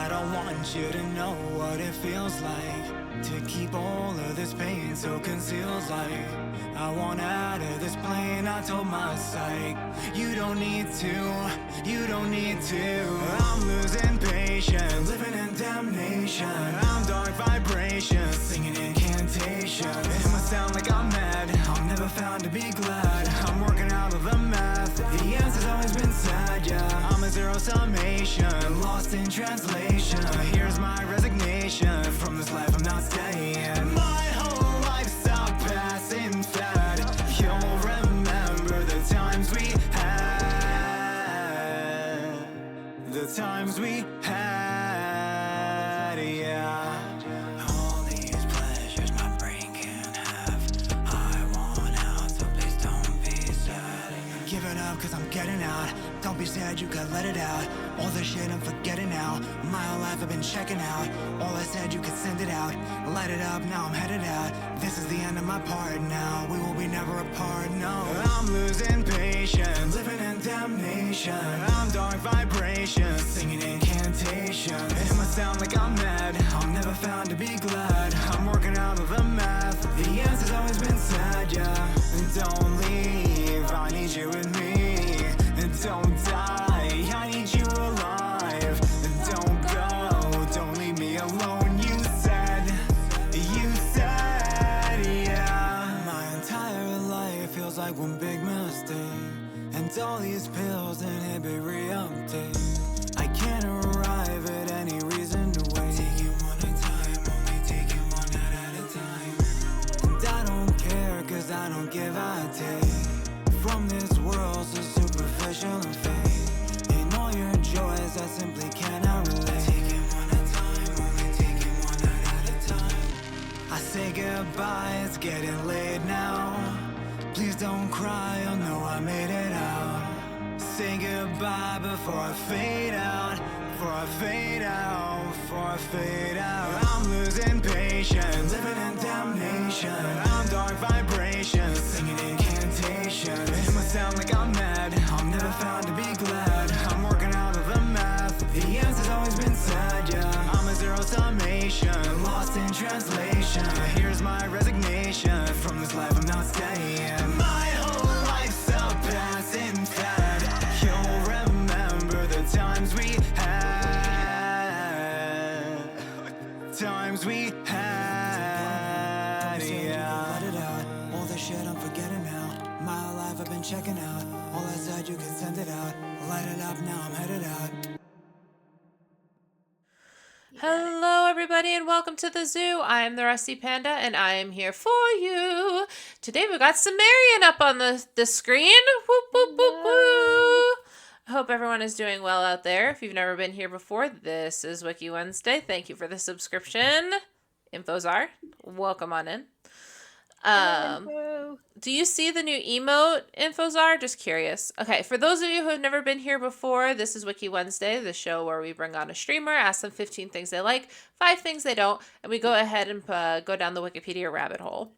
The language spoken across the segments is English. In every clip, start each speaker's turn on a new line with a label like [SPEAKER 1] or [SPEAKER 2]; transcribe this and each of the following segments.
[SPEAKER 1] I don't want you to know what it feels like to keep all of this pain so concealed. Like I want out of this plane, I told my psych, you don't need to, you don't need to. I'm losing patience, living in damnation. I'm dark vibrations, singing incantations. It must sound like I'm mad, I'm never found to be glad. I'm working out of the math, the answer's always been sad, yeah. I'm a zero summation, lost in translation. Here's my resignation, from this life I'm not staying. My whole lifestyle passing fad. You'll remember the times we had, the times we had, yeah. All these pleasures my brain can't have. I want out, so please don't be sad. Give it up, cause I'm getting out. Don't be sad, you could let it out. All the shit I'm forgetting now. My whole life I've been checking out. All I said, you could send it out. Light it up, now I'm headed out. This is the end of my part now. We will be never apart, no. I'm losing patience, living in damnation. I'm dark vibrations, singing incantations. It must sound like I'm mad, I'm never found to be glad. I'm working out of the math, the answer's always been sad, yeah. Don't leave, I need you with me. Don't die, I need you alive. Don't go, don't leave me alone. You said, yeah. My entire life feels like one big mistake, and all these pills inhibit re-uptake. I can't arrive at any reason to wait. Take it one at a time, only take it one night at a time. And I don't care, cause I don't give, I take. From this world so superficial and fake. In all your joys I simply cannot relate. Take it one at a time, only take it one night at a time. I say goodbye, it's getting late now. Please don't cry, oh no, I made it out. Say goodbye before I fade out. Before I fade out, before I fade out. I'm losing patience, living in damnation. I'm dark vibrations, singing incantations. It must sound like I'm mad, I'm never found to be glad. I'm working out of the math, the answer's always been sad, yeah. I'm a zero summation, lost in translation. Here's my resignation, from this life I'm not staying. My whole life's a passing fad. You'll remember the times we had, times we had, yeah. Let it out, all the shit I'm forgetting now. My whole life I've been checking out. All I said, you can send it out. Light it up, now I'm headed out.
[SPEAKER 2] Hello, everybody, and welcome to the zoo. I am the Rusty Panda, and I am here for you. Today we got Cimmarian up on the screen. Whoop, whoop, whoop, whoop. I hope everyone is doing well out there. If you've never been here before, this is Wiki Wednesday. Thank you for the subscription. Infozar, welcome on in. Do you see the new emote, Infozar? Just curious. Okay, for those of you who have never been here before, this is Wiki Wednesday, the show where we bring on a streamer, ask them 15 things they like, 5 things they don't, and we go ahead and go down the Wikipedia rabbit hole.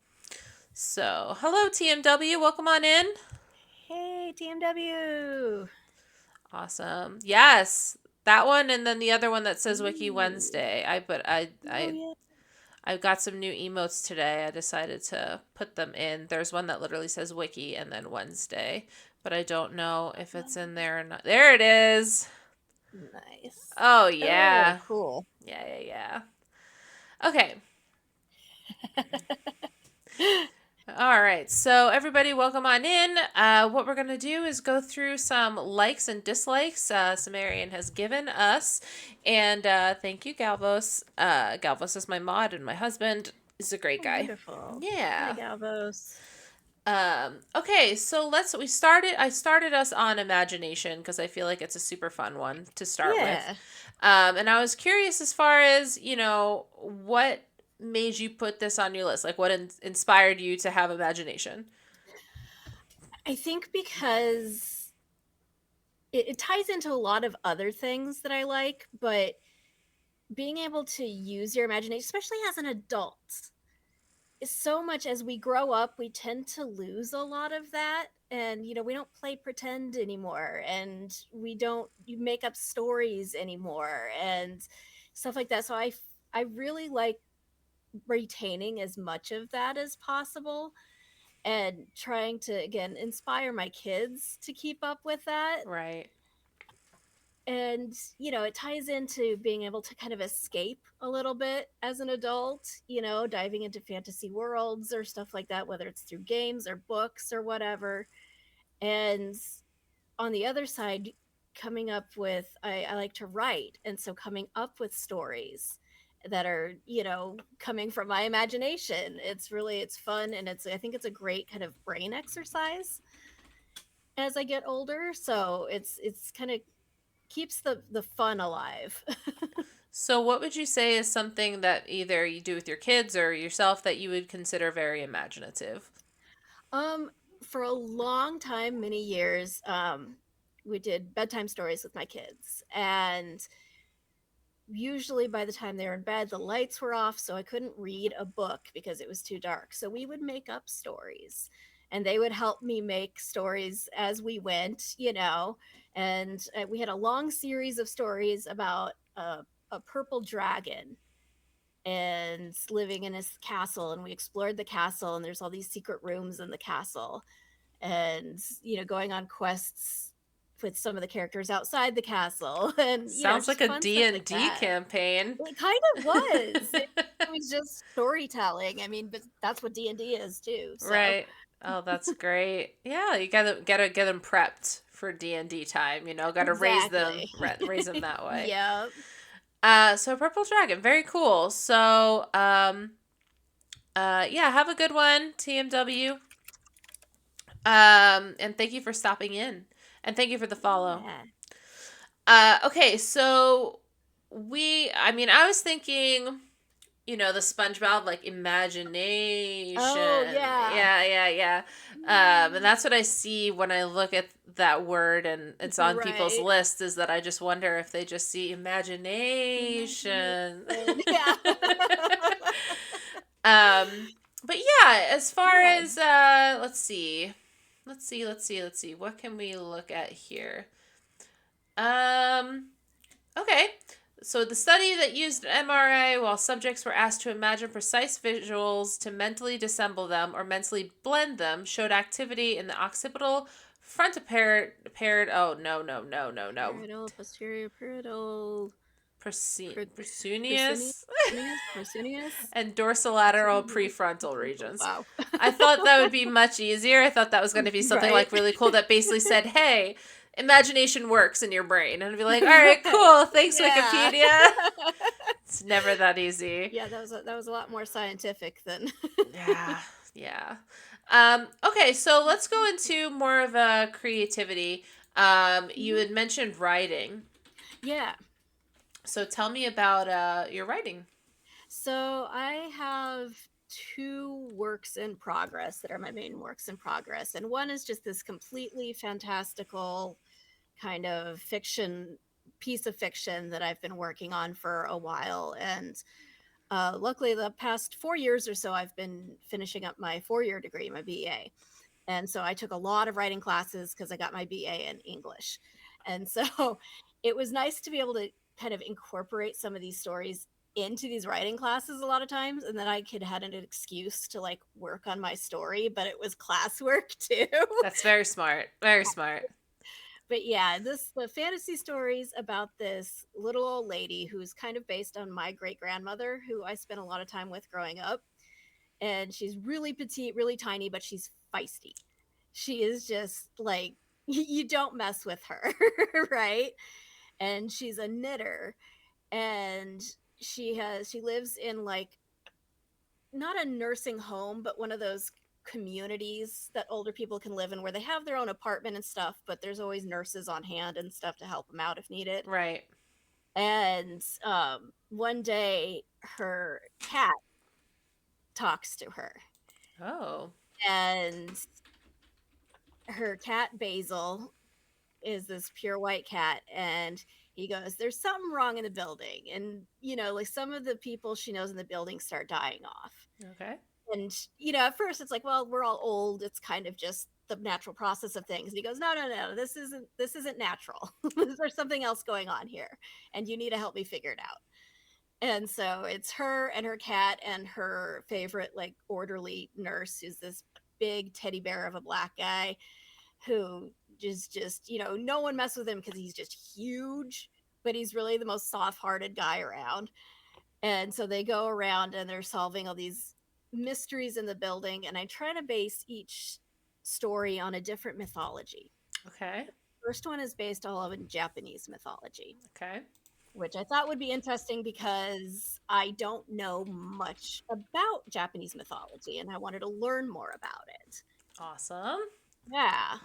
[SPEAKER 2] So, hello TMW, welcome on in.
[SPEAKER 3] Hey, TMW.
[SPEAKER 2] Awesome. Yes, that one, and then the other one that says Wiki Wednesday. I've got some new emotes today. I decided to put them in. There's one that literally says Wiki and then Wednesday, but I don't know if it's in there or not. There it is.
[SPEAKER 3] Nice.
[SPEAKER 2] Oh, yeah.
[SPEAKER 3] Oh, cool.
[SPEAKER 2] Yeah. Okay. All right. So everybody, welcome on in. What we're going to do is go through some likes and dislikes Cimmarian has given us. And thank you, Galvos. Galvos is my mod, and my husband is a great guy.
[SPEAKER 3] Wonderful.
[SPEAKER 2] Yeah.
[SPEAKER 3] Hi, Galvos.
[SPEAKER 2] Okay, so I started us on imagination because I feel like it's a super fun one to start with. And I was curious as far as, what made you put this on your list? Like, what inspired you to have imagination?
[SPEAKER 3] I think because it ties into a lot of other things that I like, but being able to use your imagination, especially as an adult, so much as we grow up, we tend to lose a lot of that. And, we don't play pretend anymore, and you make up stories anymore. And stuff like that. So I really like retaining as much of that as possible and trying to, again, inspire my kids to keep up with that.
[SPEAKER 2] Right.
[SPEAKER 3] And it ties into being able to kind of escape a little bit as an adult, diving into fantasy worlds or stuff like that, whether it's through games or books or whatever. And on the other side, coming up with, I like to write, and so coming up with stories that are coming from my imagination. It's fun, and I think it's a great kind of brain exercise as I get older. So it's kind of keeps the fun alive.
[SPEAKER 2] So, what would you say is something that either you do with your kids or yourself that you would consider very imaginative?
[SPEAKER 3] um for a long time, many years, we did bedtime stories with my kids, and usually by the time they were in bed, the lights were off, so I couldn't read a book because it was too dark. So we would make up stories, and they would help me make stories as we went, and we had a long series of stories about a purple dragon and living in his castle, and we explored the castle, and there's all these secret rooms in the castle, and going on quests with some of the characters outside the castle, and
[SPEAKER 2] Sounds like
[SPEAKER 3] just
[SPEAKER 2] a
[SPEAKER 3] fun stuff like
[SPEAKER 2] D&D
[SPEAKER 3] that.
[SPEAKER 2] campaign.
[SPEAKER 3] It kind of was. It was just storytelling. I mean, but that's what D&D is too. So
[SPEAKER 2] Right. Oh, that's great. Yeah, you gotta get them prepped for D&D time. Gotta
[SPEAKER 3] exactly.
[SPEAKER 2] raise them that way.
[SPEAKER 3] Yeah.
[SPEAKER 2] So Purple Dragon, very cool. So, yeah, have a good one, TMW. And thank you for stopping in, and thank you for the follow. Okay, so I was thinking, the SpongeBob, like, imagination.
[SPEAKER 3] Oh yeah.
[SPEAKER 2] Yeah. And that's what I see when I look at that word and it's on people's
[SPEAKER 3] Right.
[SPEAKER 2] list, is that I just wonder if they just see
[SPEAKER 3] Imagination.
[SPEAKER 2] imagination.
[SPEAKER 3] Yeah.
[SPEAKER 2] But yeah, as far
[SPEAKER 3] Yeah.
[SPEAKER 2] as let's see. What can we look at here? Okay. So the study that used MRI while subjects were asked to imagine precise visuals to mentally dissemble them or mentally blend them showed activity in the occipital frontoparietal. Oh, no.
[SPEAKER 3] Parietal, posterior parietal,
[SPEAKER 2] Proscenius
[SPEAKER 3] proscenius.
[SPEAKER 2] and dorsolateral prefrontal regions.
[SPEAKER 3] Wow.
[SPEAKER 2] I thought that would be much easier. I thought that was going to be something
[SPEAKER 3] Right.
[SPEAKER 2] like really cool that basically said, hey, imagination works in your brain. And I'd be like, all right, cool. Thanks,
[SPEAKER 3] Yeah.
[SPEAKER 2] Wikipedia. It's never that easy.
[SPEAKER 3] Yeah, that was a lot more scientific than.
[SPEAKER 2] Yeah. Okay, so let's go into more of a creativity. You had mentioned writing.
[SPEAKER 3] Yeah.
[SPEAKER 2] So tell me about your writing.
[SPEAKER 3] So I have two works in progress that are my main works in progress. And one is just this completely fantastical kind of piece of fiction that I've been working on for a while. And luckily, the past 4 years or so, I've been finishing up my 4-year degree, my BA. And so I took a lot of writing classes because I got my BA in English. And so it was nice to be able to kind of incorporate some of these stories into these writing classes a lot of times. And then I could had an excuse to like work on my story, but it was classwork too.
[SPEAKER 2] That's very smart. Very smart.
[SPEAKER 3] But yeah, the fantasy stories about this little old lady who's kind of based on my great grandmother, who I spent a lot of time with growing up. And she's really petite, really tiny, but she's feisty. She is just like you don't mess with her, right? And she's a knitter, and she lives in like not a nursing home, but one of those communities that older people can live in where they have their own apartment and stuff, but there's always nurses on hand and stuff to help them out if needed.
[SPEAKER 2] Right.
[SPEAKER 3] And one day her cat talks to her.
[SPEAKER 2] Oh.
[SPEAKER 3] And her cat Basil is this pure white cat, and he goes, there's something wrong in the building. And like some of the people she knows in the building start dying off.
[SPEAKER 2] Okay.
[SPEAKER 3] And at first it's like, well, we're all old, it's kind of just the natural process of things. And he goes, no, this isn't natural. There's something else going on here, and you need to help me figure it out. And so it's her and her cat and her favorite like orderly nurse, who's this big teddy bear of a black guy who just no one messes with him because he's just huge, but he's really the most soft-hearted guy around. And so they go around and they're solving all these mysteries in the building, and I try to base each story on a different mythology.
[SPEAKER 2] Okay.
[SPEAKER 3] First one is based all in Japanese mythology,
[SPEAKER 2] Okay.
[SPEAKER 3] which I thought would be interesting because I don't know much about Japanese mythology and I wanted to learn more about it.
[SPEAKER 2] Awesome.
[SPEAKER 3] Yeah.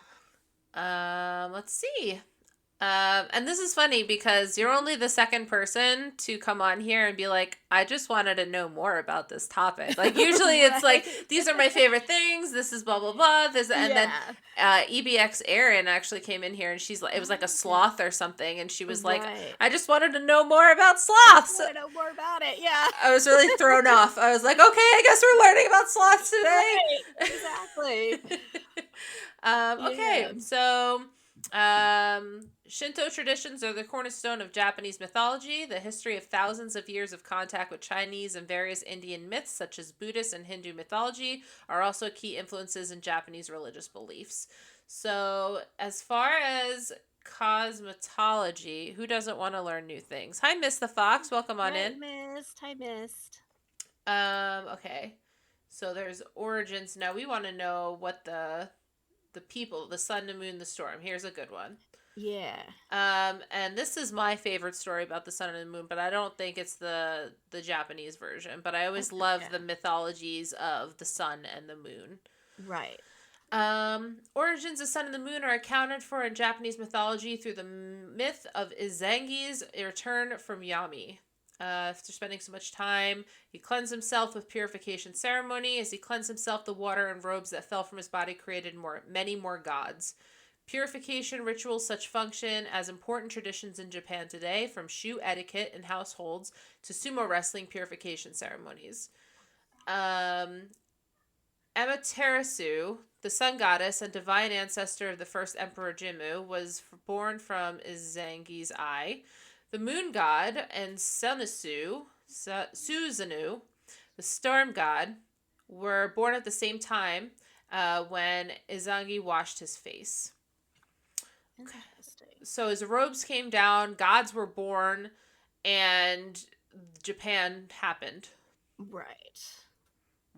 [SPEAKER 2] Let's see. And this is funny because you're only the second person to come on here and be like, I just wanted to know more about this topic. Like usually it's like, these are my favorite things. This is blah, blah, blah. And then EBX Erin actually came in here and she's like, it was like a sloth or something. And she was like, I just wanted to know more about sloths.
[SPEAKER 3] I want to know more about it. Yeah.
[SPEAKER 2] I was really thrown off. I was like, okay, I guess we're learning about sloths today.
[SPEAKER 3] Right, exactly.
[SPEAKER 2] Okay, so Shinto traditions are the cornerstone of Japanese mythology. The history of thousands of years of contact with Chinese and various Indian myths, such as Buddhist and Hindu mythology, are also key influences in Japanese religious beliefs. So, as far as cosmetology, who doesn't want to learn new things? Hi, Miss the Fox. Welcome on in.
[SPEAKER 3] I missed.
[SPEAKER 2] Okay. So there's origins. Now we want to know what the people, the sun, the moon, the storm. Here's a good one.
[SPEAKER 3] Yeah.
[SPEAKER 2] And this is my favorite story about the sun and the moon, but I don't think it's the Japanese version. But I always love the mythologies of the sun and the moon.
[SPEAKER 3] Right.
[SPEAKER 2] Origins of sun and the moon are accounted for in Japanese mythology through the myth of Izangi's return from Yami. After spending so much time, he cleansed himself with purification ceremony. As he cleansed himself, the water and robes that fell from his body created many more gods. Purification rituals such function as important traditions in Japan today, from shoe etiquette in households to sumo wrestling purification ceremonies. Amaterasu, the sun goddess and divine ancestor of the first emperor Jimmu, was born from Izangi's eye. The moon god and Susanoo, the storm god, were born at the same time when Izangi washed his face.
[SPEAKER 3] Interesting.
[SPEAKER 2] So his robes came down, gods were born, and Japan happened.
[SPEAKER 3] Right.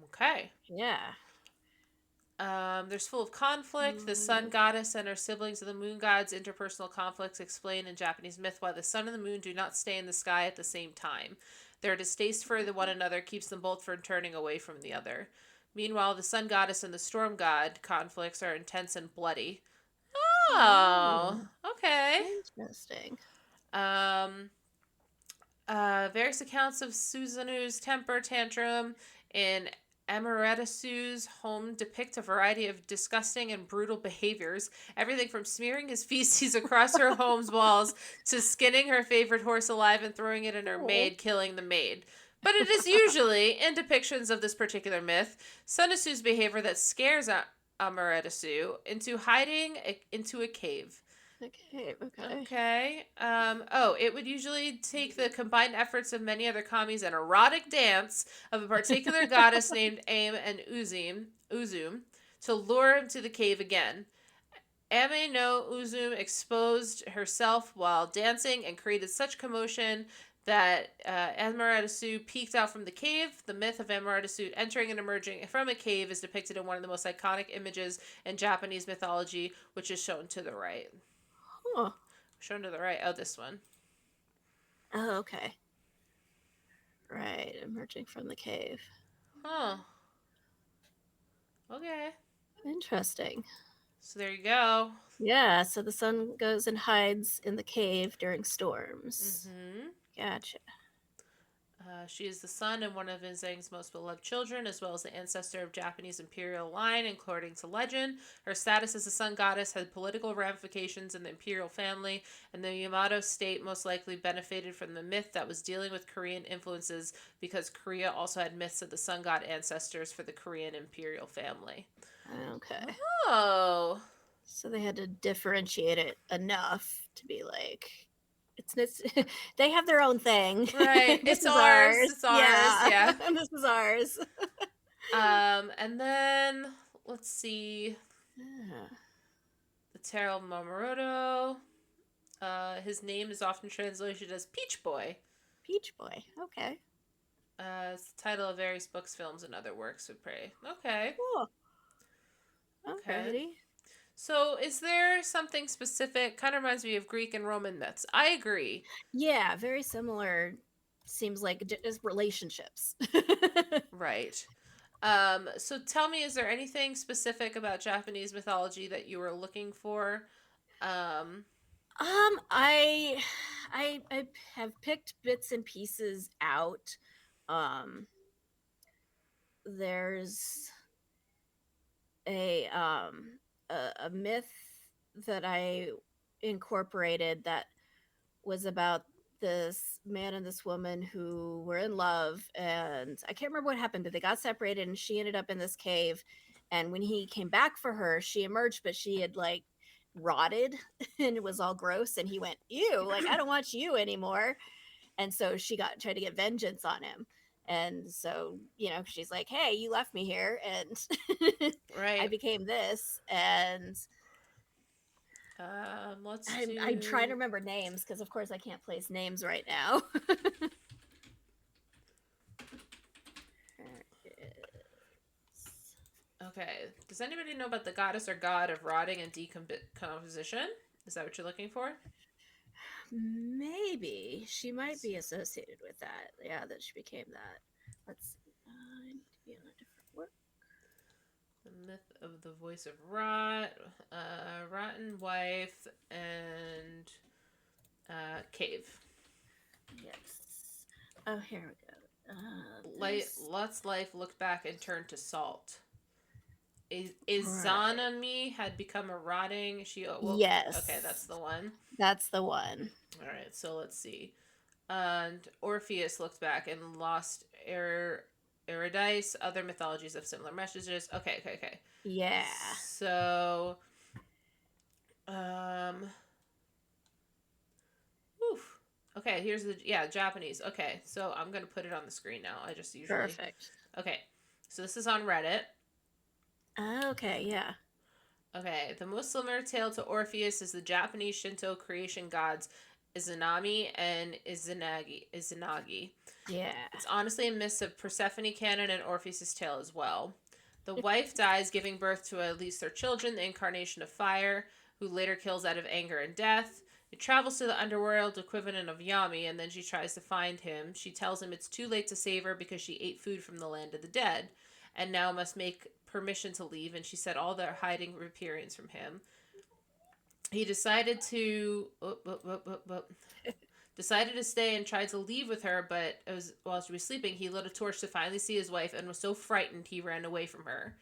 [SPEAKER 2] Okay.
[SPEAKER 3] Yeah.
[SPEAKER 2] There's full of conflict. The sun goddess and her siblings of the moon gods' interpersonal conflicts explain in Japanese myth why the sun and the moon do not stay in the sky at the same time. Their distaste for one another keeps them both from turning away from the other. Meanwhile, the sun goddess and the storm god conflicts are intense and bloody. Oh, okay.
[SPEAKER 3] Interesting.
[SPEAKER 2] Various accounts of Susanoo's temper tantrum in Amaterasu's home depict a variety of disgusting and brutal behaviors, everything from smearing his feces across her home's walls to skinning her favorite horse alive and throwing it in her maid, killing the maid. But it is usually, in depictions of this particular myth, Susanoo's behavior that scares Amaterasu into hiding into a cave.
[SPEAKER 3] Okay.
[SPEAKER 2] It would usually take the combined efforts of many other kamis and erotic dance of a particular goddess named Ame and Uzum to lure him to the cave again. Ame no Uzum exposed herself while dancing and created such commotion that Amaterasu peeked out from the cave. The myth of Amaterasu entering and emerging from a cave is depicted in one of the most iconic images in Japanese mythology, which is shown to the right.
[SPEAKER 3] Huh.
[SPEAKER 2] Shown to the right. Oh, this one.
[SPEAKER 3] Oh, okay. Right, emerging from the cave.
[SPEAKER 2] Huh. Okay.
[SPEAKER 3] Interesting.
[SPEAKER 2] So there you go.
[SPEAKER 3] Yeah, so the sun goes and hides in the cave during storms.
[SPEAKER 2] Mm-hmm.
[SPEAKER 3] Gotcha.
[SPEAKER 2] She is the son and one of Izang's most beloved children, as well as the ancestor of Japanese imperial line, according to legend. Her status as a sun goddess had political ramifications in the imperial family, and the Yamato state most likely benefited from the myth that was dealing with Korean influences because Korea also had myths of the sun god ancestors for the Korean imperial family.
[SPEAKER 3] Okay.
[SPEAKER 2] Oh.
[SPEAKER 3] So they had to differentiate it enough to be like, It's they have their own thing.
[SPEAKER 2] Right.
[SPEAKER 3] This
[SPEAKER 2] It's
[SPEAKER 3] is
[SPEAKER 2] ours.
[SPEAKER 3] ours.
[SPEAKER 2] It's ours.
[SPEAKER 3] Yeah.
[SPEAKER 2] Yeah.
[SPEAKER 3] This is ours.
[SPEAKER 2] And then let's see.
[SPEAKER 3] Yeah.
[SPEAKER 2] The Taro Mamoruto. His name is often translated as Peach Boy.
[SPEAKER 3] Peach Boy. Okay.
[SPEAKER 2] It's the title of various books, films, and other works of prey. Okay.
[SPEAKER 3] Cool.
[SPEAKER 2] Okay.
[SPEAKER 3] Alrighty.
[SPEAKER 2] So, is there something specific? Kind of reminds me of Greek and Roman myths. I agree.
[SPEAKER 3] Yeah, very similar. Seems like just relationships.
[SPEAKER 2] Right. So tell me, is there anything specific about Japanese mythology that you were looking for? Um,
[SPEAKER 3] I have picked bits and pieces out. Um, there's a a myth that I incorporated that was about this man and this woman who were in love, and I can't remember what happened, but they got separated and she ended up in this cave, and when he came back for her, she emerged, but she had like rotted and it was all gross, and he went, ew, like I don't want you anymore. And so she got tried to get vengeance on him. And so, she's like, hey, you left me here and I
[SPEAKER 2] right.
[SPEAKER 3] became this. And
[SPEAKER 2] Let's
[SPEAKER 3] I'm trying to
[SPEAKER 2] do.
[SPEAKER 3] remember names because, of course, I can't place names right now.
[SPEAKER 2] Okay. Does anybody know about the goddess or god of rotting and decomposition? Is that what you're looking for?
[SPEAKER 3] Maybe she might be associated with that. Yeah, that she became that. Let's see. I need to be on a different work.
[SPEAKER 2] The myth of the voice of Rot, rotten wife, and cave.
[SPEAKER 3] Yes. Oh, here we go.
[SPEAKER 2] Lot's life looked back and turned to salt. Izanami had become a rotting. She awoke.
[SPEAKER 3] Yes.
[SPEAKER 2] Okay, that's the one.
[SPEAKER 3] That's the one.
[SPEAKER 2] All right, so let's see. And Orpheus looked back and lost Eurydice. Other mythologies have similar messages. Okay.
[SPEAKER 3] Yeah.
[SPEAKER 2] So, oof. Okay, here's the Japanese. Okay, so I'm gonna put it on the screen now. I just usually.
[SPEAKER 3] Perfect.
[SPEAKER 2] Okay, so this is on Reddit.
[SPEAKER 3] Okay, yeah.
[SPEAKER 2] Okay, the most similar tale to Orpheus is the Japanese Shinto creation gods Izanami and Izanagi.
[SPEAKER 3] Yeah.
[SPEAKER 2] It's honestly a mix of Persephone canon and Orpheus' tale as well. The wife dies, giving birth to at least their children, the incarnation of fire, who later kills out of anger and death. It travels to the underworld, equivalent of Yami, and then she tries to find him. She tells him it's too late to save her because she ate food from the land of the dead, and now must make permission to leave, and she said all their hiding reappearance from him. He decided to stay and tried to leave with her, but while she was sleeping, he lit a torch to finally see his wife and was so frightened he ran away from her.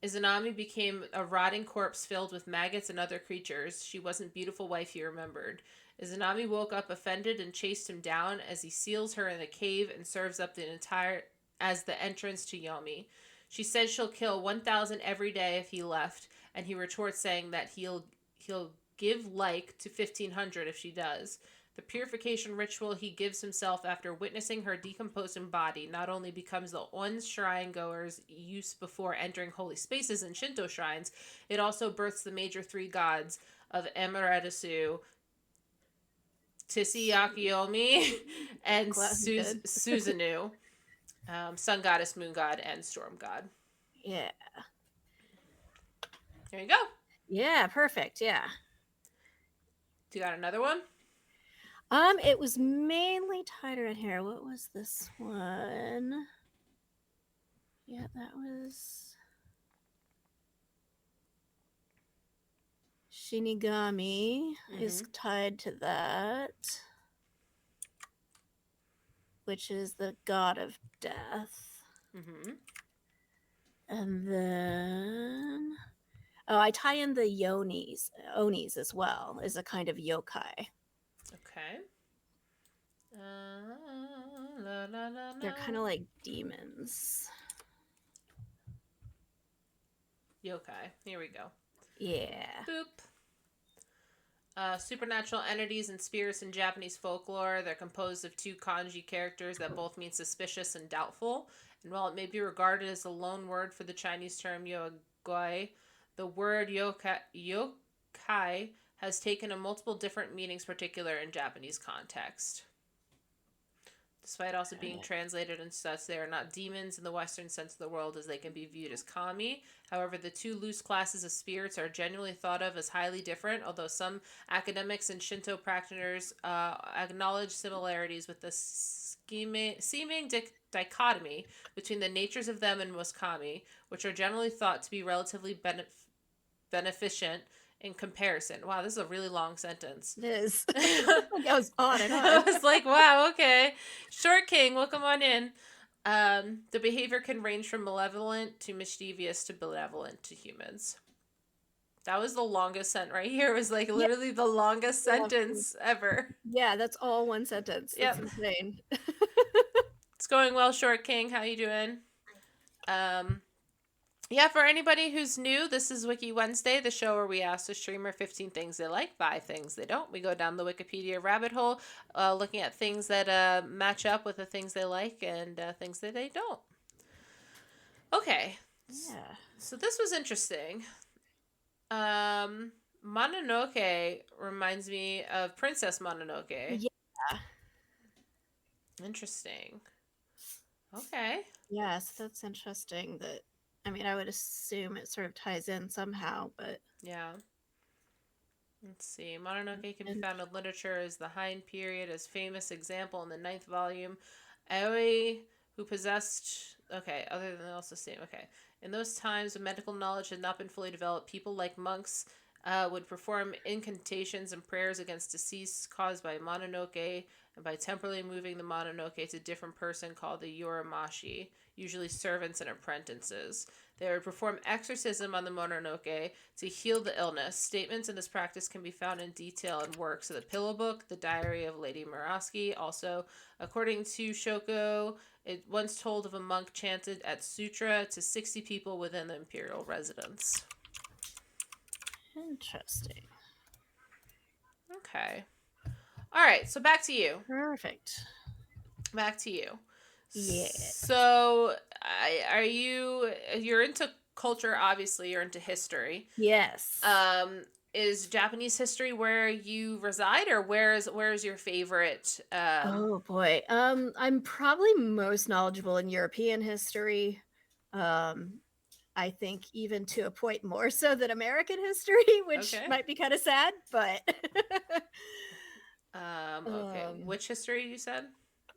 [SPEAKER 2] Izanami became a rotting corpse filled with maggots and other creatures. She wasn't beautiful wife he remembered. Izanami woke up offended and chased him down as he seals her in a cave and serves up the entire as the entrance to Yomi. She says she'll kill 1,000 every day if he left, and he retorts saying that he'll give like to 1,500 if she does. The purification ritual he gives himself after witnessing her decomposing body not only becomes the one shrine goer's use before entering holy spaces in Shinto shrines, it also births the major three gods of Amaterasu, Tissyakuyomi, and Susanoo, sun goddess, moon god, and storm god.
[SPEAKER 3] Yeah.
[SPEAKER 2] There you go.
[SPEAKER 3] Yeah, perfect. Yeah.
[SPEAKER 2] Do you got another one?
[SPEAKER 3] It was mainly tied around here. What was this one? Yeah, that was Shinigami is tied to that, which is the god of death. And then I tie in the Onis as well, as a kind of yokai.
[SPEAKER 2] Okay.
[SPEAKER 3] They're kind of like demons.
[SPEAKER 2] Yokai. Here we go.
[SPEAKER 3] Yeah.
[SPEAKER 2] Boop. Supernatural entities and spirits in Japanese folklore. They're composed of two kanji characters that both mean suspicious and doubtful. And while it may be regarded as a loan word for the Chinese term yogoi, the word yokai has taken on multiple different meanings, particular in Japanese context. Despite also being translated and such, they are not demons in the Western sense of the word, as they can be viewed as kami. However, the two loose classes of spirits are generally thought of as highly different, although some academics and Shinto practitioners acknowledge similarities with the seeming dichotomy between the natures of them and most kami, which are generally thought to be relatively beneficent in comparison. Wow, this is a really long sentence.
[SPEAKER 3] It is. It goes on and
[SPEAKER 2] I
[SPEAKER 3] on.
[SPEAKER 2] was like, wow, okay. Short King, welcome on in. The behavior can range from malevolent to mischievous to benevolent to humans. That was the longest sentence right here. It was like literally the longest sentence ever.
[SPEAKER 3] Yeah, that's all one sentence. That's insane.
[SPEAKER 2] It's going well, Short King. How you doing? Yeah, for anybody who's new, this is Wiki Wednesday, the show where we ask the streamer 15 things they like, 5 things they don't. We go down the Wikipedia rabbit hole, looking at things that match up with the things they like and things that they don't. Okay.
[SPEAKER 3] Yeah.
[SPEAKER 2] So this was interesting. Mononoke reminds me of Princess Mononoke.
[SPEAKER 3] Yeah.
[SPEAKER 2] Interesting. Okay.
[SPEAKER 3] Yes, that's interesting. I would assume it sort of ties in somehow, but
[SPEAKER 2] yeah. Let's see. Mononoke can be found in literature as the Heian period, as famous example in the 9th volume. Aoi, who possessed... Okay, other than also same. Okay. In those times when medical knowledge had not been fully developed, people like monks would perform incantations and prayers against deceased caused by Mononoke, and by temporarily moving the Mononoke to a different person called the Yoramashi, usually servants and apprentices. They would perform exorcism on the Mononoke to heal the illness. Statements in this practice can be found in detail in works of the Pillow Book, the Diary of Lady Murasaki. Also, according to Shoko, it once told of a monk chanted at sutra to 60 people within the imperial residence.
[SPEAKER 3] interesting.
[SPEAKER 2] Okay. All right, so back to you.
[SPEAKER 3] Perfect.
[SPEAKER 2] Back to you.
[SPEAKER 3] Yeah.
[SPEAKER 2] So, you're into culture, obviously, you're into history.
[SPEAKER 3] Yes.
[SPEAKER 2] Is Japanese history where you reside, or where's your favorite?
[SPEAKER 3] Oh boy. I'm probably most knowledgeable in European history. I think even to a point more so than American history, which might be kind of sad, but
[SPEAKER 2] okay. Which history you said?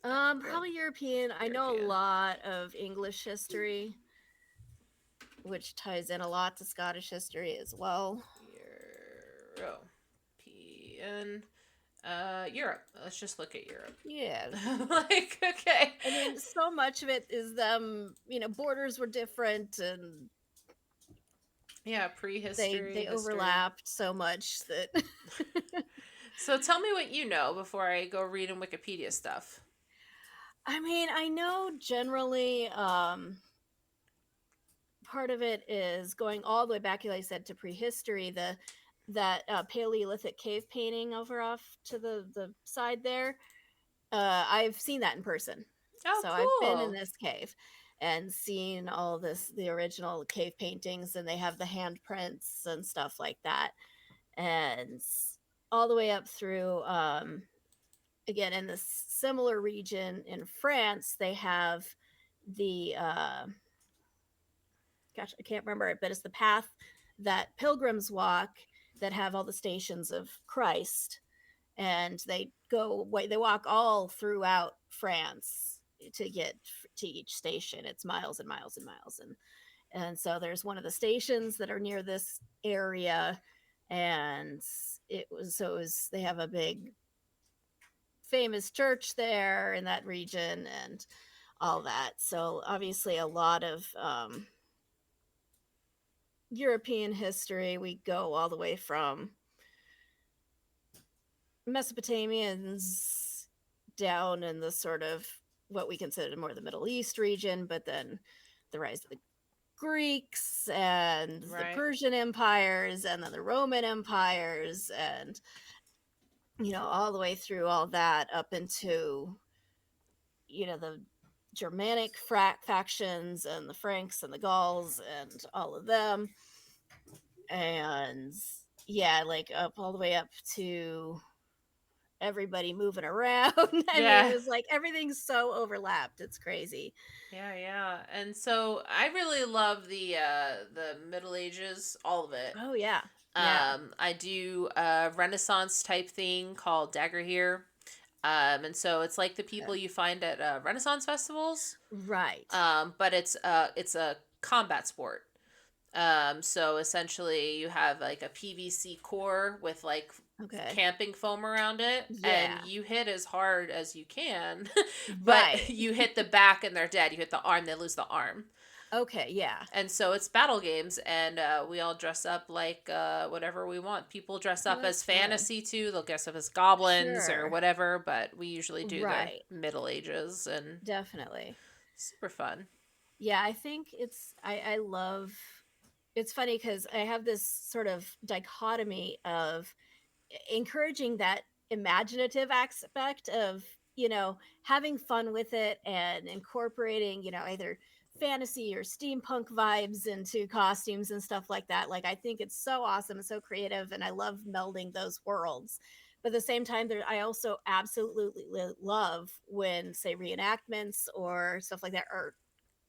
[SPEAKER 3] Probably European. I know a lot of English history, which ties in a lot to Scottish history as well.
[SPEAKER 2] European. Europe. Let's just look at Europe.
[SPEAKER 3] Yeah.
[SPEAKER 2] Like, okay.
[SPEAKER 3] I mean, so much of it is them, borders were different and
[SPEAKER 2] yeah, prehistory.
[SPEAKER 3] They overlapped so much that
[SPEAKER 2] So tell me what you know before I go read in Wikipedia stuff.
[SPEAKER 3] I mean, I know generally part of it is going all the way back, like I said, to prehistory, that Paleolithic cave painting over off to the side there. I've seen that in person.
[SPEAKER 2] Oh,
[SPEAKER 3] so
[SPEAKER 2] cool.
[SPEAKER 3] I've been in this cave and seen all the original cave paintings, and they have the handprints and stuff like that. And all the way up through, again, in this similar region in France, they have the, gosh, I can't remember it, but it's the path that pilgrims walk that have all the stations of Christ. And they walk all throughout France to get to each station. It's miles and miles and miles. And so there's one of the stations that are near this area. And they have a big famous church there in that region and all that. So obviously a lot of European history. We go all the way from Mesopotamians down in the sort of what we consider more the Middle East region, but then the rise of the Greeks and the Persian empires, and then the Roman empires, and all the way through all that up into, the Germanic factions and the Franks and the Gauls and all of them. And yeah, like up all the way up to everybody moving around. I mean, it
[SPEAKER 2] Yeah.
[SPEAKER 3] was like everything's so overlapped. It's crazy.
[SPEAKER 2] Yeah. And so I really love the Middle Ages, all of it.
[SPEAKER 3] Oh yeah. Yeah.
[SPEAKER 2] I do a Renaissance type thing called Dagger here. And so it's like the people
[SPEAKER 3] Okay.
[SPEAKER 2] you find at Renaissance festivals.
[SPEAKER 3] Right.
[SPEAKER 2] But it's a combat sport. So essentially you have like a PVC core with like
[SPEAKER 3] Okay.
[SPEAKER 2] camping foam around it, and
[SPEAKER 3] Yeah.
[SPEAKER 2] you hit as hard as you can, but
[SPEAKER 3] Right.
[SPEAKER 2] you hit the back and they're dead. You hit the arm, they lose the arm.
[SPEAKER 3] Okay. Yeah.
[SPEAKER 2] And so it's battle games, and we all dress up like whatever we want. People dress
[SPEAKER 3] Well,
[SPEAKER 2] up as
[SPEAKER 3] that's fun.
[SPEAKER 2] fantasy too. They'll dress up as goblins or
[SPEAKER 3] Sure.
[SPEAKER 2] whatever, but we usually do the
[SPEAKER 3] Right.
[SPEAKER 2] Middle Ages, and
[SPEAKER 3] Definitely.
[SPEAKER 2] super fun.
[SPEAKER 3] Yeah, I think I love it's funny because I have this sort of dichotomy of encouraging that imaginative aspect of, having fun with it and incorporating, either fantasy or steampunk vibes into costumes and stuff like that. Like, I think it's so awesome and so creative, and I love melding those worlds. But at the same time, I also absolutely love when, say, reenactments or stuff like that are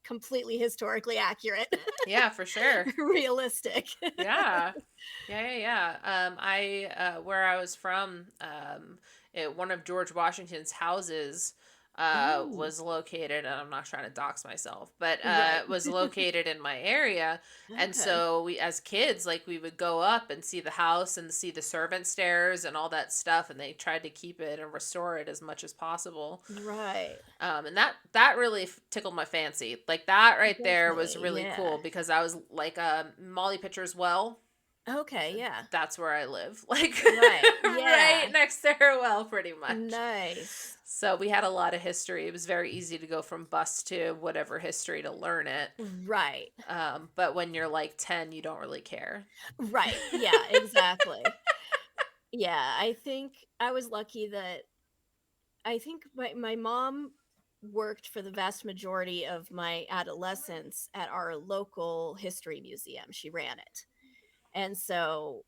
[SPEAKER 3] completely historically accurate,
[SPEAKER 2] Yeah, for sure.
[SPEAKER 3] realistic.
[SPEAKER 2] Yeah. I where I was from, one of George Washington's houses
[SPEAKER 3] Oh,
[SPEAKER 2] was located, and I'm not trying to dox myself, but
[SPEAKER 3] right.
[SPEAKER 2] was located in my area. And
[SPEAKER 3] Okay.
[SPEAKER 2] so we, as kids, like we would go up and see the house and see the servant stairs and all that stuff, and they tried to keep it and restore it as much as possible.
[SPEAKER 3] Right.
[SPEAKER 2] And that really tickled my fancy. Like that right there was
[SPEAKER 3] Definitely.
[SPEAKER 2] really
[SPEAKER 3] Yeah.
[SPEAKER 2] cool because I was like Molly Pitcher's well.
[SPEAKER 3] Okay. Yeah.
[SPEAKER 2] That's where I live. Like
[SPEAKER 3] Right.
[SPEAKER 2] right
[SPEAKER 3] Yeah.
[SPEAKER 2] next to her well, pretty much.
[SPEAKER 3] Nice.
[SPEAKER 2] So we had a lot of history. It was very easy to go from bus to whatever history to learn it.
[SPEAKER 3] Right.
[SPEAKER 2] But when you're like 10, you don't really care.
[SPEAKER 3] Right. Yeah, exactly. Yeah, I think I was lucky that I think my mom worked for the vast majority of my adolescence at our local history museum. She ran it. And so,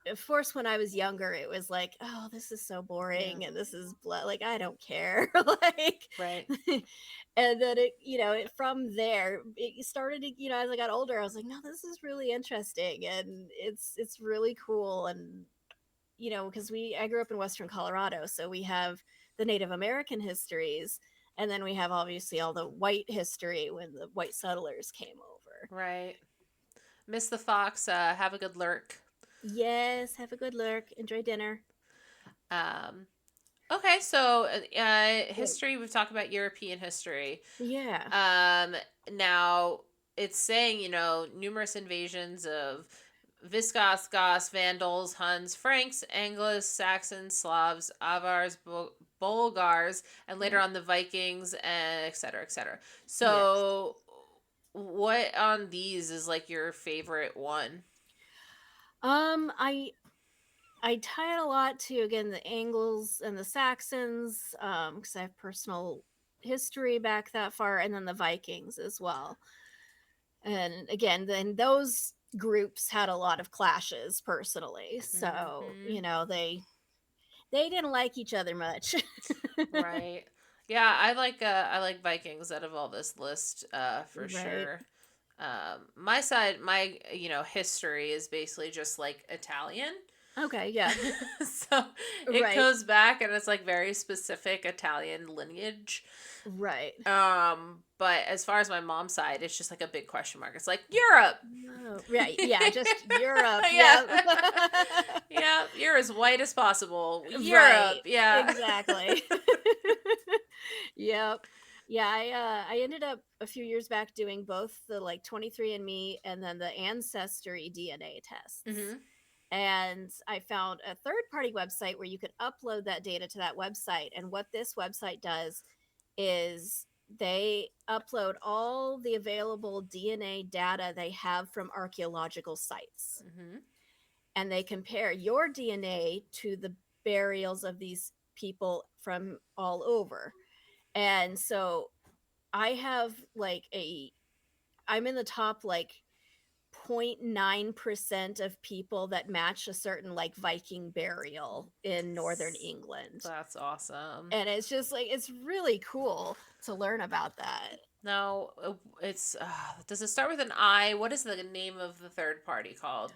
[SPEAKER 3] of course, when I was younger, it was like, oh, this is so
[SPEAKER 2] Yeah.
[SPEAKER 3] boring and this is like, I don't care. Like,
[SPEAKER 2] Right.
[SPEAKER 3] and then from there, it started to, as I got older, I was like, no, this is really interesting and it's really cool. And, because I grew up in Western Colorado, so we have the Native American histories. And then we have obviously all the white history when the white settlers came over.
[SPEAKER 2] Right. Miss the Fox, have a good lurk.
[SPEAKER 3] Yes, have a good lurk. Enjoy dinner.
[SPEAKER 2] Um, okay, so history, we've talked about European history.
[SPEAKER 3] Yeah.
[SPEAKER 2] Now it's saying, numerous invasions of Visigoths, Goths, Vandals, Huns, Franks, Angles, Saxons, Slavs, Avars, Bulgars, and later
[SPEAKER 3] Yeah.
[SPEAKER 2] on the Vikings, and et cetera, et cetera.
[SPEAKER 3] Yes.
[SPEAKER 2] So, what on these is like your favorite one?
[SPEAKER 3] I tie it a lot to, again, the Angles and the Saxons, because I have personal history back that far, and then the Vikings as well. And again, then those groups had a lot of clashes personally, so
[SPEAKER 2] Mm-hmm.
[SPEAKER 3] they didn't like each other much.
[SPEAKER 2] Right. Yeah, I like Vikings out of all this list, for
[SPEAKER 3] Right.
[SPEAKER 2] sure. My side, my history is basically just like Italian.
[SPEAKER 3] Okay. Yeah.
[SPEAKER 2] So it
[SPEAKER 3] Right.
[SPEAKER 2] goes back and it's like very specific Italian lineage.
[SPEAKER 3] Right.
[SPEAKER 2] But as far as my mom's side, it's just like a big question mark. It's like Europe.
[SPEAKER 3] Oh, right. Yeah. Just Europe.
[SPEAKER 2] Yeah.
[SPEAKER 3] Yeah.
[SPEAKER 2] Yeah, you're as white as possible. Europe.
[SPEAKER 3] Right.
[SPEAKER 2] Yeah.
[SPEAKER 3] Exactly. Yep. Yeah, I ended up a few years back doing both the like 23andMe and then the Ancestry DNA tests.
[SPEAKER 2] Hmm.
[SPEAKER 3] And I found a third party website where you could upload that data to that website. And what this website does is they upload all the available DNA data they have from archaeological sites.
[SPEAKER 2] Hmm.
[SPEAKER 3] And they compare your DNA to the burials of these people from all over. And so I have like I'm in the top like 0.9% of people that match a certain like Viking burial in northern England.
[SPEAKER 2] That's awesome.
[SPEAKER 3] And it's just like, it's really cool to learn about that.
[SPEAKER 2] Now, it's does it start with an I? What is the name of the third party called?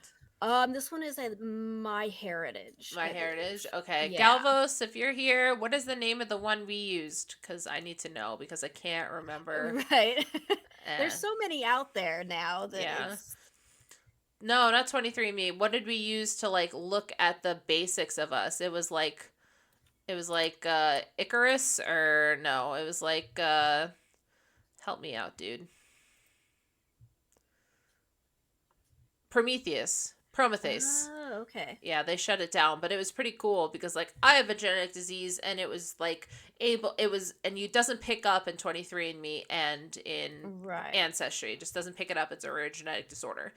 [SPEAKER 3] This one is My Heritage,
[SPEAKER 2] My
[SPEAKER 3] I
[SPEAKER 2] Heritage.
[SPEAKER 3] believe.
[SPEAKER 2] Okay,
[SPEAKER 3] Yeah.
[SPEAKER 2] Galvos, if you're here, what is the name of the one we used? Because I need to know because I can't remember.
[SPEAKER 3] Right.
[SPEAKER 2] Eh,
[SPEAKER 3] There's so many out there now that
[SPEAKER 2] yeah.
[SPEAKER 3] it's
[SPEAKER 2] No, not 23andMe. What did we use to like look at the basics of us? It was like Icarus or no, it was like help me out, dude. Prometheus.
[SPEAKER 3] oh, okay.
[SPEAKER 2] Yeah, they shut it down, but it was pretty cool because like I have a genetic disease and it was like and it doesn't pick up in 23andMe and in
[SPEAKER 3] Right.
[SPEAKER 2] Ancestry. It just doesn't pick it up. It's a rare genetic disorder.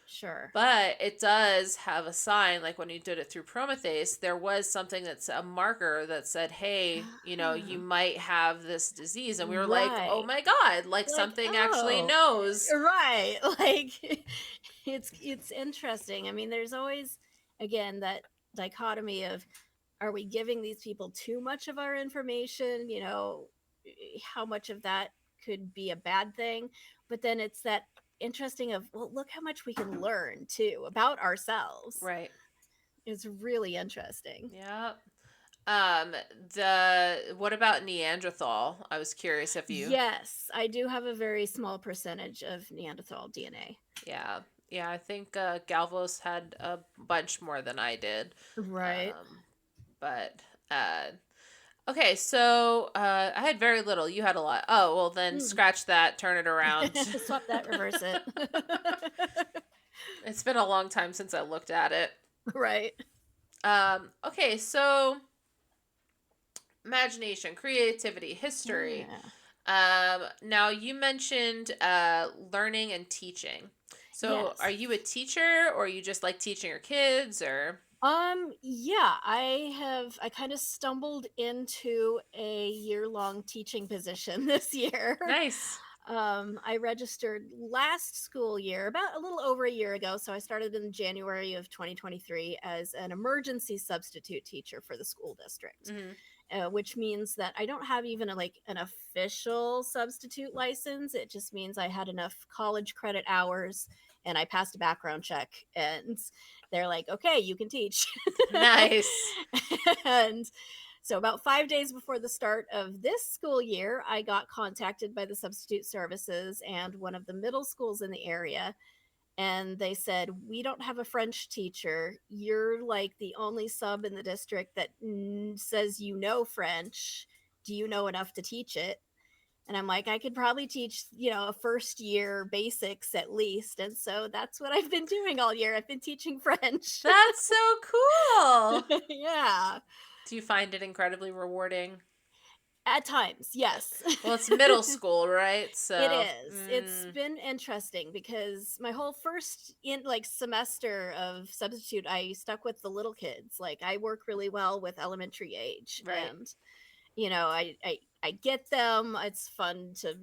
[SPEAKER 3] Sure.
[SPEAKER 2] But it does have a sign, like when you did it through Prometheus, there was something that's a marker that said, hey, you might have this disease. And we were like, oh
[SPEAKER 3] Right.
[SPEAKER 2] my God, like
[SPEAKER 3] Like,
[SPEAKER 2] something actually
[SPEAKER 3] oh,
[SPEAKER 2] knows.
[SPEAKER 3] right. Like it's interesting. I mean, there's always again that dichotomy of, are we giving these people too much of our information? How much of that could be a bad thing? But then it's that interesting of, well, look how much we can learn too about ourselves.
[SPEAKER 2] Right.
[SPEAKER 3] It's really interesting.
[SPEAKER 2] Yeah. What about Neanderthal? I was curious if you.
[SPEAKER 3] Yes, I do have a very small percentage of Neanderthal DNA.
[SPEAKER 2] Yeah. Yeah, I think Galvos had a bunch more than I did.
[SPEAKER 3] Right.
[SPEAKER 2] But okay, so I had very little. You had a lot. Oh, well then scratch that, turn it around.
[SPEAKER 3] Swap that, reverse it.
[SPEAKER 2] It's been a long time since I looked at it.
[SPEAKER 3] Right.
[SPEAKER 2] Okay, so imagination, creativity, history. Now you mentioned learning and teaching. So
[SPEAKER 3] Yes.
[SPEAKER 2] are you a teacher or you just like teaching your kids or?
[SPEAKER 3] Yeah, I kind of stumbled into a year-long teaching position this year.
[SPEAKER 2] Nice.
[SPEAKER 3] I registered last school year, about a little over a year ago. So I started in January of 2023 as an emergency substitute teacher for the school district, which means that I don't have even an official substitute license. It just means I had enough college credit hours and I passed a background check and they're like, okay, you can teach.
[SPEAKER 2] Nice.
[SPEAKER 3] And so about 5 days before the start of this school year, I got contacted by the substitute services and one of the middle schools in the area. And they said, we don't have a French teacher. You're like the only sub in the district that says you know French. Do you know enough to teach it? And I'm like, I could probably teach, a first year basics at least. And so that's what I've been doing all year. I've been teaching French.
[SPEAKER 2] That's so cool.
[SPEAKER 3] Yeah.
[SPEAKER 2] Do you find it incredibly rewarding?
[SPEAKER 3] At times, yes.
[SPEAKER 2] Well, it's middle school, right? So
[SPEAKER 3] it is. It's been interesting because my whole first semester of substitute, I stuck with the little kids. Like I work really well with elementary age,
[SPEAKER 2] right.
[SPEAKER 3] and I get them. It's fun to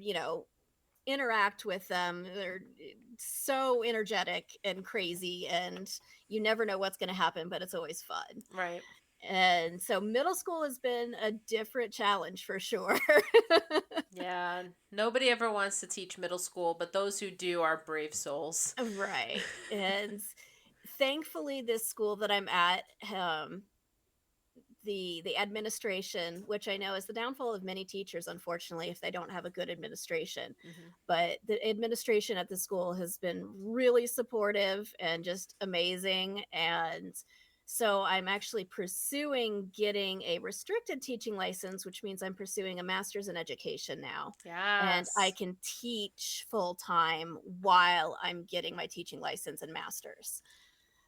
[SPEAKER 3] interact with them. They're so energetic and crazy, and you never know what's going to happen, but it's always fun.
[SPEAKER 2] Right.
[SPEAKER 3] And so middle school has been a different challenge for sure.
[SPEAKER 2] Yeah. Nobody ever wants to teach middle school, but those who do are brave souls.
[SPEAKER 3] Right. And thankfully, this school that I'm at, the administration, which I know is the downfall of many teachers, unfortunately, if they don't have a good administration. But the administration at the school has been really supportive and just amazing. And so I'm actually pursuing getting a restricted teaching license, which means I'm pursuing a master's in education now.
[SPEAKER 2] Yeah.
[SPEAKER 3] And I can teach full time while I'm getting my teaching license and master's.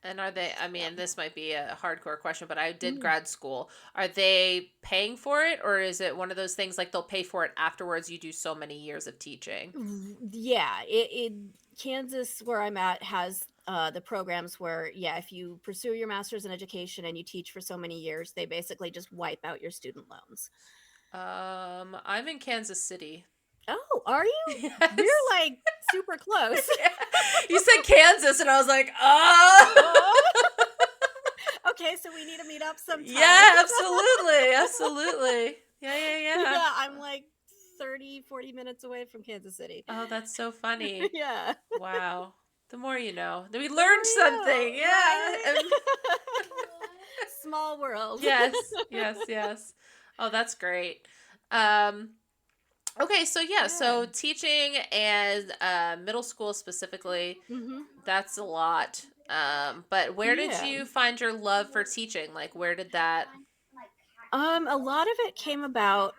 [SPEAKER 2] And are they, I mean, this might be a hardcore question, but I did grad school. Are they paying for it, or is it one of those things like they'll pay for it afterwards? You do so many years of teaching.
[SPEAKER 3] Yeah, Kansas, where I'm at, has the programs where, yeah, if you pursue your master's in education and you teach for so many years, they basically just wipe out your student loans.
[SPEAKER 2] I'm in Kansas City.
[SPEAKER 3] Oh, are you? We're
[SPEAKER 2] Yes.
[SPEAKER 3] like super close.
[SPEAKER 2] Yeah. You said Kansas, and I was like, oh.
[SPEAKER 3] Okay, so we need to meet up sometime.
[SPEAKER 2] Yeah, absolutely. Absolutely. Yeah.
[SPEAKER 3] Yeah, I'm like 30, 40 minutes away from Kansas City.
[SPEAKER 2] Oh, that's so funny.
[SPEAKER 3] Yeah.
[SPEAKER 2] Wow. The more you know. We
[SPEAKER 3] The
[SPEAKER 2] learned
[SPEAKER 3] more you know,
[SPEAKER 2] something. Yeah.
[SPEAKER 3] right? Small world.
[SPEAKER 2] Yes. Oh, that's great. Okay, so so teaching and middle school specifically,
[SPEAKER 3] Mm-hmm.
[SPEAKER 2] that's a lot. But where did
[SPEAKER 3] Yeah.
[SPEAKER 2] you find your love for teaching? Like, where did that?
[SPEAKER 3] A lot of it came about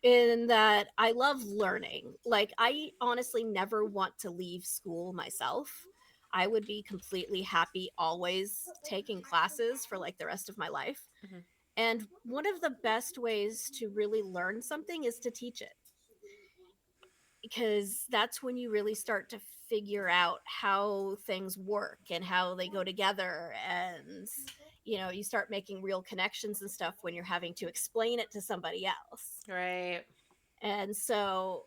[SPEAKER 3] in that I love learning. Like, I honestly never want to leave school myself. I would be completely happy always taking classes for like the rest of my life.
[SPEAKER 2] Mhm.
[SPEAKER 3] And one of the best ways to really learn something is to teach it, because that's when you really start to figure out how things work and how they go together. And, you start making real connections and stuff when you're having to explain it to somebody else.
[SPEAKER 2] Right.
[SPEAKER 3] And so,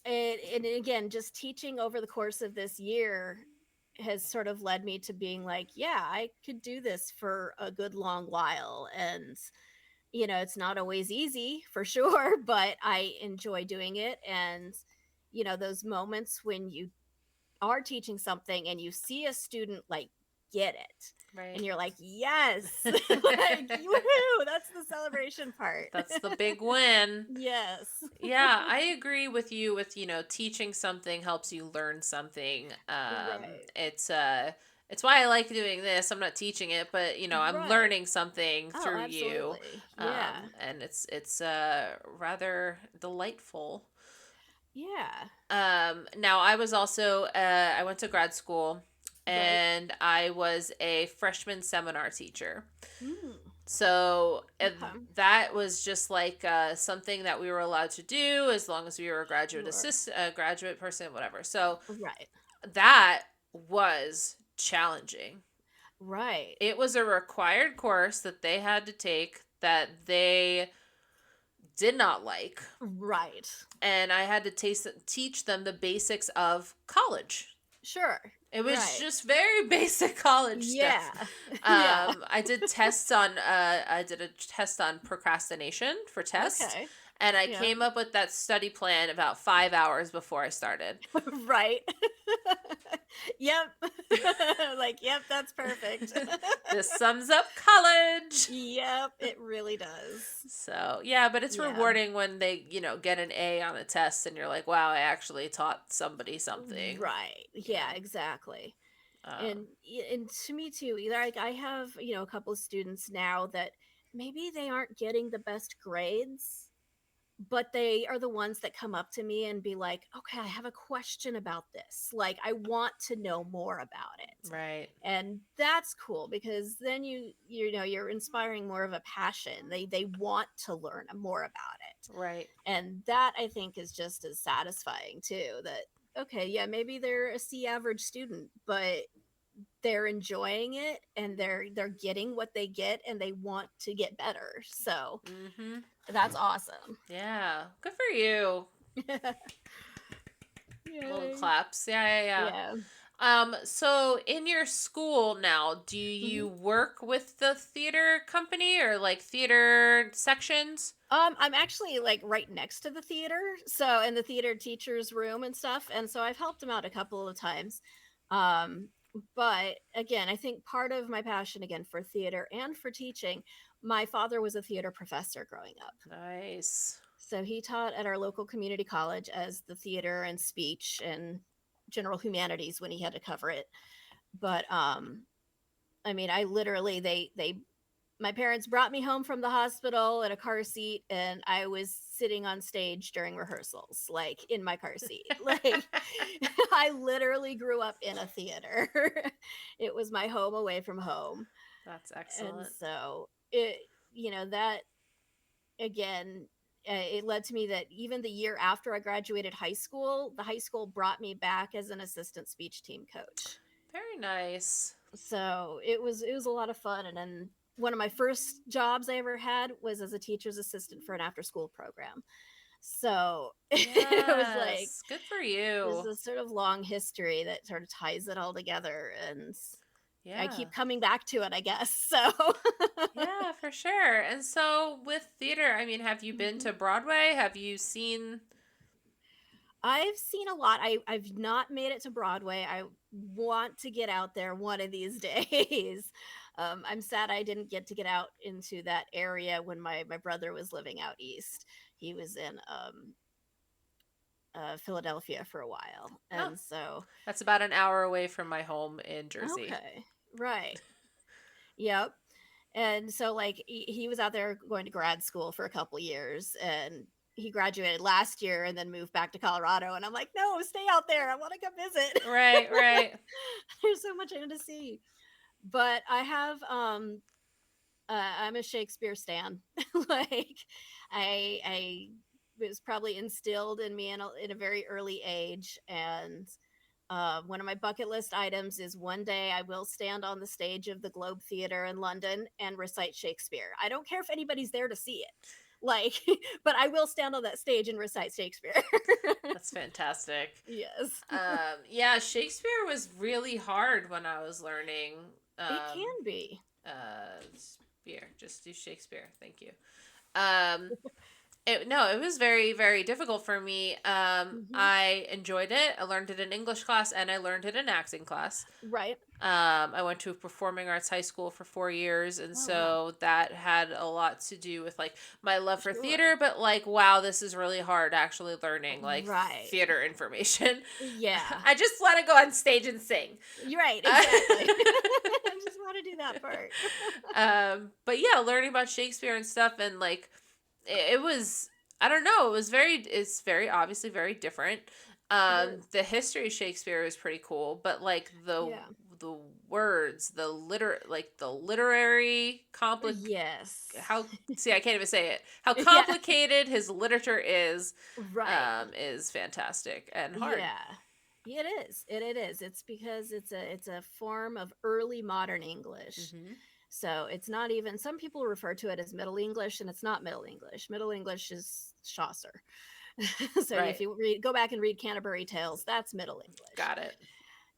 [SPEAKER 3] and again, just teaching over the course of this year has sort of led me to being like, yeah, I could do this for a good long while. And, it's not always easy for sure, but I enjoy doing it. And, those moments when you are teaching something and you see a student like get it,
[SPEAKER 2] Right.
[SPEAKER 3] and you're like, yes, like, woohoo, that's the celebration part.
[SPEAKER 2] That's the big win.
[SPEAKER 3] Yes.
[SPEAKER 2] Yeah, I agree with you with, teaching something helps you learn something.
[SPEAKER 3] Right.
[SPEAKER 2] It's why I like doing this. I'm not teaching it, but I'm
[SPEAKER 3] Right.
[SPEAKER 2] learning something
[SPEAKER 3] Oh,
[SPEAKER 2] through you.
[SPEAKER 3] absolutely. Yeah.
[SPEAKER 2] And it's rather delightful.
[SPEAKER 3] Yeah.
[SPEAKER 2] Now I was also I went to grad school,
[SPEAKER 3] Right.
[SPEAKER 2] and I was a freshman seminar teacher.
[SPEAKER 3] Mm.
[SPEAKER 2] So
[SPEAKER 3] Okay.
[SPEAKER 2] that was just like something that we were allowed to do as long as we were a graduate
[SPEAKER 3] Sure.
[SPEAKER 2] graduate person, whatever. So
[SPEAKER 3] Right.
[SPEAKER 2] that was challenging.
[SPEAKER 3] Right.
[SPEAKER 2] It was a required course that they had to take that they did not like.
[SPEAKER 3] Right.
[SPEAKER 2] And I had to teach them the basics of college.
[SPEAKER 3] Sure.
[SPEAKER 2] It was
[SPEAKER 3] Right.
[SPEAKER 2] just very basic college
[SPEAKER 3] Yeah.
[SPEAKER 2] stuff.
[SPEAKER 3] Yeah.
[SPEAKER 2] I did tests on I did a test on procrastination for tests.
[SPEAKER 3] Okay.
[SPEAKER 2] And I
[SPEAKER 3] Yeah.
[SPEAKER 2] came up with that study plan about 5 hours before I started.
[SPEAKER 3] Right. Yep. Like, yep, that's perfect.
[SPEAKER 2] This sums up college.
[SPEAKER 3] Yep, it really does.
[SPEAKER 2] So, yeah, but it's
[SPEAKER 3] Yeah.
[SPEAKER 2] rewarding when they, get an A on a test and you're like, wow, I actually taught somebody something.
[SPEAKER 3] Right. Yeah, exactly. And to me too, like I have, a couple of students now that maybe they aren't getting the best grades, but they are the ones that come up to me and be like, okay, I have a question about this. Like, I want to know more about it.
[SPEAKER 2] Right.
[SPEAKER 3] And that's cool, because then you're inspiring more of a passion. They want to learn more about it.
[SPEAKER 2] Right.
[SPEAKER 3] And that, I think, is just as satisfying too. That, okay, yeah, maybe they're a C average student, but they're enjoying it, and they're getting what they get, and they want to get better. So that's awesome.
[SPEAKER 2] Yeah. Good for you. Little claps. Yeah. So in your school now, do you work with the theater company or like theater sections?
[SPEAKER 3] I'm actually like right next to the theater, so in the theater teacher's room and stuff, and so I've helped them out a couple of times. But again, I think part of my passion again for theater and for teaching, my father was a theater professor growing up.
[SPEAKER 2] Nice.
[SPEAKER 3] So he taught at our local community college as the theater and speech and general humanities when he had to cover it. But I mean, I literally they my parents brought me home from the hospital in a car seat, and I was sitting on stage during rehearsals, like in my car seat. Like, I literally grew up in a theater. It was my home away from home.
[SPEAKER 2] That's excellent.
[SPEAKER 3] And so that again, it led to me that even the year after I graduated high school, the high school brought me back as an assistant speech team coach.
[SPEAKER 2] Very nice.
[SPEAKER 3] So it was a lot of fun. And then one of my first jobs I ever had was as a teacher's assistant for an after school program. So it was like
[SPEAKER 2] Yes. Good for
[SPEAKER 3] there's
[SPEAKER 2] you.
[SPEAKER 3] this sort of long history that sort of ties it all together, and I
[SPEAKER 2] Yeah.
[SPEAKER 3] keep coming back to it, I guess. So
[SPEAKER 2] Yeah, for sure. And so with theater, I mean, have you been to Broadway? Have you seen
[SPEAKER 3] I've seen a lot. I've not made it to Broadway. I want to get out there one of these days. I'm sad I didn't get to get out into that area when my brother was living out east. He was in Philadelphia for a while,
[SPEAKER 2] Oh,
[SPEAKER 3] and so
[SPEAKER 2] that's about an hour away from my home in Jersey.
[SPEAKER 3] okay, right, yep. And so like he was out there going to grad school for a couple years, and he graduated last year and then moved back to Colorado, and I'm like, no, stay out there, I want to come visit.
[SPEAKER 2] Right, right.
[SPEAKER 3] There's so much I want to see. But I have I'm a Shakespeare stan. Like I it was probably instilled in me in a very early age, and one of my bucket list items is one day I will stand on the stage of the Globe Theatre in London and recite Shakespeare. I don't care if anybody's there to see it. Like, but I will stand on that stage and recite Shakespeare.
[SPEAKER 2] That's fantastic.
[SPEAKER 3] Yes.
[SPEAKER 2] Yeah, Shakespeare was really hard when I was learning.
[SPEAKER 3] It
[SPEAKER 2] Um,
[SPEAKER 3] can be.
[SPEAKER 2] Spear, just do Shakespeare. Thank you. Um, it was very, very difficult for me.
[SPEAKER 3] Hmm.
[SPEAKER 2] I enjoyed it. I learned it in English class and I learned it in acting class.
[SPEAKER 3] Right.
[SPEAKER 2] I went to a performing arts high school for 4 years, and
[SPEAKER 3] Oh, wow.
[SPEAKER 2] so that had a lot to do with like my love for
[SPEAKER 3] Sure.
[SPEAKER 2] theater. But like, wow, this is really hard actually learning like
[SPEAKER 3] Right.
[SPEAKER 2] theater information.
[SPEAKER 3] Yeah.
[SPEAKER 2] I just want to go on stage and sing.
[SPEAKER 3] You're right. Exactly. I just want to do that part.
[SPEAKER 2] But yeah, learning about Shakespeare and stuff, and like it was, I don't know, it's very obviously very different.
[SPEAKER 3] It is.
[SPEAKER 2] The history of Shakespeare is pretty cool, but like
[SPEAKER 3] Yeah.
[SPEAKER 2] the words, the literary
[SPEAKER 3] Yes.
[SPEAKER 2] how see I can't even say it. How
[SPEAKER 3] Yeah.
[SPEAKER 2] complicated his literature
[SPEAKER 3] Right.
[SPEAKER 2] is fantastic and hard.
[SPEAKER 3] Yeah. It is. It is. It's because it's a form of early modern English.
[SPEAKER 2] Mm-hmm.
[SPEAKER 3] So it's not even, some people refer to it as Middle English, and it's not Middle English. Middle English is Chaucer. So if
[SPEAKER 2] Right.
[SPEAKER 3] you go back and read Canterbury Tales, that's Middle English.
[SPEAKER 2] Got it.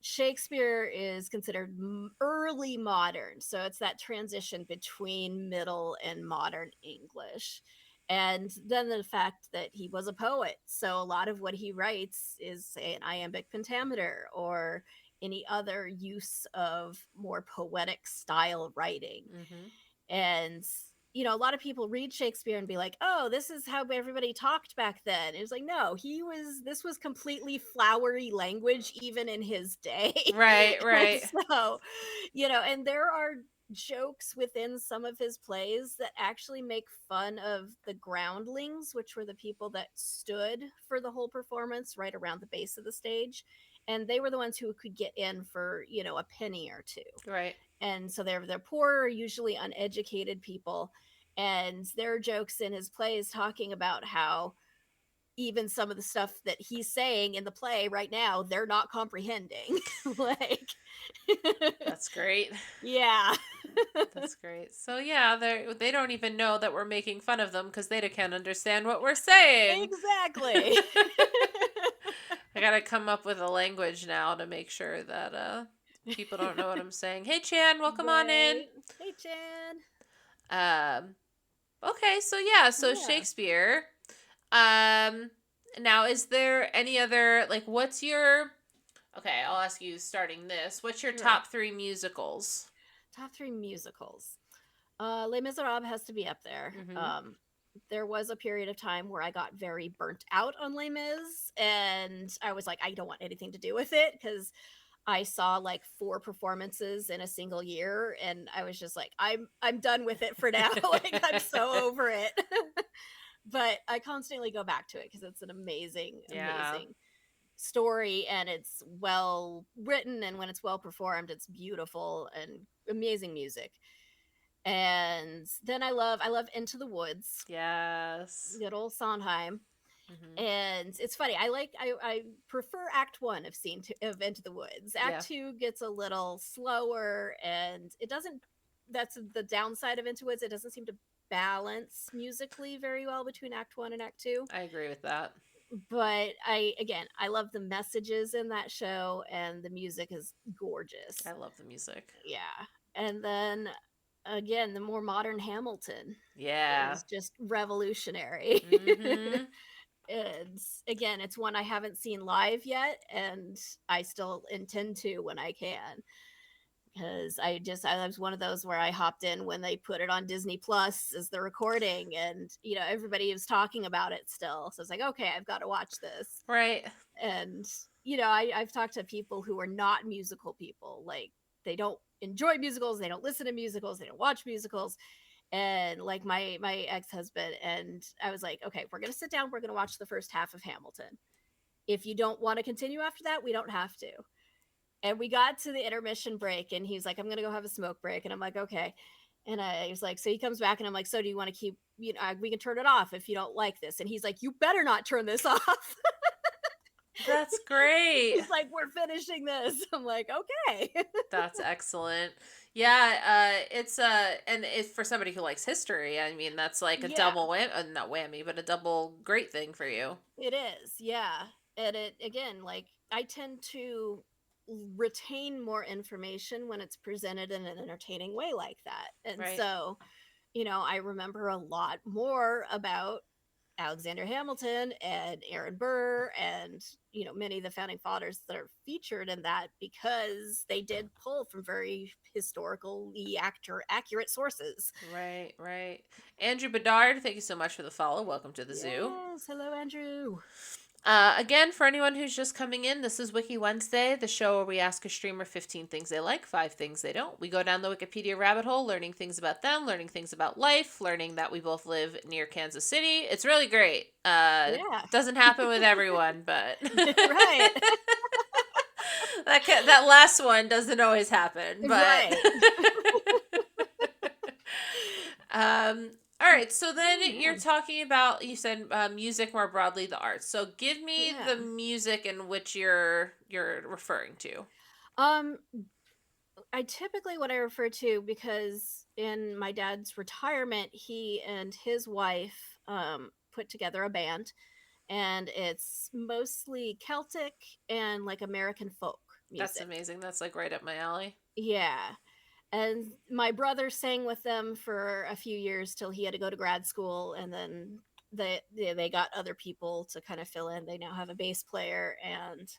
[SPEAKER 3] Shakespeare is considered early modern. So it's that transition between middle and modern English. And then the fact that he was a poet. So a lot of what he writes is, say, an iambic pentameter or any other use of more poetic style writing.
[SPEAKER 2] Mm-hmm.
[SPEAKER 3] And a lot of people read Shakespeare and be like, "Oh, this is how everybody talked back then." It was like, no, this was completely flowery language even in his day.
[SPEAKER 2] Right,
[SPEAKER 3] And
[SPEAKER 2] right.
[SPEAKER 3] so, and there are jokes within some of his plays that actually make fun of the groundlings, which were the people that stood for the whole performance right around the base of the stage. And they were the ones who could get in for, a penny or two.
[SPEAKER 2] Right.
[SPEAKER 3] And so they're poor, usually uneducated people. And there are jokes in his plays talking about how even some of the stuff that he's saying in the play right now, they're not comprehending. Like,
[SPEAKER 2] That's great.
[SPEAKER 3] yeah.
[SPEAKER 2] That's great. So yeah, they don't even know that we're making fun of them because they can't understand what we're saying.
[SPEAKER 3] Exactly.
[SPEAKER 2] I gotta come up with a language now to make sure that people don't know what I'm saying. Hey Chan, welcome on in.
[SPEAKER 3] Right. Hey, Chan.
[SPEAKER 2] Um, okay, so yeah, so
[SPEAKER 3] Yeah.
[SPEAKER 2] Shakespeare. Um, Now is there any other like what's your okay? I'll ask you starting this. What's your
[SPEAKER 3] Sure.
[SPEAKER 2] top 3 musicals?
[SPEAKER 3] Top 3 musicals. Les Miserables has to be up there.
[SPEAKER 2] Mm-hmm.
[SPEAKER 3] There was a period of time where I got very burnt out on Les Mis, and I was like, I don't want anything to do with it because I saw like 4 performances in a single year, and I was just like, I'm done with it for now. Like, I'm so over it. But I constantly go back to it because it's an amazing,
[SPEAKER 2] Yeah.
[SPEAKER 3] amazing story, and it's well written, and when it's well performed, it's beautiful and amazing music. And then I love Into the Woods,
[SPEAKER 2] Yes.
[SPEAKER 3] good old Sondheim. And it's funny. I prefer Act 1 of Into the Woods. Act 2 gets a little slower, and it doesn't. That's the downside of Into Woods. It doesn't seem to balance musically very well between Act 1 and Act 2.
[SPEAKER 2] I agree with that.
[SPEAKER 3] But I love the messages in that show, and the music is gorgeous.
[SPEAKER 2] I love the music.
[SPEAKER 3] Yeah. And then again, the more modern Hamilton is just revolutionary. It's one I haven't seen live yet, and I still intend to when I can, because I was one of those where I hopped in when they put it on Disney Plus as the recording, and everybody was talking about it still, so it's like, okay, I've got to watch this.
[SPEAKER 2] Right.
[SPEAKER 3] And I've talked to people who are not musical people, like they don't enjoy musicals, they don't listen to musicals, they don't watch musicals, and like my ex-husband, and I was like, okay, we're gonna sit down, we're gonna watch the first half of Hamilton. If you don't want to continue after that, we don't have to. And we got to the intermission break, and he's like, I'm gonna go have a smoke break, and I'm like, okay. And I was like, so he comes back, and I'm like, so do you want to keep, we can turn it off if you don't like this. And he's like, you better not turn this off.
[SPEAKER 2] That's great.
[SPEAKER 3] He's like, we're finishing this. I'm like, okay.
[SPEAKER 2] That's excellent. Yeah, it's and if for somebody who likes history, I mean, that's like a double not whammy, but a double great thing for you.
[SPEAKER 3] It is, yeah. And it, again, like, I tend to retain more information when it's presented in an entertaining way like that. And so, I remember a lot more about Alexander Hamilton and Aaron Burr and many of the founding fathers that are featured in that, because they did pull from very historically accurate sources.
[SPEAKER 2] Right. Andrew Bedard, thank you so much for the follow. Welcome to the zoo.
[SPEAKER 3] Yes, hello, Andrew.
[SPEAKER 2] Again, for anyone who's just coming in, this is Wiki Wednesday, the show where we ask a streamer 15 things they like, 5 things they don't. We go down the Wikipedia rabbit hole, learning things about them, learning things about life, learning that we both live near Kansas City. It's really great. Doesn't happen with everyone, but
[SPEAKER 3] right.
[SPEAKER 2] that last one doesn't always happen, but
[SPEAKER 3] right.
[SPEAKER 2] All right, so then you're talking about, you said music more broadly, the arts. So give me the music in which you're referring to.
[SPEAKER 3] I typically, what I refer to, because in my dad's retirement, he and his wife put together a band, and it's mostly Celtic and like American folk music.
[SPEAKER 2] That's amazing. That's like right up my alley.
[SPEAKER 3] Yeah. And my brother sang with them for a few years till he had to go to grad school, and then they got other people to kind of fill in. They now have a bass player, and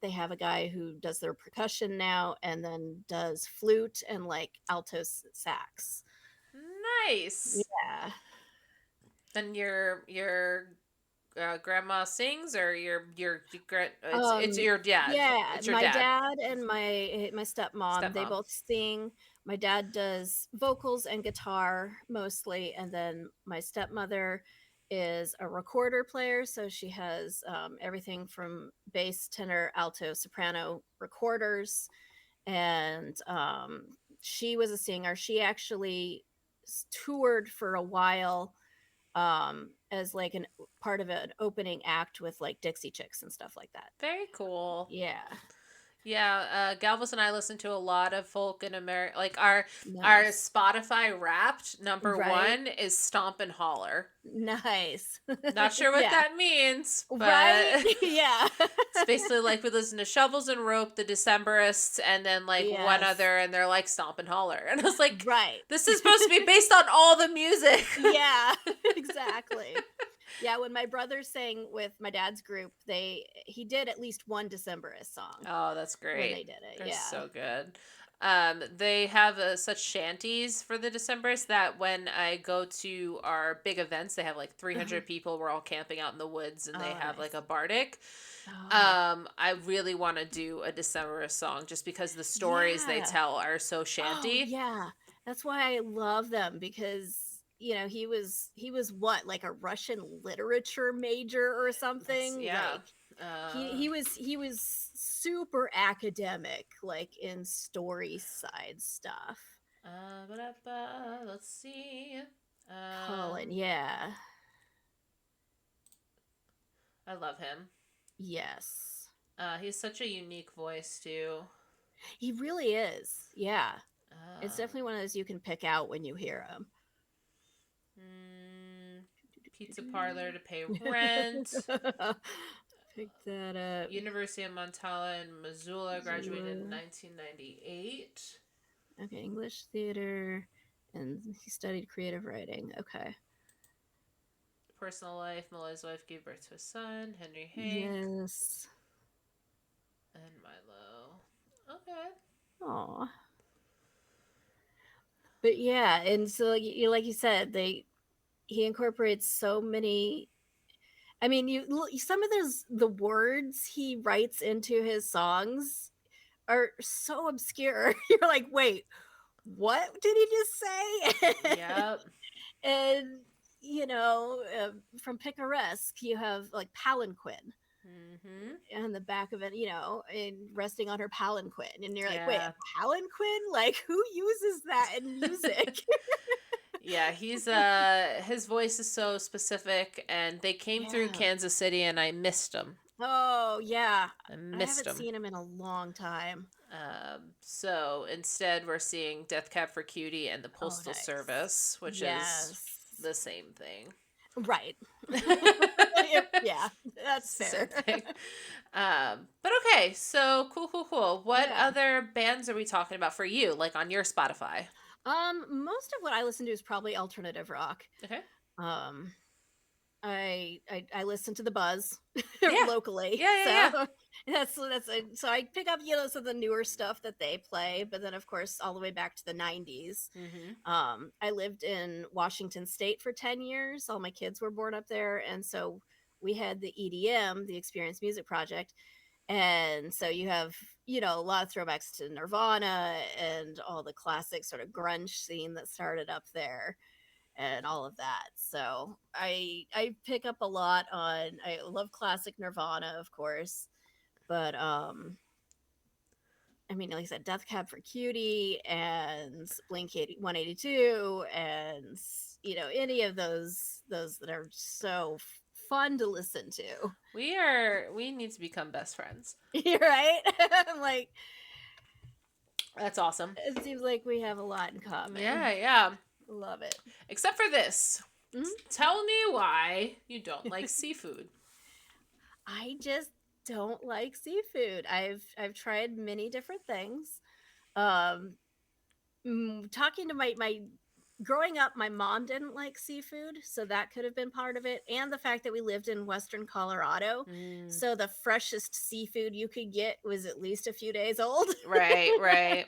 [SPEAKER 3] they have a guy who does their percussion now, and then does flute and like alto sax.
[SPEAKER 2] Nice.
[SPEAKER 3] Yeah.
[SPEAKER 2] And your grandma sings, or it's your dad?
[SPEAKER 3] Yeah,
[SPEAKER 2] it's your
[SPEAKER 3] my dad and my stepmom, they both sing. My dad does vocals and guitar mostly, and then my stepmother is a recorder player, so she has everything from bass, tenor, alto, soprano recorders, and she was a singer. She actually toured for a while as like an part of an opening act with like Dixie Chicks and stuff like that.
[SPEAKER 2] Very cool.
[SPEAKER 3] Yeah.
[SPEAKER 2] Galvez and I listen to a lot of folk in America. Like our Spotify Wrapped number 1 is Stomp and Holler.
[SPEAKER 3] Nice.
[SPEAKER 2] Not sure what that means, but
[SPEAKER 3] yeah.
[SPEAKER 2] It's basically like we listen to Shovels and Rope, the Decemberists, and then like one other, and they're like Stomp and Holler. And I was like, this is supposed to be based on all the music.
[SPEAKER 3] Yeah, exactly. Yeah, when my brother sang with my dad's group, he did at least one Decemberist song.
[SPEAKER 2] Oh, that's great.
[SPEAKER 3] When they did it.
[SPEAKER 2] They're so good. They have such shanties for the Decemberists that when I go to our big events, they have like 300 people. We're all camping out in the woods, and they have like a bardic. I really want to do a Decemberist song just because the stories they tell are so shanty.
[SPEAKER 3] Yeah, that's why I love them, because he was what, like a Russian literature major or something. Like, he was super academic, like in story side stuff.
[SPEAKER 2] Let's see.
[SPEAKER 3] Colin, yeah.
[SPEAKER 2] I love him.
[SPEAKER 3] Yes.
[SPEAKER 2] He's such a unique voice too.
[SPEAKER 3] He really is. Yeah. It's
[SPEAKER 2] Um,
[SPEAKER 3] definitely one of those you can pick out when you hear him.
[SPEAKER 2] Pizza parlor to pay rent.
[SPEAKER 3] Pick that up.
[SPEAKER 2] University of Montana in Missoula. Graduated in 1998.
[SPEAKER 3] Okay, English theater, and he studied creative writing. Okay.
[SPEAKER 2] Personal life. Molly's wife gave birth to a son, Henry Hank.
[SPEAKER 3] Yes.
[SPEAKER 2] And Milo. Okay.
[SPEAKER 3] Aw. But yeah, and so like you said, he incorporates so many. I mean, some of the words he writes into his songs are so obscure. You're like, wait, what did he just say?
[SPEAKER 2] Yep.
[SPEAKER 3] And from Picaresque, you have like palanquin on the back of it, and resting on her palanquin, and you're like, wait,
[SPEAKER 2] Yeah.
[SPEAKER 3] a palanquin? Like, who uses that in music?
[SPEAKER 2] Yeah, he's his voice is so specific, and they came through
[SPEAKER 3] Yeah.
[SPEAKER 2] Kansas City, and I missed him.
[SPEAKER 3] Oh yeah,
[SPEAKER 2] I
[SPEAKER 3] I
[SPEAKER 2] missed
[SPEAKER 3] haven't
[SPEAKER 2] him.
[SPEAKER 3] seen him in a long time.
[SPEAKER 2] So instead, we're seeing Death Cab for Cutie and the Postal
[SPEAKER 3] nice.
[SPEAKER 2] Service, which
[SPEAKER 3] Yes.
[SPEAKER 2] is the same thing.
[SPEAKER 3] Right. Yeah, that's fair.
[SPEAKER 2] Same thing. But okay, so cool. What
[SPEAKER 3] Yeah.
[SPEAKER 2] other bands are we talking about for you, like on your Spotify?
[SPEAKER 3] Most of what I listen to is probably alternative rock.
[SPEAKER 2] Okay.
[SPEAKER 3] I listen to the Buzz
[SPEAKER 2] Yeah.
[SPEAKER 3] locally.
[SPEAKER 2] Yeah.
[SPEAKER 3] So I pick up some of the newer stuff that they play, but then of course all the way back to the 90s. I lived in Washington State for 10 years. All my kids were born up there, and so we had the EDM, the Experience Music Project, and so you have a lot of throwbacks to Nirvana and all the classic sort of grunge scene that started up there and all of that. So I pick up a lot on. I love classic Nirvana, of course, but I mean, like I said, Death Cab for Cutie and Blink 182, and any of those that are so fun to listen to.
[SPEAKER 2] We need to become best friends.
[SPEAKER 3] You're right. I'm like,
[SPEAKER 2] that's awesome.
[SPEAKER 3] It seems like we have a lot in common.
[SPEAKER 2] Yeah.
[SPEAKER 3] Love it.
[SPEAKER 2] Except for this.
[SPEAKER 3] Mm-hmm.
[SPEAKER 2] Tell me why you don't like seafood.
[SPEAKER 3] I just don't like seafood. I've tried many different things. Talking to my growing up, my mom didn't like seafood, so that could have been part of it, and the fact that we lived in Western Colorado, so the freshest seafood you could get was at least a few days old.
[SPEAKER 2] Right.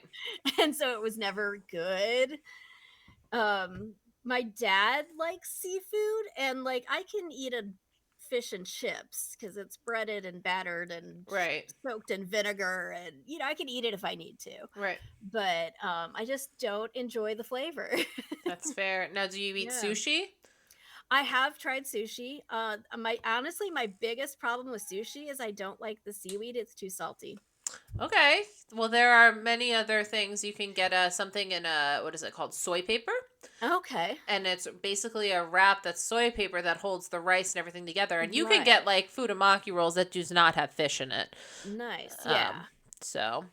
[SPEAKER 3] And so it was never good. My dad likes seafood, and like I can eat a fish and chips because it's breaded and battered and soaked in vinegar, and I can eat it if I need to.
[SPEAKER 2] Right.
[SPEAKER 3] But I just don't enjoy the flavor.
[SPEAKER 2] That's fair. Now, do you eat sushi?
[SPEAKER 3] I have tried sushi. My biggest problem with sushi is I don't like the seaweed. It's too salty.
[SPEAKER 2] Okay. Well, there are many other things. You can get something in what is it called? Soy paper.
[SPEAKER 3] Okay.
[SPEAKER 2] And it's basically a wrap that's soy paper that holds the rice and everything together. And you can get like fudamaki rolls that do not have fish in it.
[SPEAKER 3] Nice. Yeah.
[SPEAKER 2] So,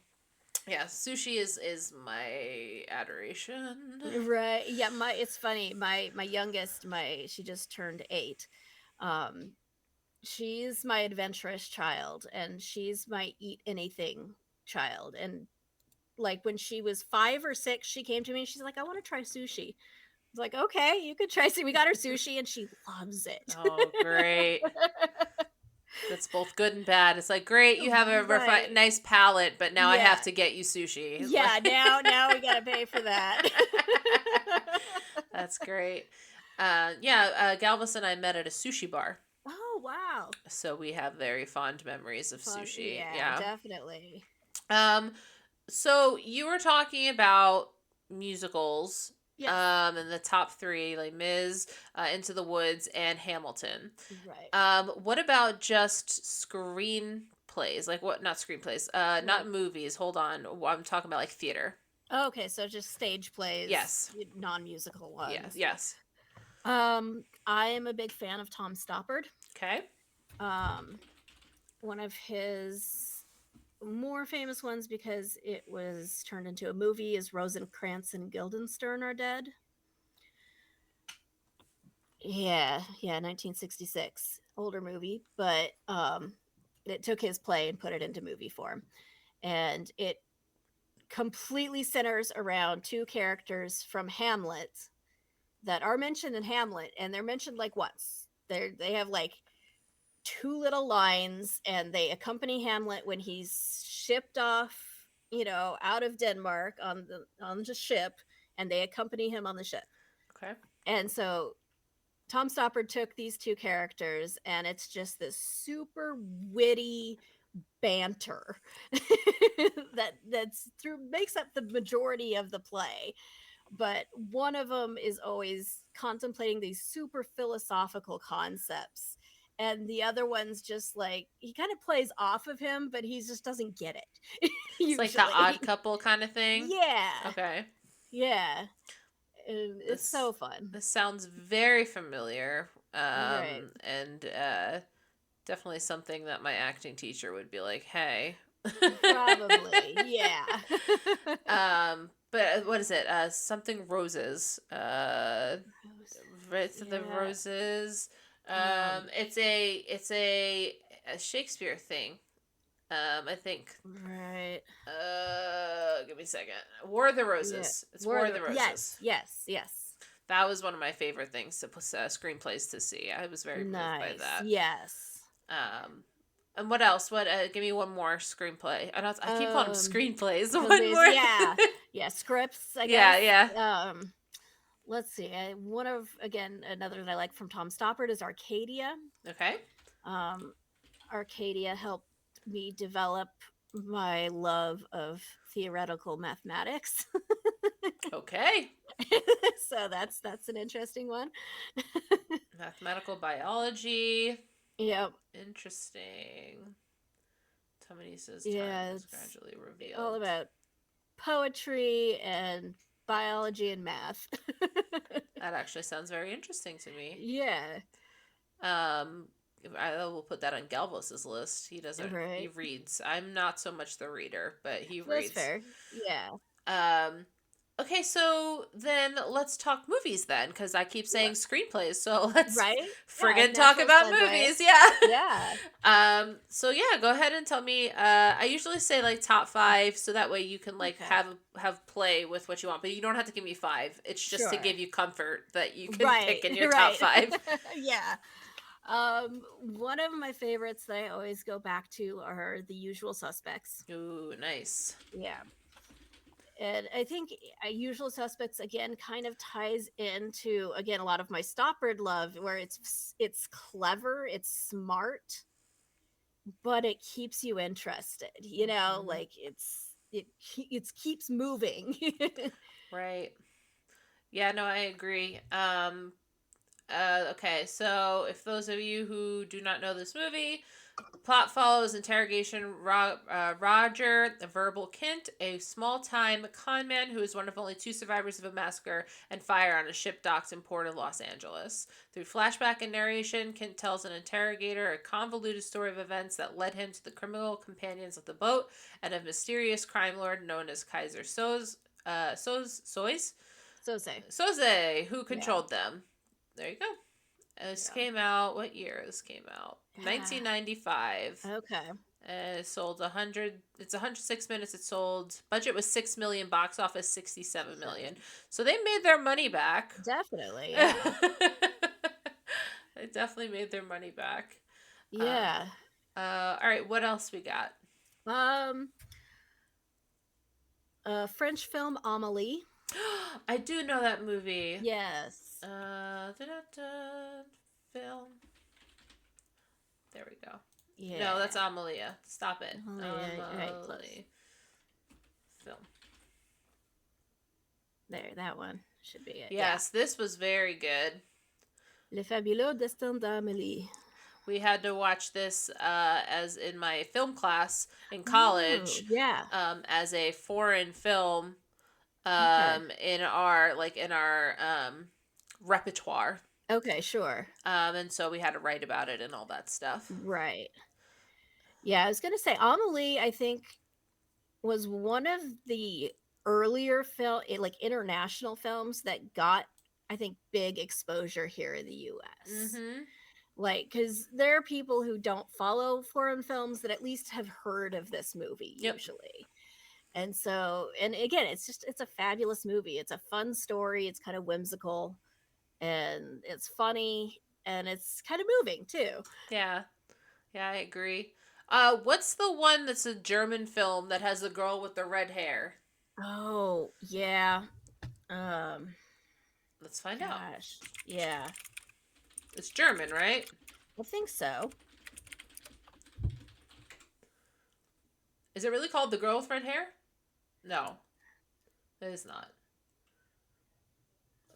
[SPEAKER 2] yeah, sushi is my adoration.
[SPEAKER 3] Right. Yeah. It's funny. My youngest, she just turned 8. She's my adventurous child, and she's my eat anything child. And like when she was 5 or 6, she came to me and she's like, I want to try sushi. I was like, okay, you could try. We got her sushi and she loves it.
[SPEAKER 2] Oh, great. That's both good and bad. It's like, great, you have a nice palate, but now I have to get you sushi.
[SPEAKER 3] Yeah, now we got to pay for that.
[SPEAKER 2] That's great. Galvus and I met at a sushi bar.
[SPEAKER 3] Oh, wow.
[SPEAKER 2] So we have very fond memories of sushi.
[SPEAKER 3] Yeah, definitely.
[SPEAKER 2] So you were talking about musicals.
[SPEAKER 3] Yes.
[SPEAKER 2] And the top 3, like Ms., Into the Woods, and Hamilton.
[SPEAKER 3] Right.
[SPEAKER 2] What about just screenplays? Like what? Not screenplays. Not movies. Hold on. I'm talking about like theater.
[SPEAKER 3] Okay, so just stage plays.
[SPEAKER 2] Yes.
[SPEAKER 3] Non-musical ones.
[SPEAKER 2] Yes.
[SPEAKER 3] I am a big fan of Tom Stoppard.
[SPEAKER 2] Okay.
[SPEAKER 3] One of his more famous ones, because it was turned into a movie, is Rosencrantz and Guildenstern Are Dead. Yeah, 1966. Older movie, but it took his play and put it into movie form. And it completely centers around two characters from Hamlet that are mentioned in Hamlet, and they're mentioned like once. They have like two little lines, and they accompany Hamlet when he's shipped off, out of Denmark on the ship, and they accompany him on the ship.
[SPEAKER 2] Okay.
[SPEAKER 3] And so Tom Stoppard took these two characters, and it's just this super witty banter that's through makes up the majority of the play. But one of them is always contemplating these super philosophical concepts, and the other one's just like he kind of plays off of him, but he just doesn't get it.
[SPEAKER 2] It's like the
[SPEAKER 3] Usually.
[SPEAKER 2] Odd Couple kind of thing.
[SPEAKER 3] Yeah.
[SPEAKER 2] Okay.
[SPEAKER 3] Yeah. It's so fun.
[SPEAKER 2] This sounds very familiar.
[SPEAKER 3] Right.
[SPEAKER 2] And definitely something that my acting teacher would be like, "Hey."
[SPEAKER 3] Probably. Yeah.
[SPEAKER 2] But what is it? Something roses. Right to the
[SPEAKER 3] Yeah.
[SPEAKER 2] roses. It's a Shakespeare thing. I think.
[SPEAKER 3] Right.
[SPEAKER 2] Give me a second. War of the Roses.
[SPEAKER 3] Yeah.
[SPEAKER 2] It's War of the Roses.
[SPEAKER 3] Yes.
[SPEAKER 2] That was one of my favorite things to screenplays to see. I was very moved by that.
[SPEAKER 3] Yes.
[SPEAKER 2] And what else? What? Give me one more screenplay. I keep calling them screenplays. One
[SPEAKER 3] movies,
[SPEAKER 2] more.
[SPEAKER 3] Yeah. Scripts. I guess.
[SPEAKER 2] Yeah.
[SPEAKER 3] Let's see. Another that I like from Tom Stoppard is Arcadia.
[SPEAKER 2] Okay.
[SPEAKER 3] Arcadia helped me develop my love of theoretical mathematics.
[SPEAKER 2] Okay.
[SPEAKER 3] So that's an interesting one.
[SPEAKER 2] Mathematical biology.
[SPEAKER 3] Yep.
[SPEAKER 2] Interesting. Tommy says
[SPEAKER 3] Yeah,
[SPEAKER 2] time is gradually revealed.
[SPEAKER 3] All about poetry and biology and math.
[SPEAKER 2] That actually sounds very interesting to me.
[SPEAKER 3] Yeah.
[SPEAKER 2] I will put that on Galvos's list. He doesn't.
[SPEAKER 3] Right.
[SPEAKER 2] He reads. I'm not so much the reader, but he reads.
[SPEAKER 3] That's fair. Yeah.
[SPEAKER 2] Okay, so then let's talk movies then, because I keep saying screenplays. So let's friggin' talk about movies. Yeah. So yeah, go ahead and tell me. I usually say like top 5, so that way you can like have play with what you want, but you don't have to give me 5. It's just to give you comfort that you can pick in your top 5.
[SPEAKER 3] Yeah. One of my favorites that I always go back to are The Usual Suspects.
[SPEAKER 2] Ooh, nice.
[SPEAKER 3] Yeah. And I think Usual Suspects, again, kind of ties into, again, a lot of my Stoppard love, where it's clever, it's smart, but it keeps you interested, like it keeps moving.
[SPEAKER 2] Right. Yeah, no, I agree. Okay, so if those of you who do not know this movie, plot follows interrogation Roger, the verbal Kint, a small-time con man who is one of only 2 survivors of a massacre and fire on a ship docked in Port of Los Angeles. Through flashback and narration, Kint tells an interrogator a convoluted story of events that led him to the criminal companions of the boat and a mysterious crime lord known as Kaiser Soze, who controlled them. There you go. This came out. What year this came out? 1995.
[SPEAKER 3] Okay.
[SPEAKER 2] It sold 100. It's 106 minutes. It sold. Budget was $6 million. Box office $67 million. So they made their money back.
[SPEAKER 3] Definitely. Yeah.
[SPEAKER 2] They definitely made their money back.
[SPEAKER 3] Yeah.
[SPEAKER 2] All right. What else we got?
[SPEAKER 3] French film Amélie.
[SPEAKER 2] I do know that movie.
[SPEAKER 3] Yes.
[SPEAKER 2] Film. There we go.
[SPEAKER 3] Yeah.
[SPEAKER 2] No, that's Amelia. Stop it.
[SPEAKER 3] Amelie.
[SPEAKER 2] Film.
[SPEAKER 3] There, that one should be it.
[SPEAKER 2] Yes, this was very good.
[SPEAKER 3] Le fabuleux destin d'Amélie.
[SPEAKER 2] We had to watch this as in my film class in college. As a foreign film in our repertoire.
[SPEAKER 3] Okay, sure.
[SPEAKER 2] And so we had to write about it and all that stuff.
[SPEAKER 3] Right. Yeah, I was gonna say Amelie, I think, was one of the earlier like international films that got, I think, big exposure here in the US.
[SPEAKER 2] Mm-hmm.
[SPEAKER 3] Like, because there are people who don't follow foreign films that at least have heard of this movie
[SPEAKER 2] Yep.
[SPEAKER 3] usually. And so, and again, it's a fabulous movie. It's a fun story. It's kind of whimsical and it's funny and it's kind of moving too.
[SPEAKER 2] Yeah. Yeah, I agree. What's the one that's a German film that has the girl with the red hair?
[SPEAKER 3] Oh, yeah. Um,
[SPEAKER 2] Let's find out.
[SPEAKER 3] Gosh. Yeah,
[SPEAKER 2] It's German, right?
[SPEAKER 3] I think so.
[SPEAKER 2] Is it really called The Girl with Red Hair? No, it is not.